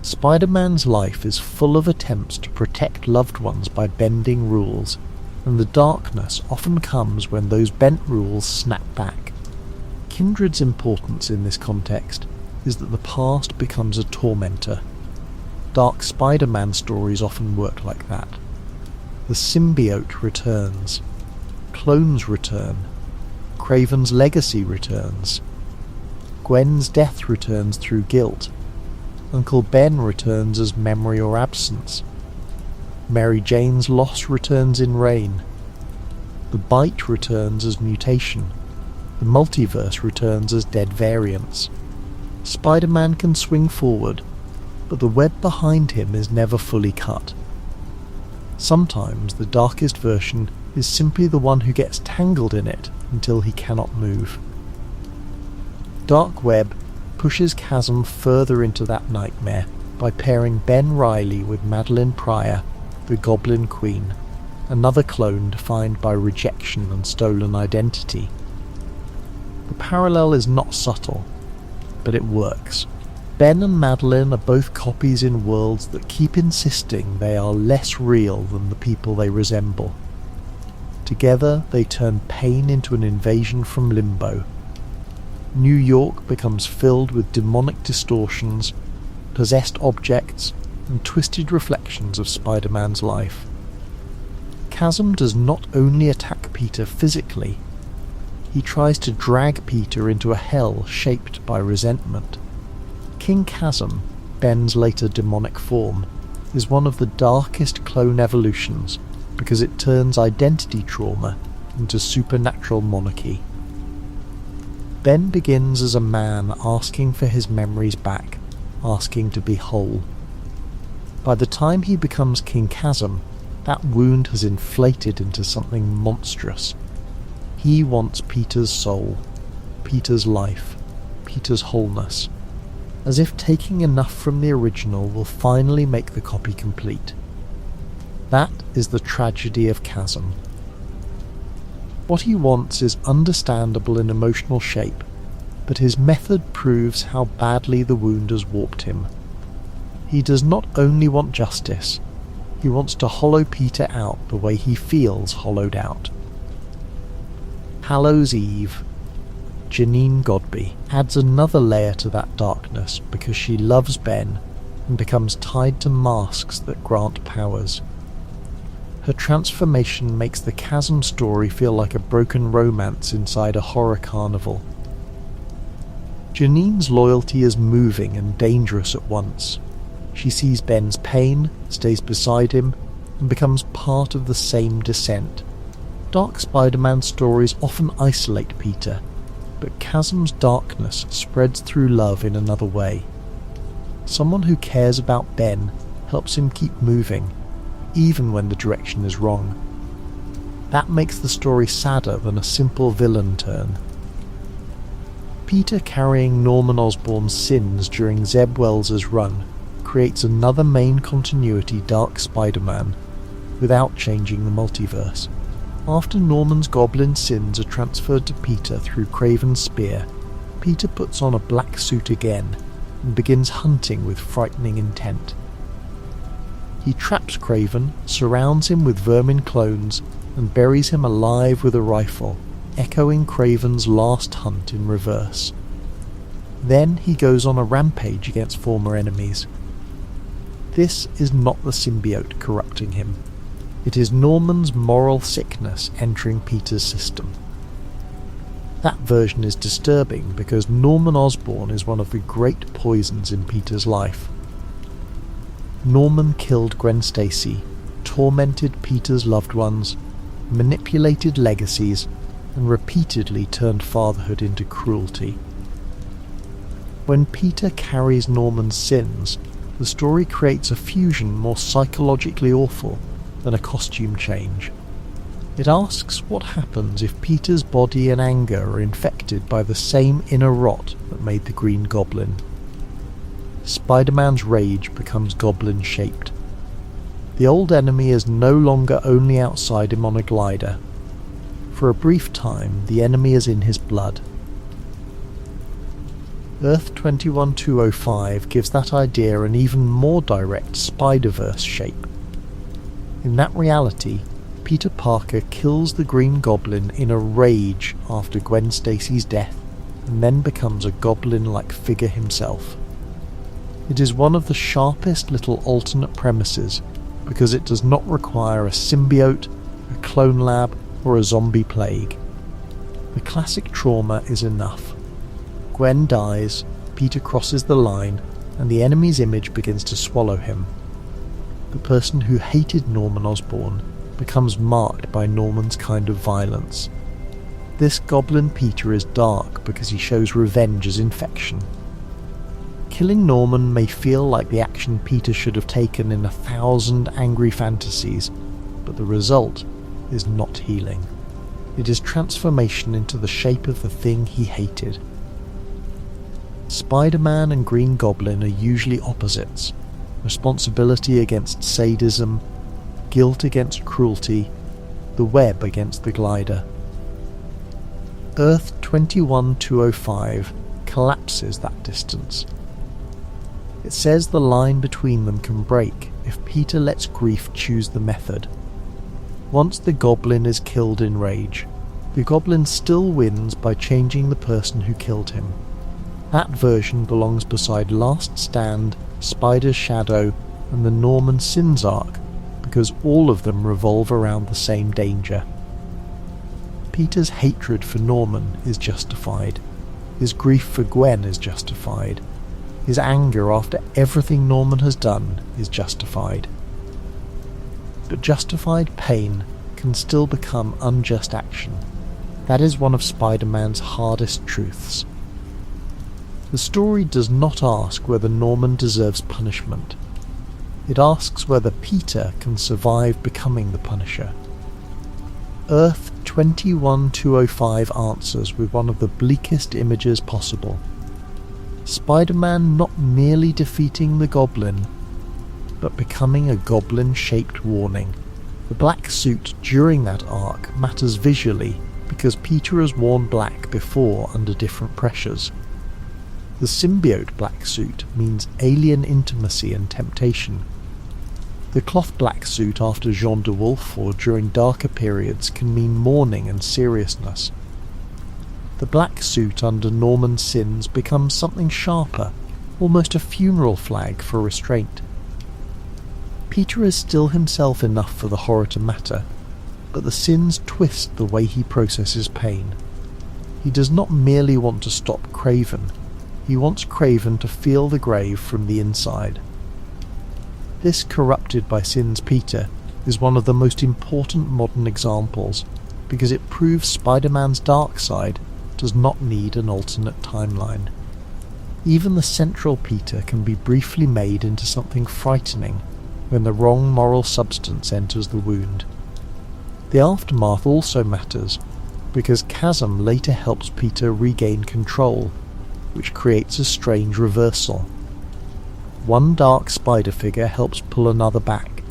Spider-Man's life is full of attempts to protect loved ones by bending rules, and the darkness often comes when those bent rules snap back. Kindred's importance in this context is that the past becomes a tormentor. Dark Spider-Man stories often work like that. The symbiote returns. Clones return. Craven's legacy returns. Gwen's death returns through guilt. Uncle Ben returns as memory or absence. Mary Jane's loss returns in rain. The bite returns as mutation. The multiverse returns as dead variants. Spider-Man can swing forward, but the web behind him is never fully cut. Sometimes the darkest version is simply the one who gets tangled in it until he cannot move. Dark Web pushes Chasm further into that nightmare by pairing Ben Reilly with Madeline Pryor, the Goblin Queen, another clone defined by rejection and stolen identity. The parallel is not subtle, but it works. Ben and Madeline are both copies in worlds that keep insisting they are less real than the people they resemble. Together they turn pain into an invasion from limbo. New York becomes filled with demonic distortions, possessed objects, and twisted reflections of Spider-Man's life. Chasm does not only attack Peter physically, he tries to drag Peter into a hell shaped by resentment. King Chasm, Ben's later demonic form, is one of the darkest clone evolutions because it turns identity trauma into supernatural monarchy. Ben begins as a man asking for his memories back, asking to be whole. By the time he becomes King Chasm, that wound has inflated into something monstrous. He wants Peter's soul, Peter's life, Peter's wholeness, as if taking enough from the original will finally make the copy complete. That is the tragedy of Chasm. What he wants is understandable in emotional shape, but his method proves how badly the wound has warped him. He does not only want justice, he wants to hollow Peter out the way he feels hollowed out. Hallows Eve, Janine Godby, adds another layer to that darkness because she loves Ben and becomes tied to masks that grant powers. Her transformation makes the Chasm story feel like a broken romance inside a horror carnival. Janine's loyalty is moving and dangerous at once. She sees Ben's pain, stays beside him, and becomes part of the same descent. Dark Spider-Man stories often isolate Peter, but Chasm's darkness spreads through love in another way. Someone who cares about Ben helps him keep moving, even when the direction is wrong. That makes the story sadder than a simple villain turn. Peter carrying Norman Osborn's sins during Zeb Wells' run creates another main continuity Dark Spider-Man, without changing the multiverse. After Norman's goblin sins are transferred to Peter through Kraven's spear, Peter puts on a black suit again and begins hunting with frightening intent. He traps Kraven, surrounds him with vermin clones, and buries him alive with a rifle, echoing Kraven's last hunt in reverse. Then he goes on a rampage against former enemies. This is not the symbiote corrupting him. It is Norman's moral sickness entering Peter's system. That version is disturbing because Norman Osborn is one of the great poisons in Peter's life. Norman killed Gwen Stacy, tormented Peter's loved ones, manipulated legacies, and repeatedly turned fatherhood into cruelty. When Peter carries Norman's sins, the story creates a fusion more psychologically awful than a costume change. It asks what happens if Peter's body and anger are infected by the same inner rot that made the Green Goblin. Spider-Man's rage becomes goblin-shaped. The old enemy is no longer only outside him on a glider. For a brief time, the enemy is in his blood. Earth 21205 gives that idea an even more direct Spider-Verse shape. In that reality, Peter Parker kills the Green Goblin in a rage after Gwen Stacy's death, and then becomes a goblin-like figure himself. It is one of the sharpest little alternate premises, because it does not require a symbiote, a clone lab, or a zombie plague. The classic trauma is enough. Gwen dies, Peter crosses the line, and the enemy's image begins to swallow him. The person who hated Norman Osborn becomes marked by Norman's kind of violence. This Goblin Peter is dark because he shows revenge as infection. Killing Norman may feel like the action Peter should have taken in 1,000 angry fantasies, but the result is not healing. It is transformation into the shape of the thing he hated. Spider-Man and Green Goblin are usually opposites. Responsibility against sadism, guilt against cruelty, the web against the glider. Earth 21205 collapses that distance. It says the line between them can break if Peter lets grief choose the method. Once the Goblin is killed in rage, the Goblin still wins by changing the person who killed him. That version belongs beside Last Stand, Spider's Shadow, and the Norman Sins arc, because all of them revolve around the same danger. Peter's hatred for Norman is justified. His grief for Gwen is justified. His anger after everything Norman has done is justified. But justified pain can still become unjust action. That is one of Spider-Man's hardest truths. The story does not ask whether Norman deserves punishment. It asks whether Peter can survive becoming the Punisher. Earth 21205 answers with one of the bleakest images possible. Spider-Man not merely defeating the Goblin, but becoming a goblin-shaped warning. The black suit during that arc matters visually because Peter has worn black before under different pressures. The symbiote black suit means alien intimacy and temptation. The cloth black suit after Jean de Wolfe or during darker periods can mean mourning and seriousness. The black suit under Norman's sins becomes something sharper, almost a funeral flag for restraint. Peter is still himself enough for the horror to matter, but the sins twist the way he processes pain. He does not merely want to stop Kraven, he wants Kraven to feel the grave from the inside. This corrupted by sins Peter is one of the most important modern examples, because it proves Spider-Man's dark side does not need an alternate timeline. Even the central Peter can be briefly made into something frightening when the wrong moral substance enters the wound. The aftermath also matters, because Chasm later helps Peter regain control, which creates a strange reversal. One dark spider figure helps pull another back.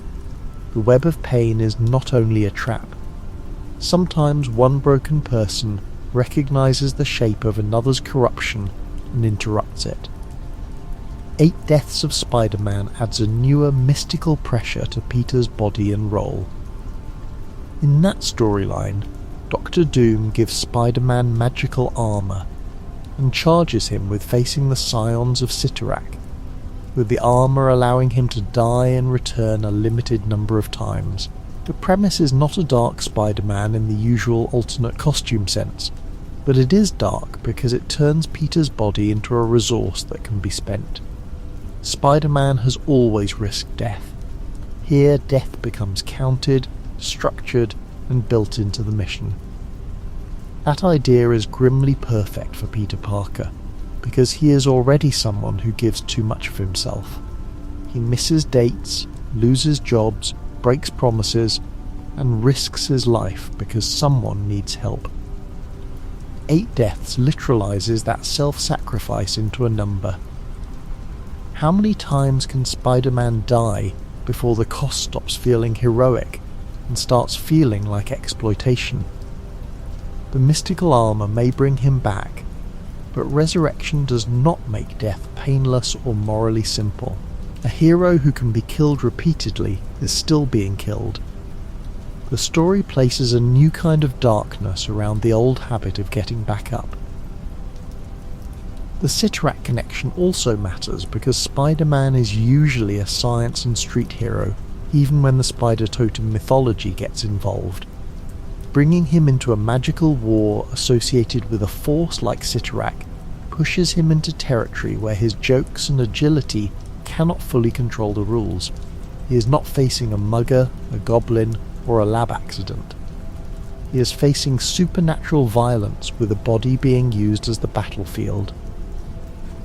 The web of pain is not only a trap. Sometimes one broken person recognizes the shape of another's corruption and interrupts it. 8 Deaths of Spider-Man adds a newer mystical pressure to Peter's body and role. In that storyline, Doctor Doom gives Spider-Man magical armour and charges him with facing the scions of Cyttorak, with the armour allowing him to die and return a limited number of times. The premise is not a dark Spider-Man in the usual alternate costume sense, but it is dark because it turns Peter's body into a resource that can be spent. Spider-Man has always risked death. Here death becomes counted, structured, and built into the mission. That idea is grimly perfect for Peter Parker, because he is already someone who gives too much of himself. He misses dates, loses jobs, breaks promises, and risks his life because someone needs help. 8 Deaths literalizes that self-sacrifice into a number. How many times can Spider-Man die before the cost stops feeling heroic and starts feeling like exploitation? The mystical armour may bring him back, but resurrection does not make death painless or morally simple. A hero who can be killed repeatedly is still being killed. The story places a new kind of darkness around the old habit of getting back up. The Cyttorak connection also matters because Spider-Man is usually a science and street hero, even when the Spider Totem mythology gets involved. Bringing him into a magical war associated with a force like Cyttorak pushes him into territory where his jokes and agility cannot fully control the rules. He is not facing a mugger, a goblin, or a lab accident. He is facing supernatural violence with a body being used as the battlefield.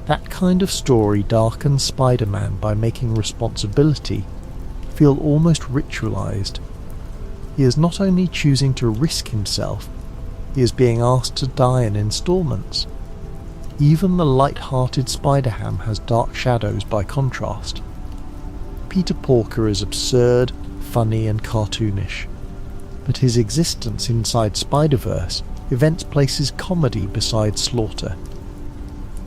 That kind of story darkens Spider-Man by making responsibility feel almost ritualized. He is not only choosing to risk himself, he is being asked to die in installments. Even the light-hearted Spider-Ham has dark shadows by contrast. Peter Parker is absurd, funny and cartoonish, but his existence inside Spider-Verse events places comedy beside slaughter.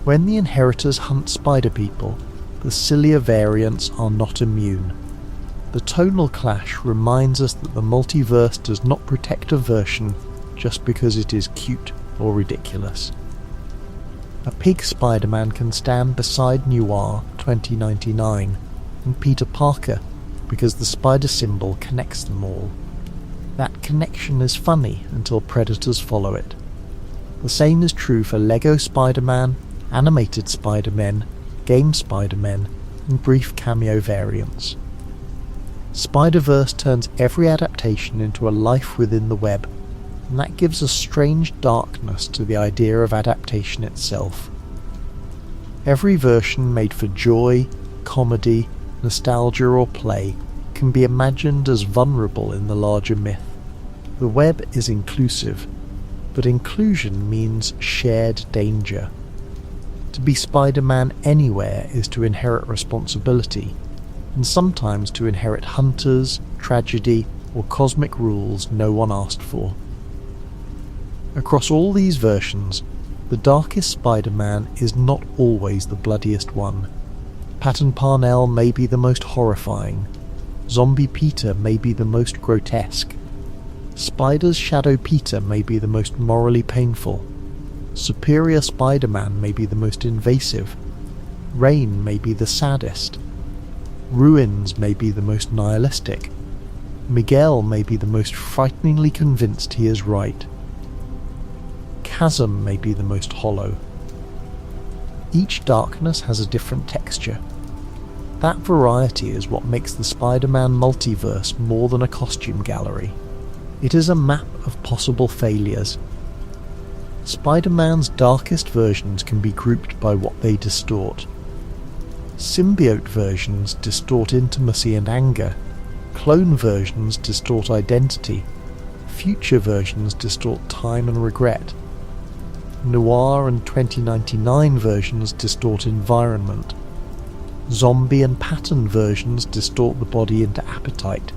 When the Inheritors hunt Spider-People, the sillier variants are not immune. The tonal clash reminds us that the multiverse does not protect a version just because it is cute or ridiculous. A pig Spider-Man can stand beside Noir 2099 and Peter Parker because the spider symbol connects them all. That connection is funny until predators follow it. The same is true for Lego Spider-Man, animated Spider-Men, game Spider-Men, and brief cameo variants. Spider-Verse turns every adaptation into a life within the web, and that gives a strange darkness to the idea of adaptation itself. Every version made for joy, comedy, nostalgia or play can be imagined as vulnerable in the larger myth. The web is inclusive, but inclusion means shared danger. To be Spider-Man anywhere is to inherit responsibility, and sometimes to inherit hunters, tragedy, or cosmic rules no one asked for. Across all these versions, the darkest Spider-Man is not always the bloodiest one. Patton Parnell may be the most horrifying. Zombie Peter may be the most grotesque. Spider's Shadow Peter may be the most morally painful. Superior Spider-Man may be the most invasive. Rain may be the saddest. Ruins may be the most nihilistic. Miguel may be the most frighteningly convinced he is right. Chasm may be the most hollow. Each darkness has a different texture. That variety is what makes the Spider-Man multiverse more than a costume gallery. It is a map of possible failures. Spider-Man's darkest versions can be grouped by what they distort. Symbiote versions distort intimacy and anger. Clone versions distort identity. Future versions distort time and regret. Noir and 2099 versions distort environment. Zombie and pattern versions distort the body into appetite.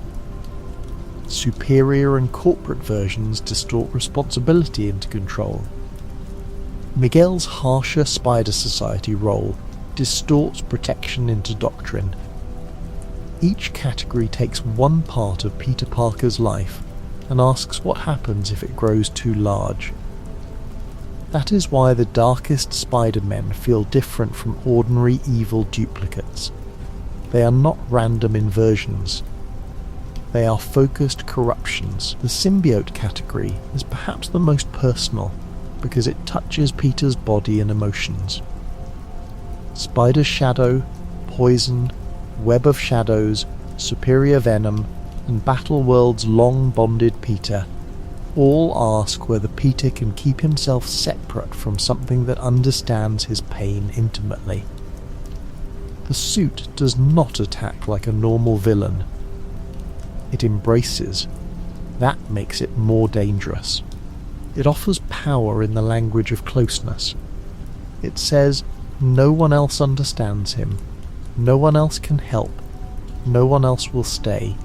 Superior and corporate versions distort responsibility into control. Miguel's harsher Spider Society role distorts protection into doctrine. Each category takes one part of Peter Parker's life and asks what happens if it grows too large. That is why the darkest Spider-Men feel different from ordinary evil duplicates. They are not random inversions. They are focused corruptions. The symbiote category is perhaps the most personal because it touches Peter's body and emotions. Spider's Shadow, Poison, Web of Shadows, Superior Venom, and Battleworld's long-bonded Peter all ask whether Peter can keep himself separate from something that understands his pain intimately. The suit does not attack like a normal villain. It embraces. That makes it more dangerous. It offers power in the language of closeness. It says no one else understands him, no one else can help, no one else will stay.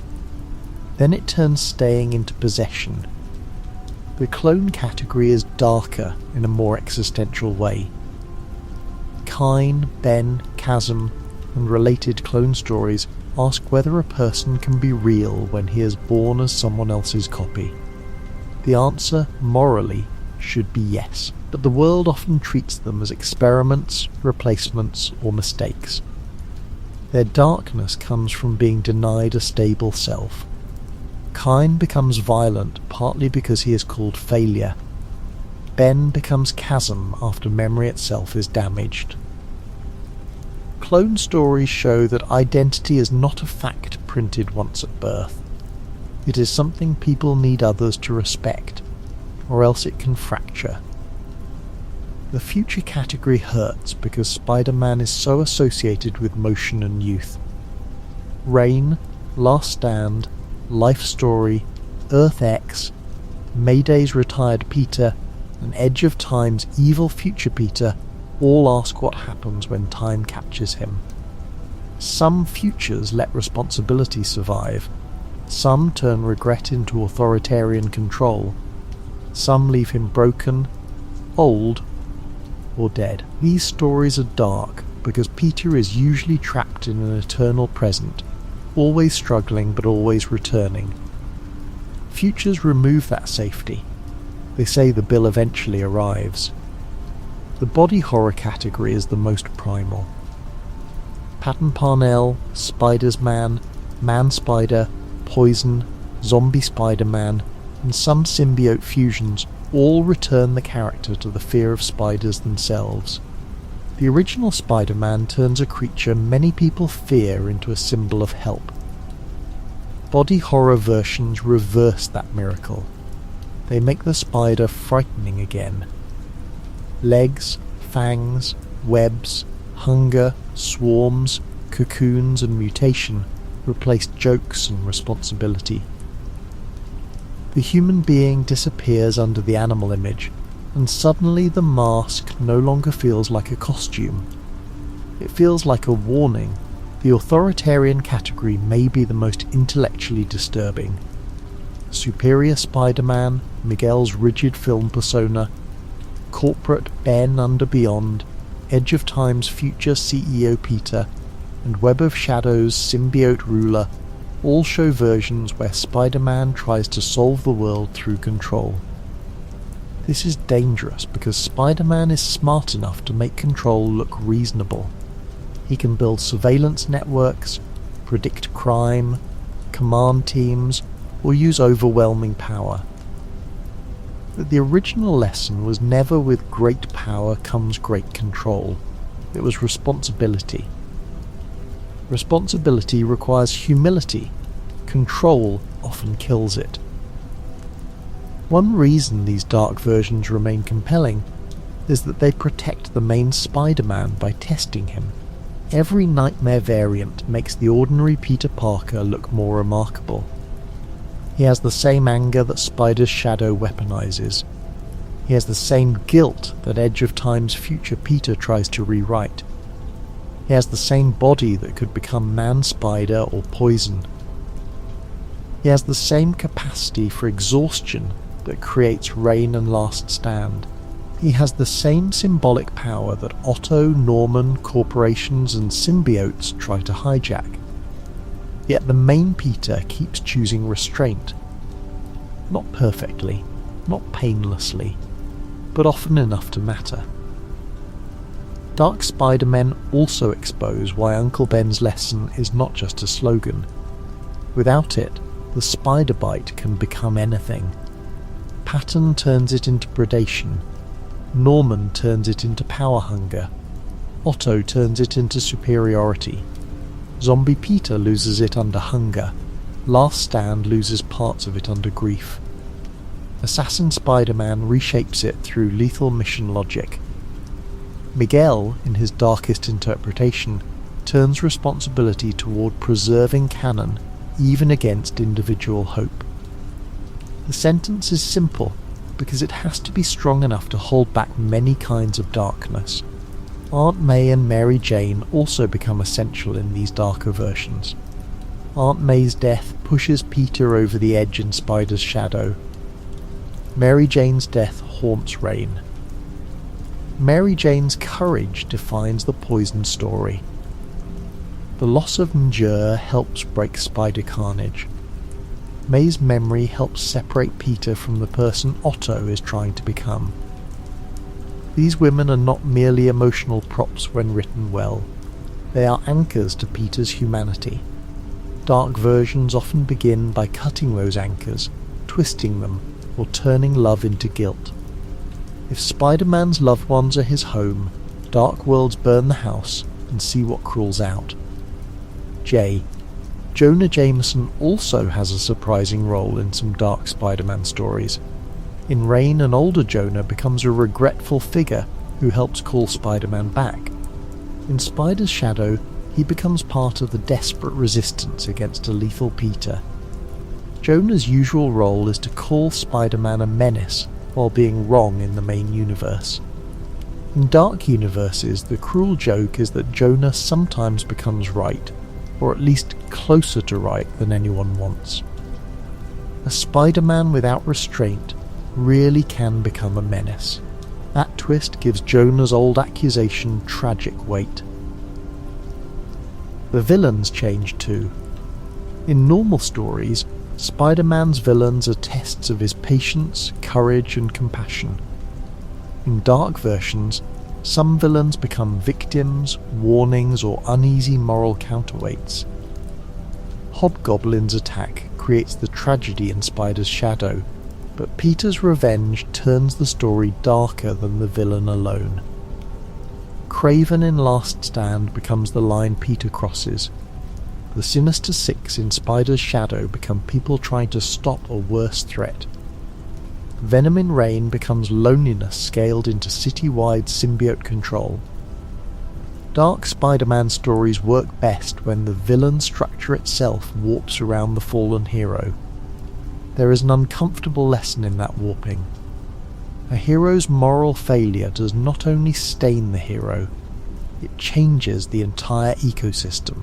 Then it turns staying into possession. The clone category is darker in a more existential way. Kine, Ben, Chasm, and related clone stories ask whether a person can be real when he is born as someone else's copy. The answer, morally, should be yes, but the world often treats them as experiments, replacements, or mistakes. Their darkness comes from being denied a stable self. Kine becomes violent partly because he is called failure. Ben becomes Chasm after memory itself is damaged. Clone stories show that identity is not a fact printed once at birth. It is something people need others to respect, or else it can fracture. The future category hurts because Spider-Man is so associated with motion and youth. Reign, Last Stand, Life Story, Earth X, Mayday's retired Peter, and Edge of Time's evil future Peter all ask what happens when time captures him. Some futures let responsibility survive. Some turn regret into authoritarian control. Some leave him broken, old, or dead. These stories are dark because Peter is usually trapped in an eternal present, always struggling but always returning. Futures remove that safety. They say the bill eventually arrives. The body horror category is the most primal. Patton Parnell, Spider-Man, Man-Spider, Poison, Zombie Spider-Man, and some symbiote fusions all return the character to the fear of spiders themselves. The original Spider-Man turns a creature many people fear into a symbol of help. Body horror versions reverse that miracle. They make the spider frightening again. Legs, fangs, webs, hunger, swarms, cocoons and mutation replace jokes and responsibility. The human being disappears under the animal image, and suddenly the mask no longer feels like a costume. It feels like a warning. The authoritarian category may be the most intellectually disturbing. Superior Spider-Man, Miguel's rigid film persona, corporate Ben under Beyond, Edge of Time's future CEO Peter, and Web of Shadows' symbiote ruler all show versions where Spider-Man tries to solve the world through control. This is dangerous because Spider-Man is smart enough to make control look reasonable. He can build surveillance networks, predict crime, command teams, or use overwhelming power. But the original lesson was never with great power comes great control. It was responsibility. Responsibility requires humility. Control often kills it. One reason these dark versions remain compelling is that they protect the main Spider-Man by testing him. Every nightmare variant makes the ordinary Peter Parker look more remarkable. He has the same anger that Spider's shadow weaponizes. He has the same guilt that Edge of Time's future Peter tries to rewrite. He has the same body that could become Man-Spider or Poison. He has the same capacity for exhaustion that creates Reign and Last Stand. He has the same symbolic power that Otto, Norman, corporations and symbiotes try to hijack. Yet the main Peter keeps choosing restraint. Not perfectly, not painlessly, but often enough to matter. Dark Spider-Men also expose why Uncle Ben's lesson is not just a slogan. Without it, the spider bite can become anything. Patton turns it into predation. Norman turns it into power hunger. Otto turns it into superiority. Zombie Peter loses it under hunger. Last Stand loses parts of it under grief. Assassin Spider-Man reshapes it through lethal mission logic. Miguel, in his darkest interpretation, turns responsibility toward preserving canon even against individual hope. The sentence is simple because it has to be strong enough to hold back many kinds of darkness. Aunt May and Mary Jane also become essential in these darker versions. Aunt May's death pushes Peter over the edge in Spider's shadow. Mary Jane's death haunts Reign. Mary Jane's courage defines the Poison story. The loss of M'Ger helps break spider carnage. May's memory helps separate Peter from the person Otto is trying to become. These women are not merely emotional props when written well. They are anchors to Peter's humanity. Dark versions often begin by cutting those anchors, twisting them, or turning love into guilt. If Spider-Man's loved ones are his home, dark worlds burn the house and see what crawls out. J. Jonah Jameson also has a surprising role in some dark Spider-Man stories. In Reign, an older Jonah becomes a regretful figure who helps call Spider-Man back. In Spider's shadow, he becomes part of the desperate resistance against a lethal Peter. Jonah's usual role is to call Spider-Man a menace while being wrong in the main universe. In dark universes, the cruel joke is that Jonah sometimes becomes right, or at least closer to right than anyone wants. A Spider-Man without restraint really can become a menace. That twist gives Jonah's old accusation tragic weight. The villains change too. In normal stories, Spider-Man's villains are tests of his patience, courage and compassion. In dark versions, some villains become victims, warnings or uneasy moral counterweights. Hobgoblin's attack creates the tragedy in Spider's shadow, but Peter's revenge turns the story darker than the villain alone. Craven in Last Stand becomes the line Peter crosses. The Sinister Six in Spider's shadow become people trying to stop a worse threat. Venom in Reign becomes loneliness scaled into city-wide symbiote control. Dark Spider-Man stories work best when the villain structure itself warps around the fallen hero. There is an uncomfortable lesson in that warping. A hero's moral failure does not only stain the hero, it changes the entire ecosystem.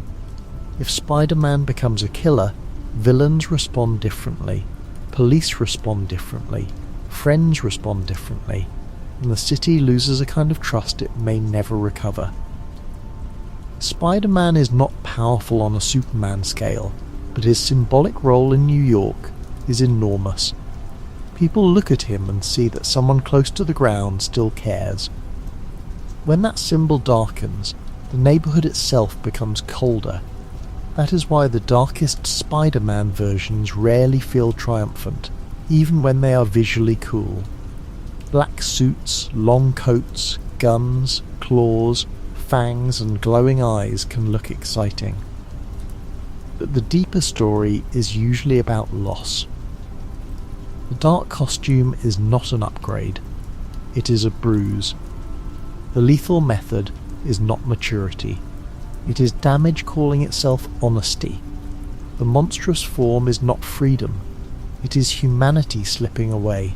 If Spider-Man becomes a killer, villains respond differently, police respond differently, friends respond differently, and the city loses a kind of trust it may never recover. Spider-Man is not powerful on a Superman scale, but his symbolic role in New York is enormous. People look at him and see that someone close to the ground still cares. When that symbol darkens, the neighborhood itself becomes colder. That is why the darkest Spider-Man versions rarely feel triumphant, even when they are visually cool. Black suits, long coats, guns, claws, fangs and glowing eyes can look exciting. But the deeper story is usually about loss. The dark costume is not an upgrade, it is a bruise. The lethal method is not maturity, it is damage calling itself honesty. The monstrous form is not freedom, it is humanity slipping away.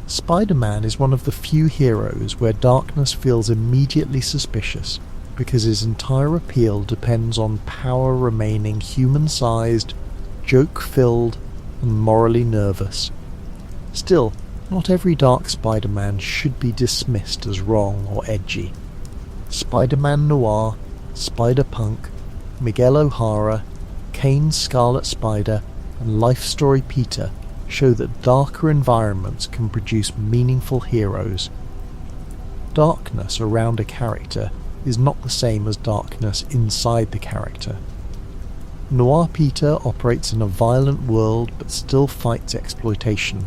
Spider-Man is one of the few heroes where darkness feels immediately suspicious, because his entire appeal depends on power remaining human-sized, joke-filled, and morally nervous. Still, not every dark Spider-Man should be dismissed as wrong or edgy. Spider-Man Noir, Spider-Punk, Miguel O'Hara, Kane's Scarlet Spider, and Life Story Peter show that darker environments can produce meaningful heroes. Darkness around a character is not the same as darkness inside the character. Noir Peter operates in a violent world but still fights exploitation.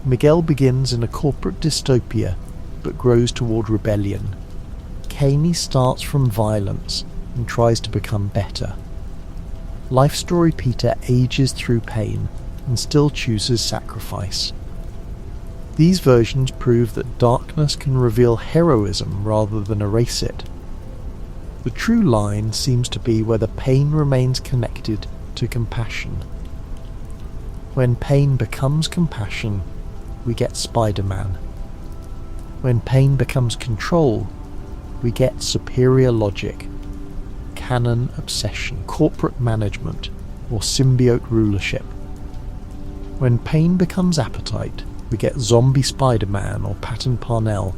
Miguel begins in a corporate dystopia but grows toward rebellion. Kane starts from violence and tries to become better. Life Story Peter ages through pain and still chooses sacrifice. These versions prove that darkness can reveal heroism rather than erase it. The true line seems to be whether pain remains connected to compassion. When pain becomes compassion, we get Spider-Man. When pain becomes control, we get superior logic, canon obsession, corporate management, or symbiote rulership. When pain becomes appetite, we get zombie Spider-Man or Patton Parnell.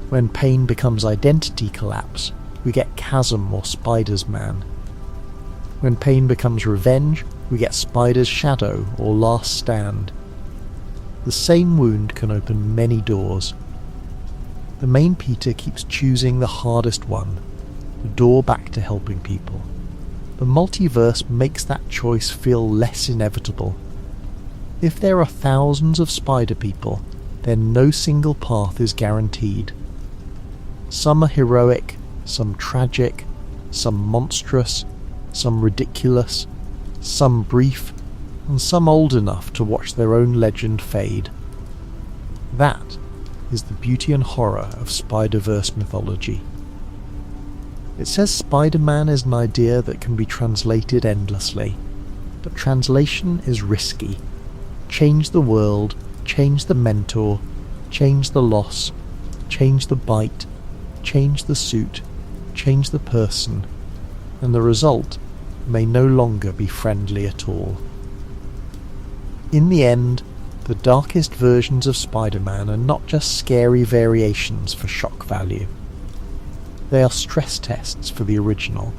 When pain becomes identity collapse, we get Chasm or Spider's Man. When pain becomes revenge, we get Spider's Shadow or Last Stand. The same wound can open many doors. The main Peter keeps choosing the hardest one, the door back to helping people. The multiverse makes that choice feel less inevitable. If there are thousands of spider people, then no single path is guaranteed. Some are heroic, some tragic, some monstrous, some ridiculous, some brief, and some old enough to watch their own legend fade. That is the beauty and horror of Spider-Verse mythology. It says Spider-Man is an idea that can be translated endlessly, but translation is risky. Change the world, change the mentor, change the loss, change the bite, change the suit, change the person, and the result may no longer be friendly at all. In the end, the darkest versions of Spider-Man are not just scary variations for shock value. They are stress tests for the original.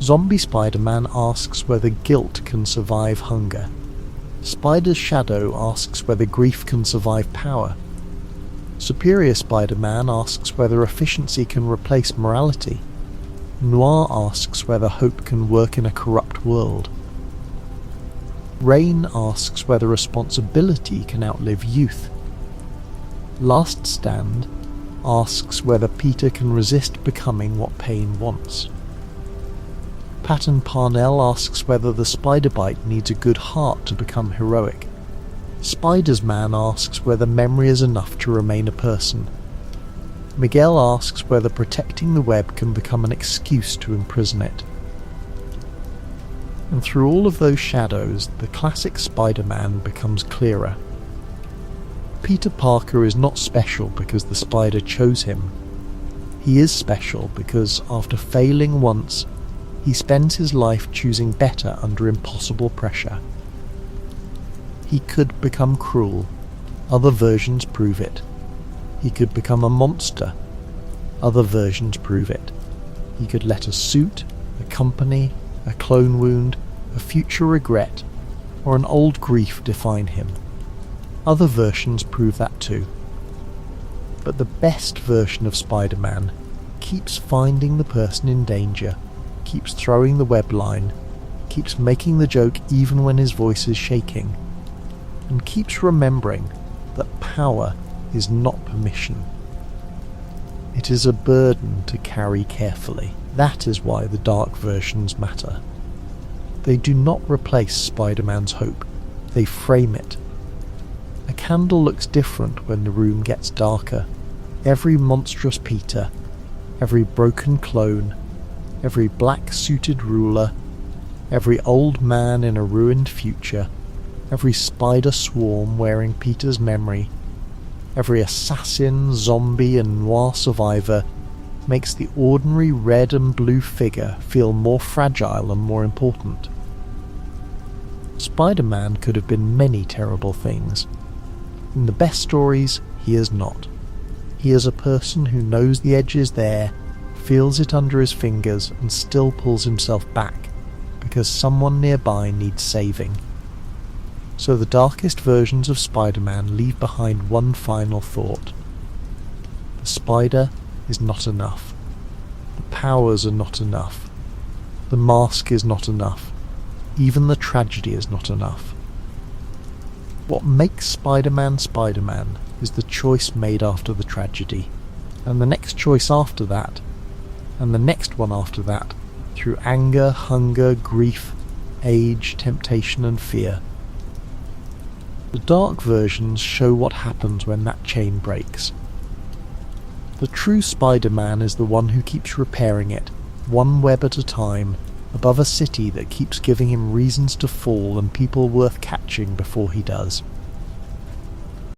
Zombie Spider-Man asks whether guilt can survive hunger. Spider's Shadow asks whether grief can survive power. Superior Spider-Man asks whether efficiency can replace morality. Noir asks whether hope can work in a corrupt world. Rain asks whether responsibility can outlive youth. Last Stand asks whether Peter can resist becoming what pain wants. Patton Parnell asks whether the spider bite needs a good heart to become heroic. Spider's Man asks whether memory is enough to remain a person. Miguel asks whether protecting the web can become an excuse to imprison it. And through all of those shadows, the classic Spider-Man becomes clearer. Peter Parker is not special because the spider chose him. He is special because, after failing once, he spends his life choosing better under impossible pressure. He could become cruel. Other versions prove it. He could become a monster. Other versions prove it. He could let a suit, a company, a clone wound, a future regret, or an old grief define him. Other versions prove that too. But the best version of Spider-Man keeps finding the person in danger, keeps throwing the web line, keeps making the joke even when his voice is shaking, and keeps remembering that power is not permission. It is a burden to carry carefully. That is why the dark versions matter. They do not replace Spider-Man's hope. They frame it. A candle looks different when the room gets darker. Every monstrous Peter, every broken clone, every black-suited ruler, every old man in a ruined future, every spider swarm wearing Peter's memory, every assassin, zombie and noir survivor makes the ordinary red and blue figure feel more fragile and more important. Spider-Man could have been many terrible things. In the best stories, he is not. He is a person who knows the edge is there, feels it under his fingers, and still pulls himself back, because someone nearby needs saving. So the darkest versions of Spider-Man leave behind one final thought. The spider is not enough. The powers are not enough. The mask is not enough. Even the tragedy is not enough. What makes Spider-Man Spider-Man is the choice made after the tragedy, and the next choice after that, and the next one after that, through anger, hunger, grief, age, temptation and fear. The dark versions show what happens when that chain breaks. The true Spider-Man is the one who keeps repairing it, one web at a time, above a city that keeps giving him reasons to fall and people worth catching before he does.